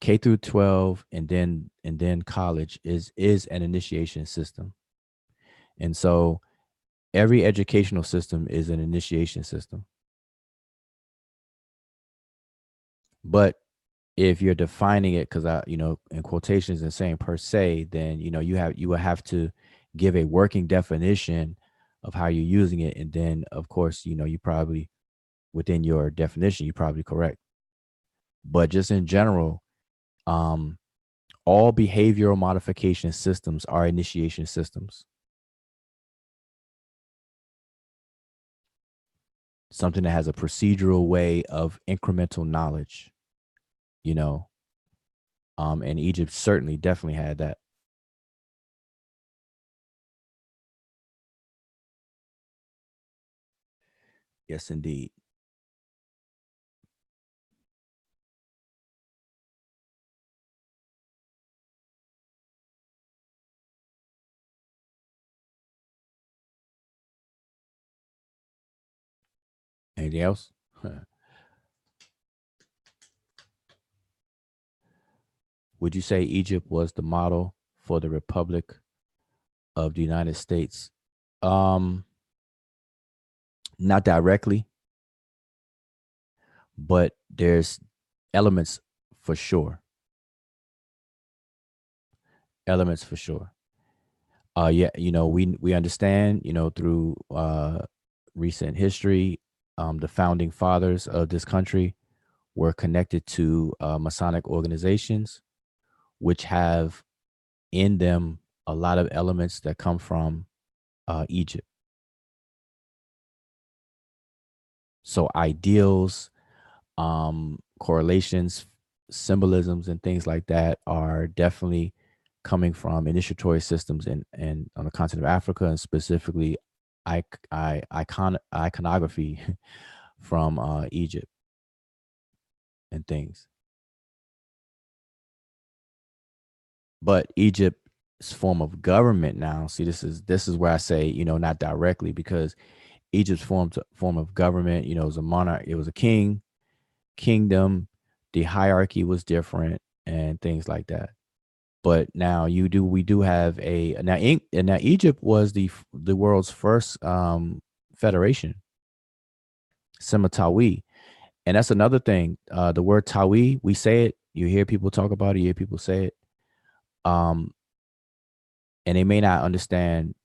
K through 12 and then college is an initiation system. And so every educational system is an initiation system. But if you're defining it, because in quotations and saying per se, then you will have to give a working definition of how you're using it. And then of course, you probably, within your definition, you're probably correct. But just in general, all behavioral modification systems are initiation systems. Something that has a procedural way of incremental knowledge, and Egypt certainly definitely had that. Yes, indeed. Anything else? Would you say Egypt was the model for the Republic of the United States? Not directly, but there's elements for sure. Elements for sure. Yeah, we understand, through recent history, the founding fathers of this country were connected to Masonic organizations, which have in them a lot of elements that come from Egypt. So ideals, correlations, symbolisms, and things like that are definitely coming from initiatory systems and on the continent of Africa, and specifically iconography from Egypt and things. But Egypt's form of government now, see, this is where I say, not directly, because Egypt's form of government, it was a monarch, it was a kingdom, the hierarchy was different and things like that. But now we do have now Egypt was the world's first federation, Semitawi. And that's another thing. The word Tawi, we say it, you hear people talk about it, you hear people say it. And they may not understand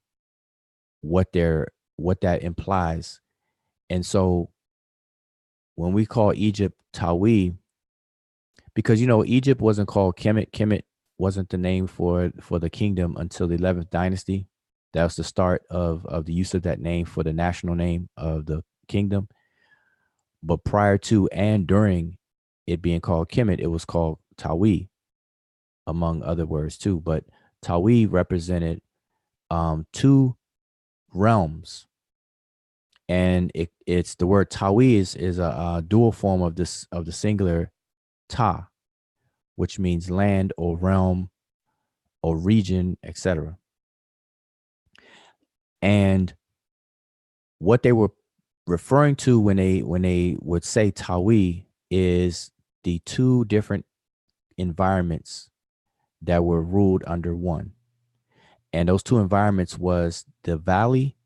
what that implies. And so when we call Egypt Tawi, because Egypt wasn't called Kemet. Kemet wasn't the name for the kingdom until the 11th dynasty. That was the start of the use of that name for the national name of the kingdom. But prior to and during it being called Kemet, it was called Tawi, among other words too. But Tawi represented two realms, and it's the word Tawi is a dual form of the singular Ta, which means land or realm or region, etc. And what they were referring to when they would say Tawi is the two different environments that were ruled under one. And those two environments was the valley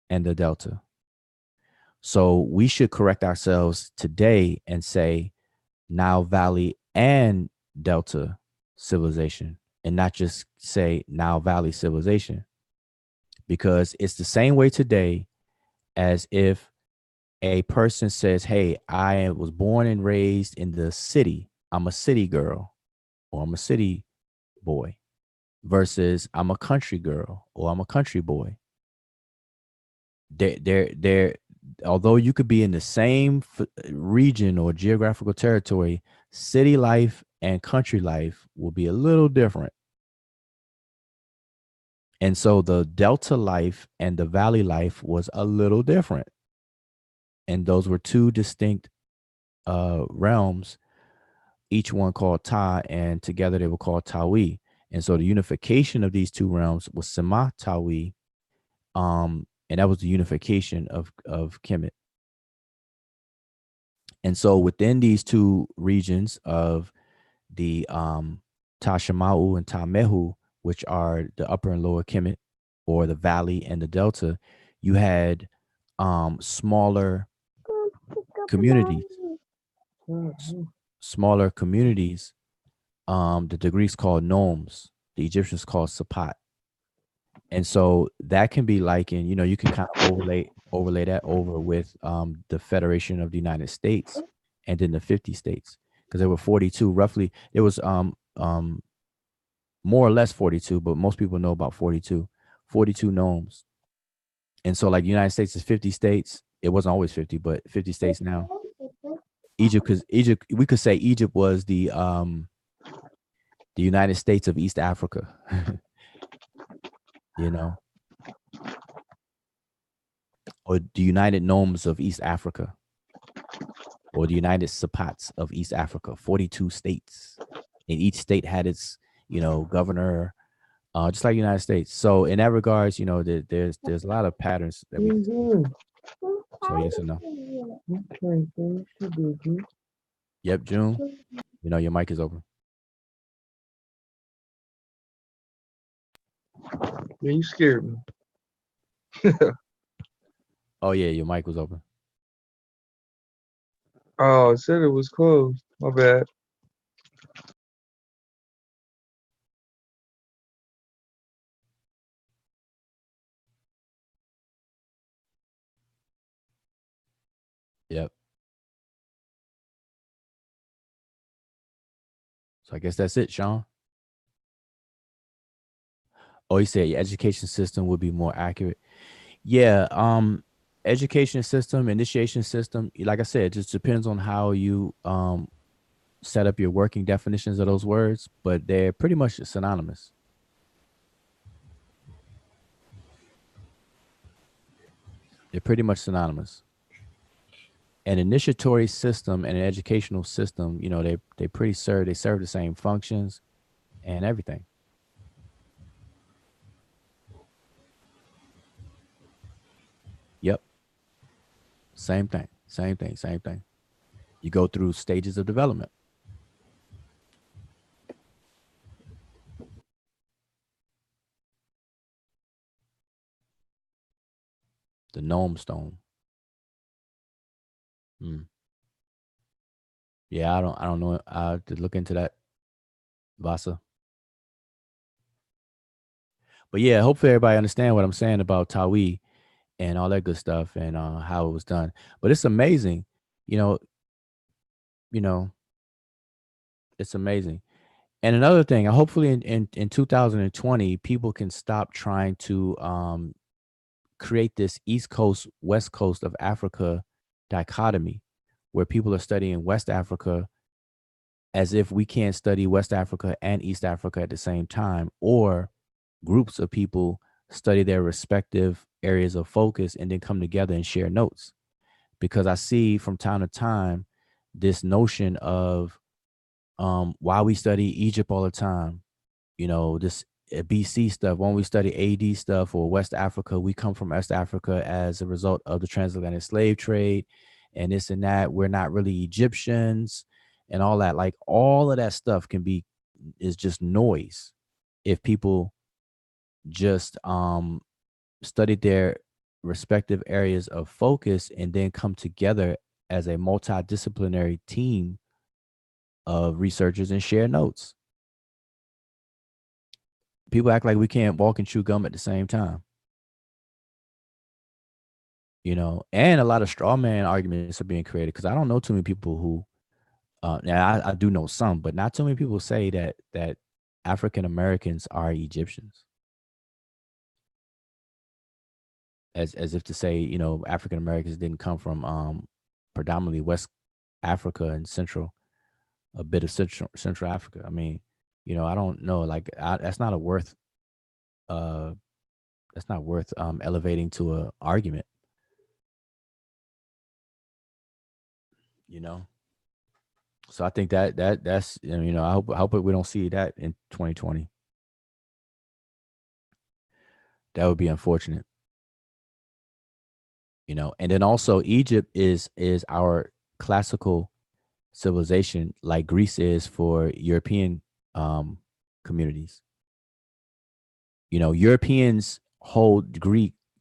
and the delta. So we should correct ourselves today and say Nile Valley and Delta civilization, and not just say Nile Valley civilization, because it's the same way today as if a person says, hey, I was born and raised in the city, I'm a city girl or I'm a city boy, versus I'm a country girl or I'm a country boy. They're although you could be in the same region or geographical territory, city life and country life will be a little different. And so the delta life and the valley life was a little different. And those were two distinct realms, each one called Ta, and together they were called Tawi. And so the unification of these two realms was Sema Tawi, and that was the unification of Kemet. And so within these two regions of the Ta Shemau and Ta Mehu, which are the upper and lower Kemet, or the valley and the delta, you had smaller communities, smaller communities the Greeks called nomes, the Egyptians called sapat. And so that can be likened, you can kind of overlay that over with the Federation of the United States and then the 50 states, because there were 42 roughly. It was more or less 42, but most people know about 42 nomes. And so like the United States is 50 states. It wasn't always 50, but 50 states now. Egypt, because Egypt, we could say Egypt was the United States of East Africa. Or the United Nomes of East Africa, or the United Sapats of East Africa, 42 states. And each state had its, governor, just like the United States. So in that regards, there's a lot of patterns that we can see. So yes or no? Yep, June. Your mic is open. Yeah, you scared me. Oh yeah, your mic was open. Oh, it said it was closed. My bad. Yep. So I guess that's it, Sean. Oh, he said your education system would be more accurate. Yeah, education system, initiation system, like I said, it just depends on how you set up your working definitions of those words, but they're pretty much synonymous. They're pretty much synonymous. An initiatory system and an educational system, they serve the same functions and everything. Yep. Same thing. You go through stages of development. The Gnome Stone. Yeah, I don't know. I have to look into that, Vasa. But yeah, hopefully everybody understand what I'm saying about Tawi and all that good stuff, and how it was done. But it's amazing, you know, you know, it's amazing. And another thing, hopefully in 2020, people can stop trying to create this East Coast, West Coast of Africa dichotomy, where people are studying West Africa as if we can't study West Africa and East Africa at the same time, or groups of people study their respective areas of focus and then come together and share notes. Because I see from time to time this notion of why we study Egypt all the time, this BC stuff, when we study AD stuff, or West Africa, we come from West Africa as a result of the transatlantic slave trade and this and that. We're not really Egyptians and all that. Like all of that stuff is just noise if people just studied their respective areas of focus and then come together as a multidisciplinary team of researchers and share notes. People act like we can't walk and chew gum at the same time. And a lot of straw man arguments are being created, because I don't know too many people who now I do know some, but not too many people say that African Americans are Egyptians. As if to say, African Americans didn't come from predominantly West Africa and a bit of Central Africa. I mean, I don't know. Like that's not worth elevating to a argument. So I think that's I hope we don't see that in 2020. That would be unfortunate. And then also Egypt is our classical civilization, like Greece is for European communities. Europeans hold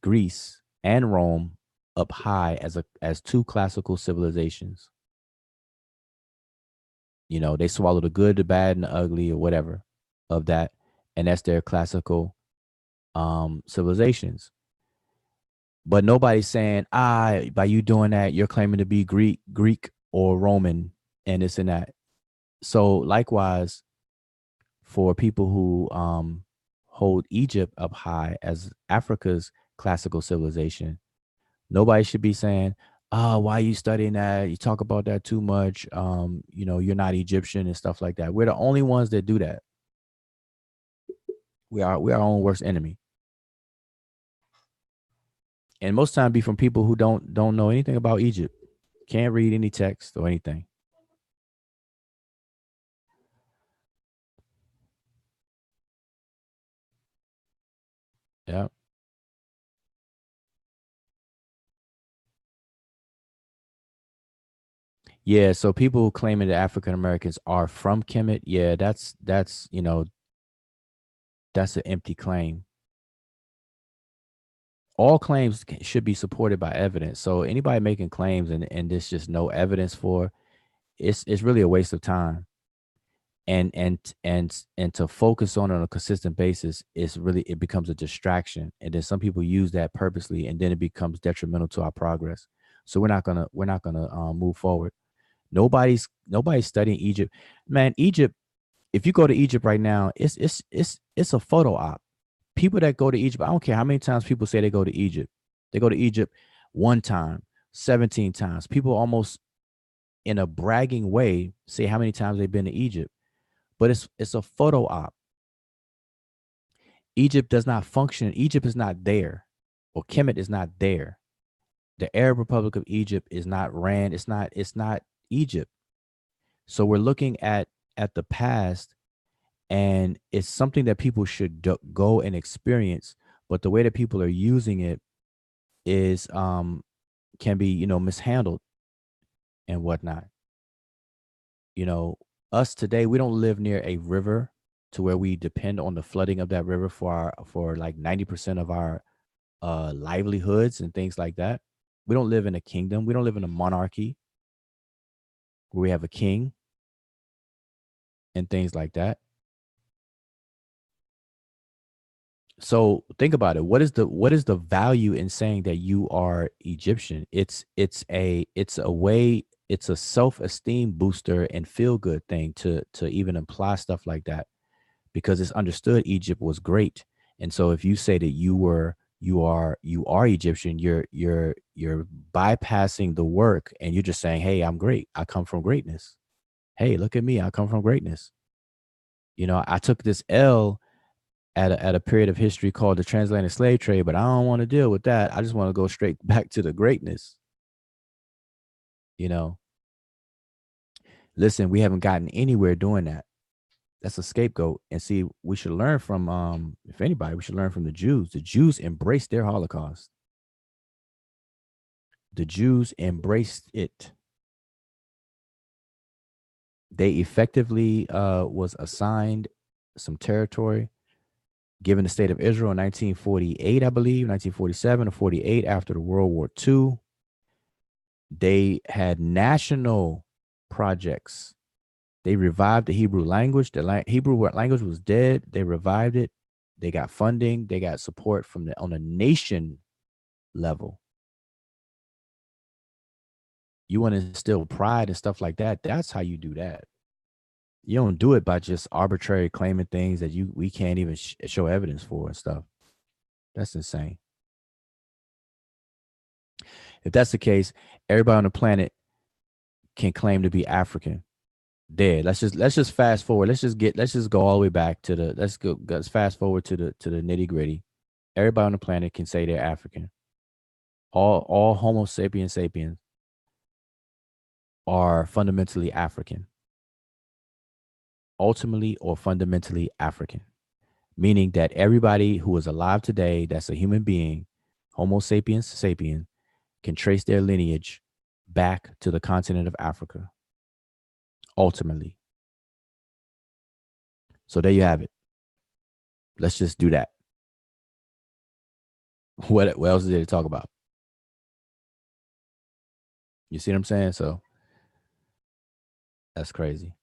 Greece and Rome up high as two classical civilizations. They swallow the good, the bad, and the ugly, or whatever of that, and that's their classical civilizations. But nobody's saying, by you doing that, you're claiming to be Greek or Roman, and this and that. So likewise, for people who hold Egypt up high as Africa's classical civilization, nobody should be saying, why are you studying that? You talk about that too much. You're not Egyptian and stuff like that. We're the only ones that do that. We're our own worst enemy. And most time be from people who don't know anything about Egypt. Can't read any text or anything. Yeah. Yeah, so people claiming that African Americans are from Kemet, yeah, that's that's an empty claim. All claims should be supported by evidence. So anybody making claims and there's just no evidence for, it's really a waste of time. And to focus on a consistent basis it becomes a distraction, and then some people use that purposely, and then it becomes detrimental to our progress. So we're not gonna move forward. Nobody's studying Egypt, man. Egypt, if you go to Egypt right now, it's a photo op. People that go to Egypt, I don't care how many times people say they go to Egypt. They go to Egypt one time, 17 times. People almost in a bragging way say how many times they've been to Egypt. But it's a photo op. Egypt does not function. Egypt is not there, or Kemet is not there. The Arab Republic of Egypt is not ran. It's not Egypt. So we're looking at the past, and it's something that people should go and experience. But the way that people are using it is can be mishandled and whatnot. you know Us today, we don't live near a river to where we depend on the flooding of that river for like 90% of our livelihoods and things like that. We don't live in a kingdom. We don't live in a monarchy where we have a king and things like that. So think about it. What is the value in saying that you are Egyptian? It's a self-esteem booster and feel good thing to even imply stuff like that, because it's understood Egypt was great. And so if you say that you are Egyptian, you're bypassing the work, and you're just saying, hey, I'm great. I come from greatness. Hey, look at me. I come from greatness. I took this L at a period of history called the transatlantic slave trade, but I don't want to deal with that. I just want to go straight back to the greatness. You know, Listen, we haven't gotten anywhere doing that. That's a scapegoat. And see, we should learn from, if anybody, we should learn from the Jews. The Jews embraced their Holocaust. The Jews embraced it. They effectively was assigned some territory given the state of Israel in 1948, I believe, 1947 or 48, after the World War II. They had national projects. They revived the Hebrew language. The Hebrew language was dead. They revived it. They got funding. They got support on a nation level. You want to instill pride and stuff like that. That's how you do that. You don't do it by just arbitrary claiming things that we can't even show evidence for and stuff. That's insane. If that's the case, everybody on the planet can claim to be African. Dead. Let's just fast forward. Let's just go all the way back to let's fast forward to the nitty gritty. Everybody on the planet can say they're African. All Homo sapiens are fundamentally African. ultimately or fundamentally African, meaning that everybody who is alive today that's a human being, Homo sapiens sapien, can trace their lineage back to the continent of Africa, ultimately. So there you have it. Let's just do that. What else is there to talk about? You see what I'm saying? So that's crazy.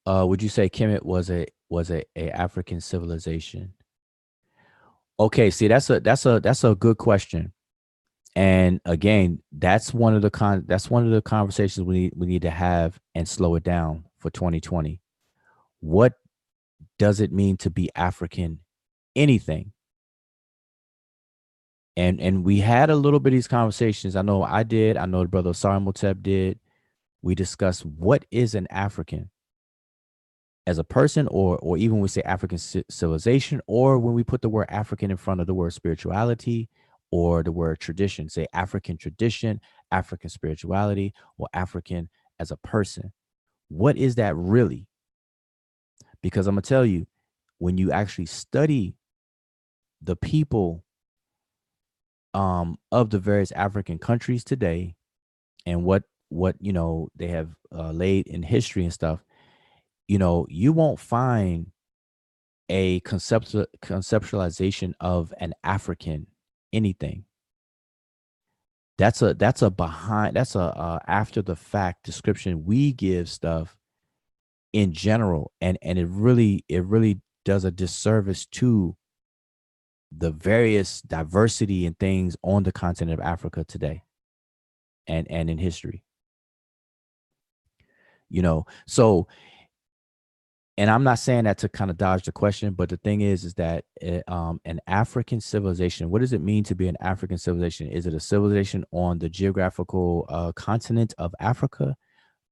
Would you say Kemet was a African civilization? Okay, see that's a good question. And again, that's one of the conversations we need to have and slow it down for 2020. What does it mean to be African? Anything. And we had a little bit of these conversations. I know I did. I know the brother Sarimotep did. We discussed what is an African as a person, or even when we say African civilization, or when we put the word African in front of the word spirituality or the word tradition, say African tradition, African spirituality, or African as a person. What is that really? Because I'm going to tell you, when you actually study the people of the various African countries today and what they have laid in history and stuff, you won't find a conceptualization of an African anything. That's a after the fact description we give stuff in general, and it really does a disservice to the various diversity and things on the continent of Africa today and in history. So, and I'm not saying that to kind of dodge the question, but the thing is that an African civilization, what does it mean to be an African civilization? Is it a civilization on the geographical continent of Africa?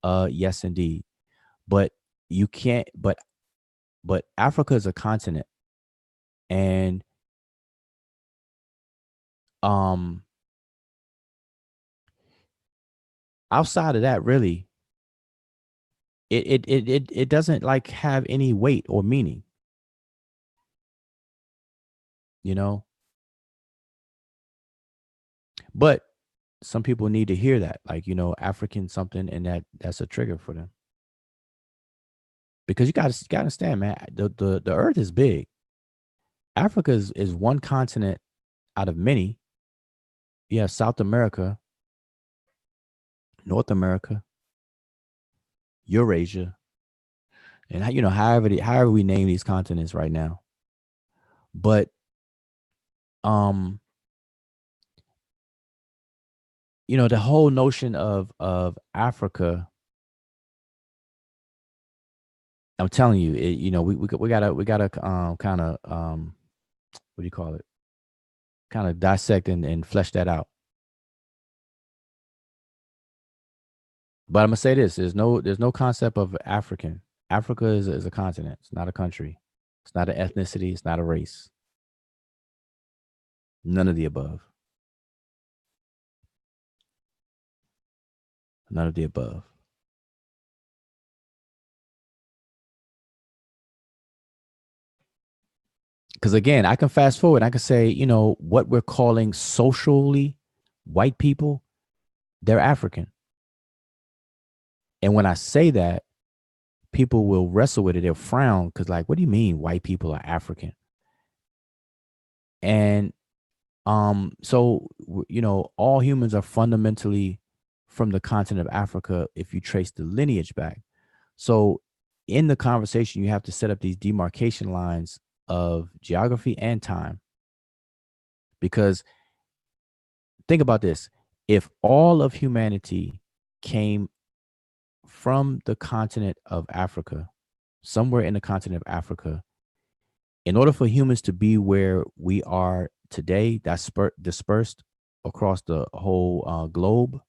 Yes, indeed. But you can't, but Africa is a continent, and outside of that, really, it doesn't like have any weight or meaning, but some people need to hear that, like, African something, and that's a trigger for them. Because you got to understand, man, the earth is big. Africa is one continent out of many. You have South America, North America, Eurasia, and however we name these continents right now. But the whole notion of Africa, I'm telling you, we gotta kind of what do you call it? Kind of dissect and flesh that out. But I'm gonna say this: there's no concept of African. Africa is a continent. It's not a country. It's not an ethnicity. It's not a race. None of the above. None of the above. Because again, I can fast forward. I can say, what we're calling socially white people, they're African. And when I say that, people will wrestle with it. They'll frown because, like, what do you mean white people are African? And so all humans are fundamentally from the continent of Africa if you trace the lineage back. So in the conversation, you have to set up these demarcation lines of geography and time. Because think about this: if all of humanity came from the continent of Africa, somewhere in the continent of Africa, in order for humans to be where we are today, that's dispersed across the whole globe,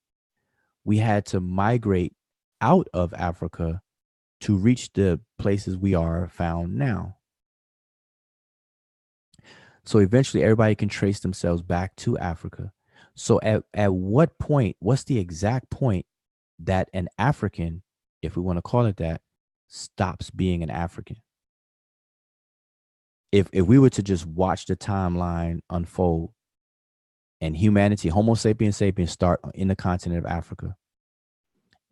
we had to migrate out of Africa to reach the places we are found now. So eventually everybody can trace themselves back to Africa. So at what point, what's the exact point that an African, if we want to call it that, stops being an African? If we were to just watch the timeline unfold and humanity, Homo sapiens sapiens, start in the continent of Africa,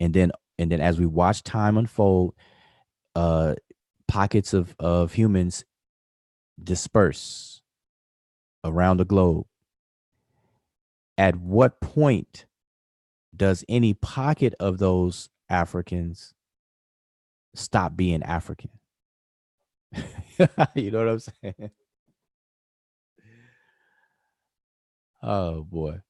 and then as we watch time unfold, pockets of humans disperse around the globe. At what point does any pocket of those Africans stop being African? You know what I'm saying? Oh boy.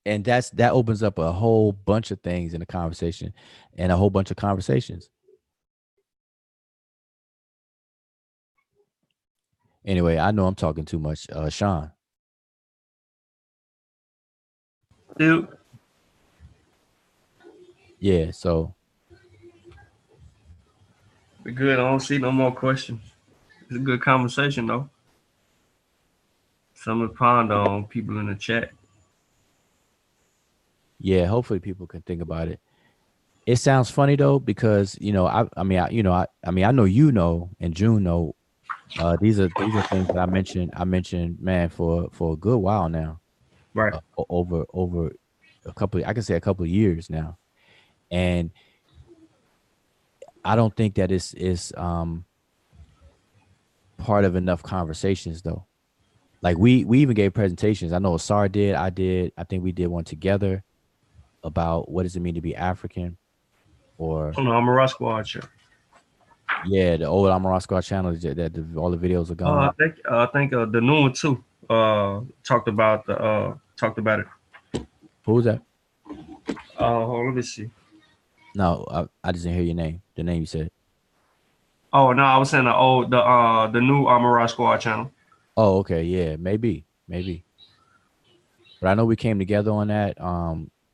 And that opens up a whole bunch of things in the conversation and a whole bunch of conversations. Anyway, I know I'm talking too much. Sean. Dude. Yeah, so We're good. I don't see no more questions. It's a good conversation though. Something to ponder on, people in the chat. yeah, hopefully people can think about it. It sounds funny though, because I know and June know, these are things that I mentioned, man, for a good while now, Right. over a couple, I can say a couple of years now, and I don't think that is part of enough conversations though. Like we even gave presentations. I know Asar did. I did. I think we did one together about what does it mean to be African, or On the Amara Squad show. yeah, the old Amara Squad channel that all the videos are gone. I think the new one too. Talked about it. Who was that? Let me see. No, I just didn't hear your name. The name you said. Oh no, I was saying the new Amara Squad channel. Oh, okay, yeah, maybe. But I know we came together on that.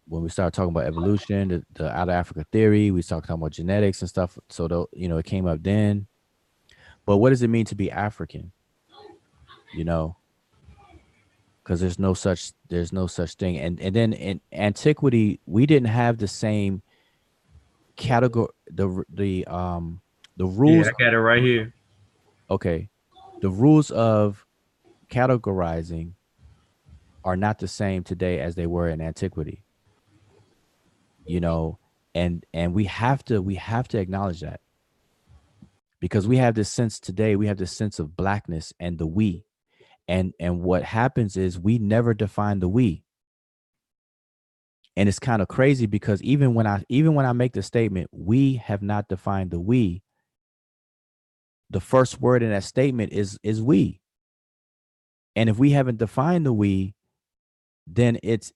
When we started talking about evolution, the out of Africa theory, we started talking about genetics and stuff. So it came up then. But what does it mean to be African? Because there's no such thing. And then in antiquity, we didn't have the same category. The Yeah, rules. I got it right here. Okay, the rules of categorizing are not the same today as they were in antiquity. And we have to acknowledge that, because we have this sense today, we have this sense of blackness and the we. And what happens is we never define the we. And it's kind of crazy, because even when I make the statement, we have not defined the we, the first word in that statement is we. And if we haven't defined the we, then it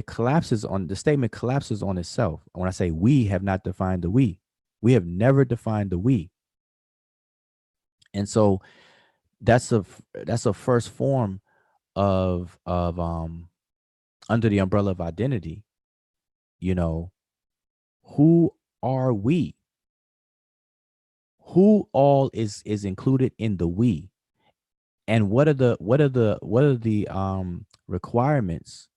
collapses on the statement, collapses on itself. When I say we have not defined the we have never defined the we. And so that's a first form of under the umbrella of identity. Who are we? Who all is included in the we? And what are the requirements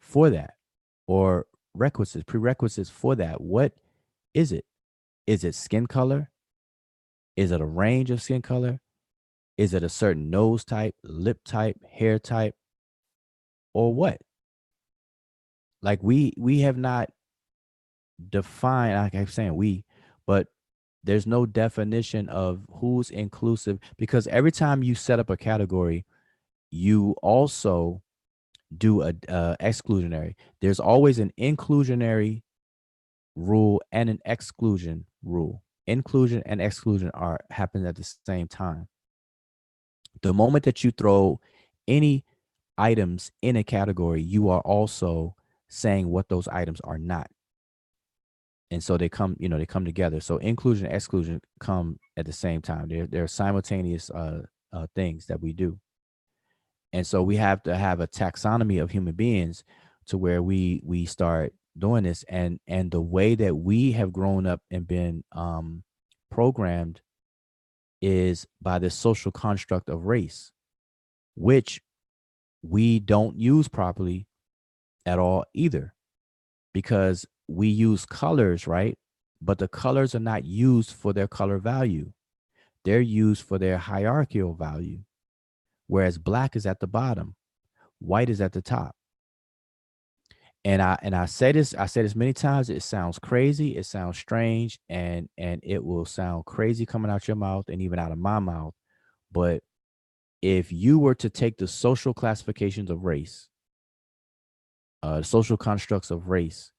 for that, or prerequisites for that? What is it? Is it skin color? Is it a range of skin color? Is it a certain nose type, lip type, hair type, or what? Like we have not defined, like I'm saying we, but there's no definition of who's inclusive, because every time you set up a category, you also do a exclusionary. There's always an inclusionary rule and an exclusion rule. Inclusion and exclusion happen at the same time. The moment that you throw any items in a category, you are also saying what those items are not. And so they come together. So inclusion and exclusion come at the same time. They're simultaneous things that we do. And so we have to have a taxonomy of human beings to where we start doing this. And the way that we have grown up and been programmed is by this social construct of race, which we don't use properly at all either, because we use colors, right? But the colors are not used for their color value. They're used for their hierarchical value. Whereas black is at the bottom, white is at the top. And I say this many times. It sounds crazy, it sounds strange, and it will sound crazy coming out your mouth and even out of my mouth. But if you were to take the social classifications of race, social constructs of race,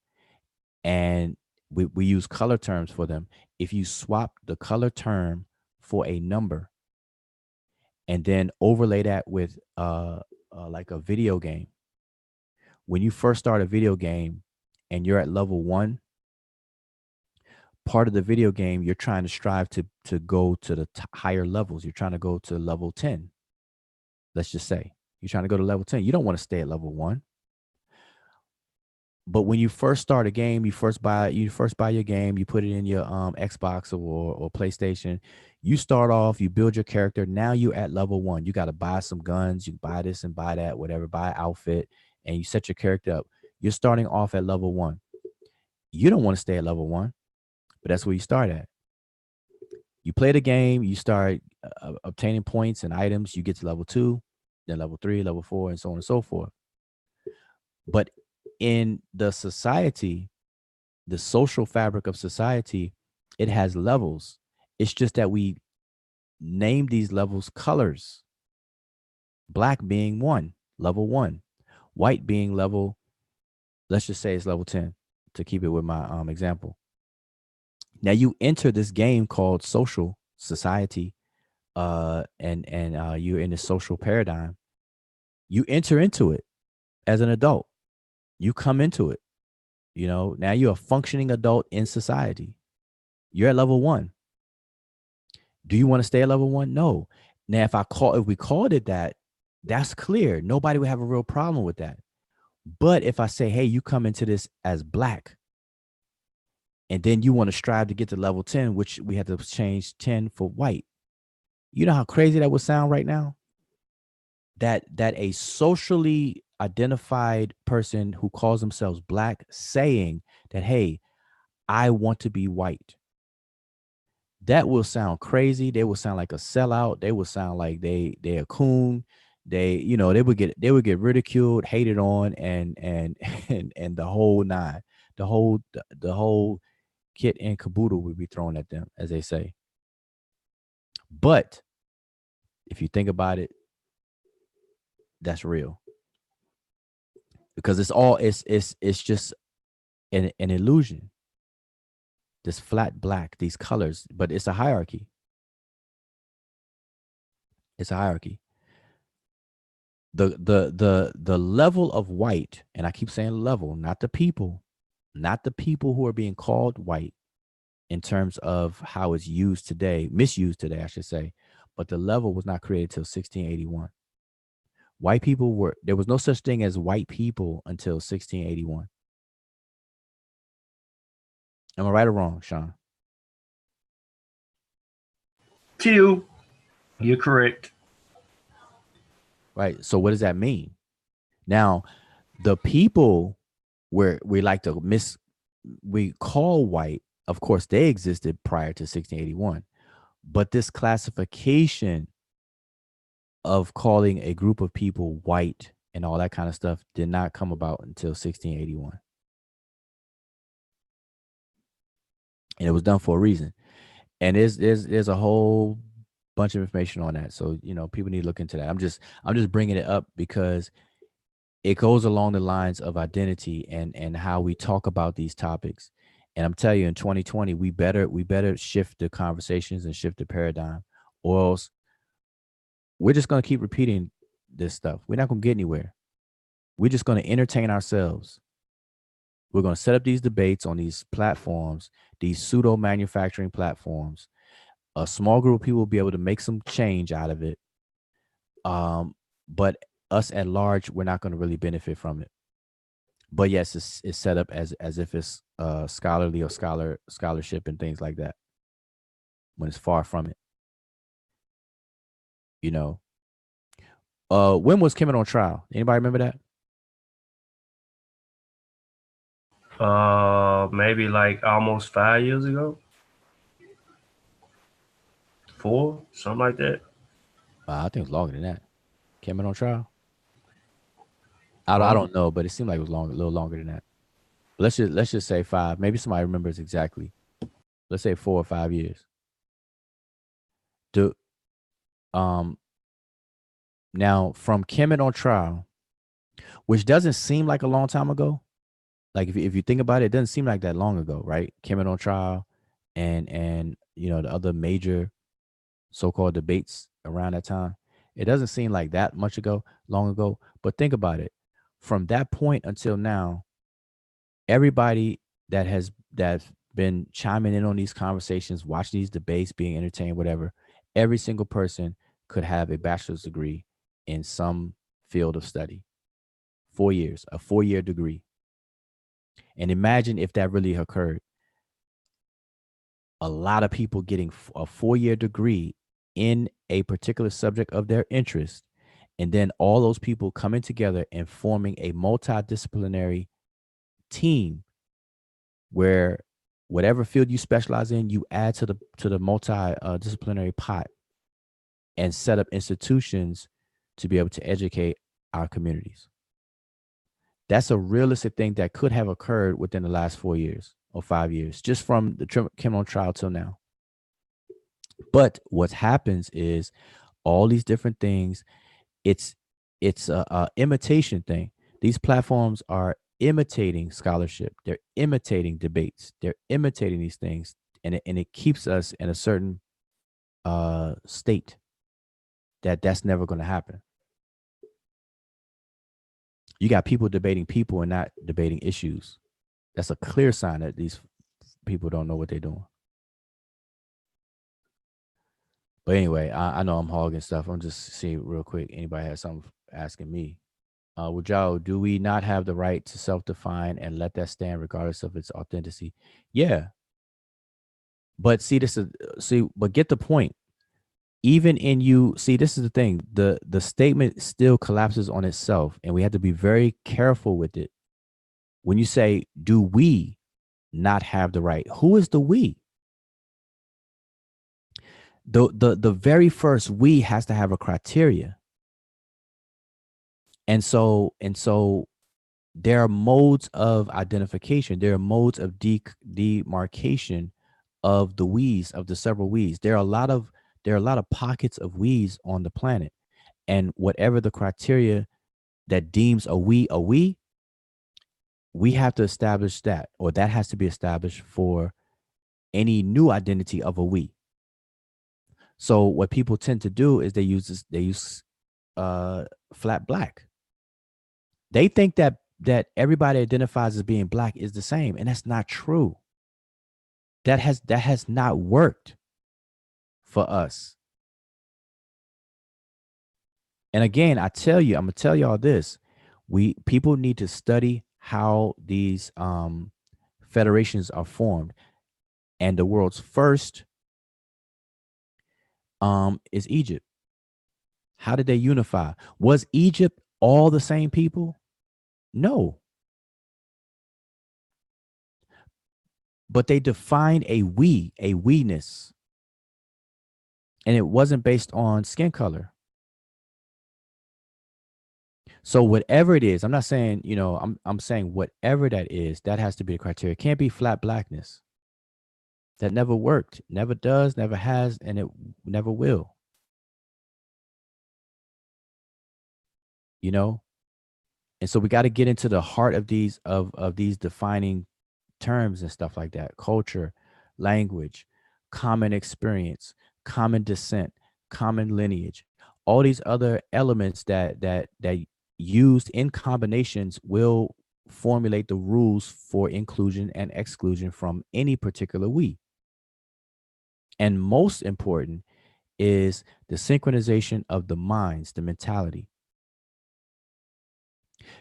and we use color terms for them. If you swap the color term for a number and then overlay that with like a video game, when you first start a video game and you're at level 1, part of the video game, you're trying to strive to go to the higher levels. You're trying to go to level 10. Let's just say you're trying to go to level 10. You don't want to stay at level 1. But when you first start a game, you first buy your game, you put it in your Xbox or PlayStation. You start off, you build your character. Now you're at level 1. You got to buy some guns, you buy this and buy that, whatever, buy an outfit, and you set your character up. You're starting off at level 1. You don't want to stay at level 1, but that's where you start at. You play the game, you start obtaining points and items. You get to level 2, then level 3, level 4, and so on and so forth. But in the society, the social fabric of society, it has levels. It's just that we name these levels colors. Black being 1, level 1. White being level, let's just say it's level 10 to keep it with my example. Now you enter this game called social society, and you're in a social paradigm. You enter into it as an adult. You come into it. Now you're a functioning adult in society. You're at level 1. Do you want to stay at level 1? No. Now, if we called it that, that's clear. Nobody would have a real problem with that. But if I say, hey, you come into this as black, and then you want to strive to get to level 10, which we had to change 10 for white. You know how crazy that would sound right now? That a socially identified person who calls themselves black saying that, hey, I want to be white. That will sound crazy. They will sound like a sellout. They will sound like they a coon. They would get ridiculed, hated on, and and the whole nine, the whole kit and caboodle would be thrown at them, as they say. But if you think about it, that's real, because it's just an illusion. This flat black, these colors, but it's a hierarchy. It's a hierarchy. The level of white, and I keep saying level, not the people who are being called white in terms of how it's used today, misused today, I should say. But the level was not created till 1681. White people there was no such thing as white people until 1681. Am I right or wrong, Sean? You're correct. Right. So what does that mean? Now, the people where we like to we call white, of course, they existed prior to 1681. But this classification of calling a group of people white and all that kind of stuff did not come about until 1681. And it was done for a reason. And there's a whole bunch of information on that. So, people need to look into that. I'm just bringing it up because it goes along the lines of identity and how we talk about these topics. And I'm telling you, in 2020, we better shift the conversations and shift the paradigm, or else we're just going to keep repeating this stuff. We're not going to get anywhere. We're just going to entertain ourselves. We're going to set up these debates on these platforms, these pseudo manufacturing platforms. A small group of people will be able to make some change out of it. But us at large, we're not going to really benefit from it. But yes, it's set up as if it's scholarly or scholarship and things like that, when it's far from it. You know, when was Kemet on trial? Anybody remember that? Maybe like almost 5 years ago, 4, something like that. I think it was longer than that. Kemet on trial. I don't know, but it seemed like it was a little longer than that. Let's just say 5. Maybe somebody remembers exactly. Let's say 4 or 5 years. Do now from Kemet on trial, which doesn't seem like a long time ago. Like if you think about it, it doesn't seem like that long ago, right? Kemet on trial, and you know the other major so-called debates around that time. It doesn't seem like that much long ago. But think about it. From that point until now, everybody that's been chiming in on these conversations, watching these debates, being entertained, whatever, every single person could have a bachelor's degree in some field of study. 4 years, a 4-year degree. And imagine if that really occurred. A lot of people getting a 4-year degree in a particular subject of their interest, and then all those people coming together and forming a multidisciplinary team where whatever field you specialize in, you add to the multi-disciplinary pot and set up institutions to be able to educate our communities. That's a realistic thing that could have occurred within the last 4 years or 5 years, just from the criminal trial till now. But what happens is all these different things, it's a imitation thing. These platforms are imitating scholarship. They're imitating debates. They're imitating these things, and it keeps us in a certain state that's never going to happen. You got people debating people and not debating issues. That's a clear sign that these people don't know what they're doing. But anyway, I know I'm hogging stuff. I'm just seeing real quick. Anybody has something asking me? Joe, do we not have the right to self-define and let that stand regardless of its authenticity? Yeah. But but get the point. Even in you, see, this is the thing. The statement still collapses on itself, and we have to be very careful with it. When you say, do we not have the right? Who is the we? The very first we has to have a criteria. And so there are modes of identification. There are modes of demarcation of the we's, of the several we's. There are a lot of pockets of we's on the planet. And whatever the criteria that deems a we, we have to establish that, or that has to be established for any new identity of a we. So what people tend to do is they use flat black. They think that everybody identifies as being black is the same, and that's not true. That has not worked for us. And again, I'm gonna tell y'all this: people need to study how these federations are formed, and the world's first is Egypt. How did they unify? Was Egypt all the same people? No. But they defined a we-ness. And it wasn't based on skin color. So whatever it is, I'm not saying, I'm saying whatever that is, that has to be the criteria. It can't be flat blackness. That never worked, never does, never has, and it never will. And so we got to get into the heart of these defining terms and stuff like that: culture, language, common experience, common descent, common lineage. All these other elements that used in combinations will formulate the rules for inclusion and exclusion from any particular we. And most important is the synchronization of the minds, the mentality.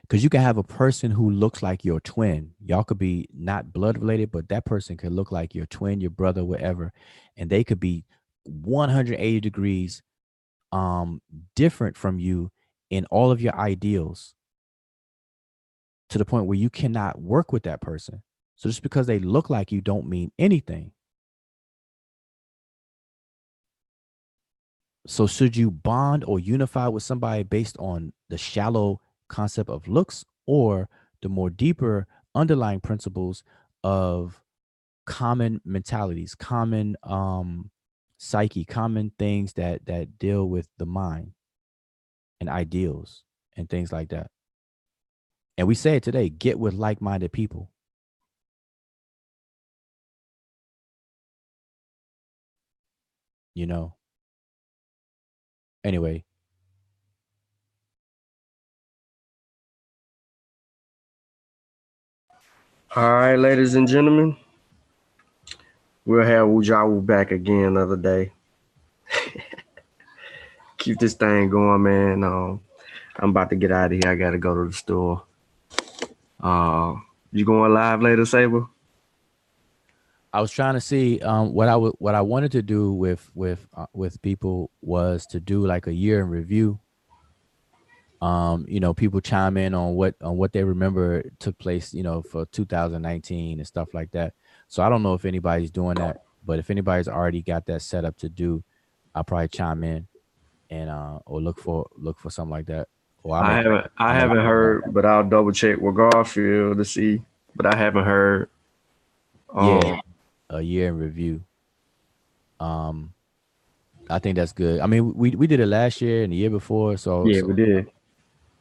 Because you can have a person who looks like your twin. Y'all could be not blood related, but that person could look like your twin, your brother, whatever. And they could be 180 degrees different from you in all of your ideals, to the point where you cannot work with that person. So just because they look like you don't mean anything. So should you bond or unify with somebody based on the shallow concept of looks, or the more deeper underlying principles of common mentalities, common psyche, common things that deal with the mind and ideals and things like that? And we say it today, get with like-minded people. You know. Anyway. All right, ladies and gentlemen, we'll have Wujawu back again another day. Keep this thing going, man. I'm about to get out of here. I gotta go to the store. You going live later, Saber? I was trying to see what I wanted to do with people was to do like a year in review. You know, people chime in on what they remember took place, you know, for 2019 and stuff like that. So I don't know if anybody's doing that, but if anybody's already got that set up to do, I'll probably chime in and or look for something like that. Or I haven't heard, but I'll double check with Garfield to see. But I haven't heard. Yeah, a year in review. I think that's good. I mean, we did it last year and the year before, so yeah, we did.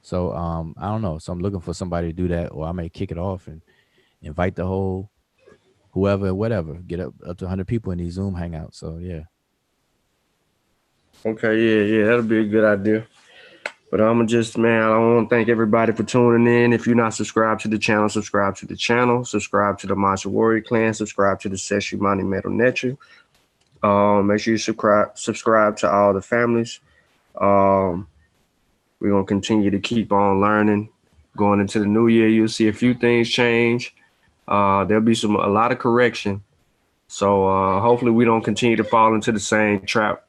So I don't know. So I'm looking for somebody to do that, or I may kick it off and invite the whole whoever, whatever, get up to 100 people in these Zoom hangouts. So yeah. Okay, yeah, that'll be a good idea. But I'm just, man, I want to thank everybody for tuning in. If you're not subscribed to the channel, subscribe to the channel. Subscribe to the Masha Warrior Clan. Subscribe to the Seshu Money Metal Netu. Make sure you subscribe to all the families. We're going to continue to keep on learning. Going into the new year, you'll see a few things change. There'll be a lot of correction. So hopefully we don't continue to fall into the same trap.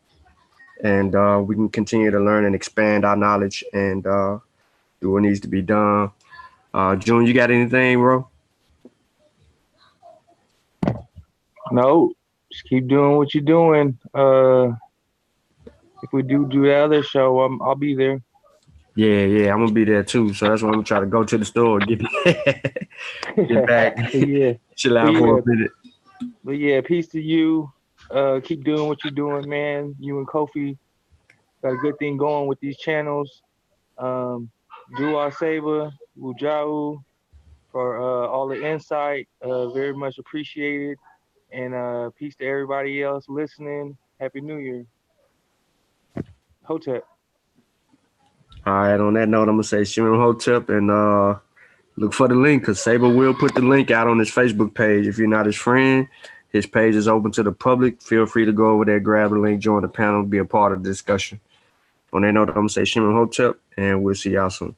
And we can continue to learn and expand our knowledge and do what needs to be done. June, you got anything, bro? No, just keep doing what you're doing. If we do the other show, I'll be there. Yeah, I'm gonna be there too. So that's why I'm gonna try to go to the store, get back, Yeah, chill out for a minute. but yeah, peace to you. Keep doing what you're doing, man. You and Kofi got a good thing going with these channels. Dua Saber, Wujau, for all the insight. Very much appreciated. And peace to everybody else listening. Happy New Year. Hotep. All right, on that note, I'm gonna say Shimon Hotep and look for the link, because Saber will put the link out on his Facebook page. If you're not his friend, his page is open to the public. Feel free to go over there, grab the link, join the panel, be a part of the discussion. On that note, I'm gonna say Shimon Hotep, and we'll see y'all soon.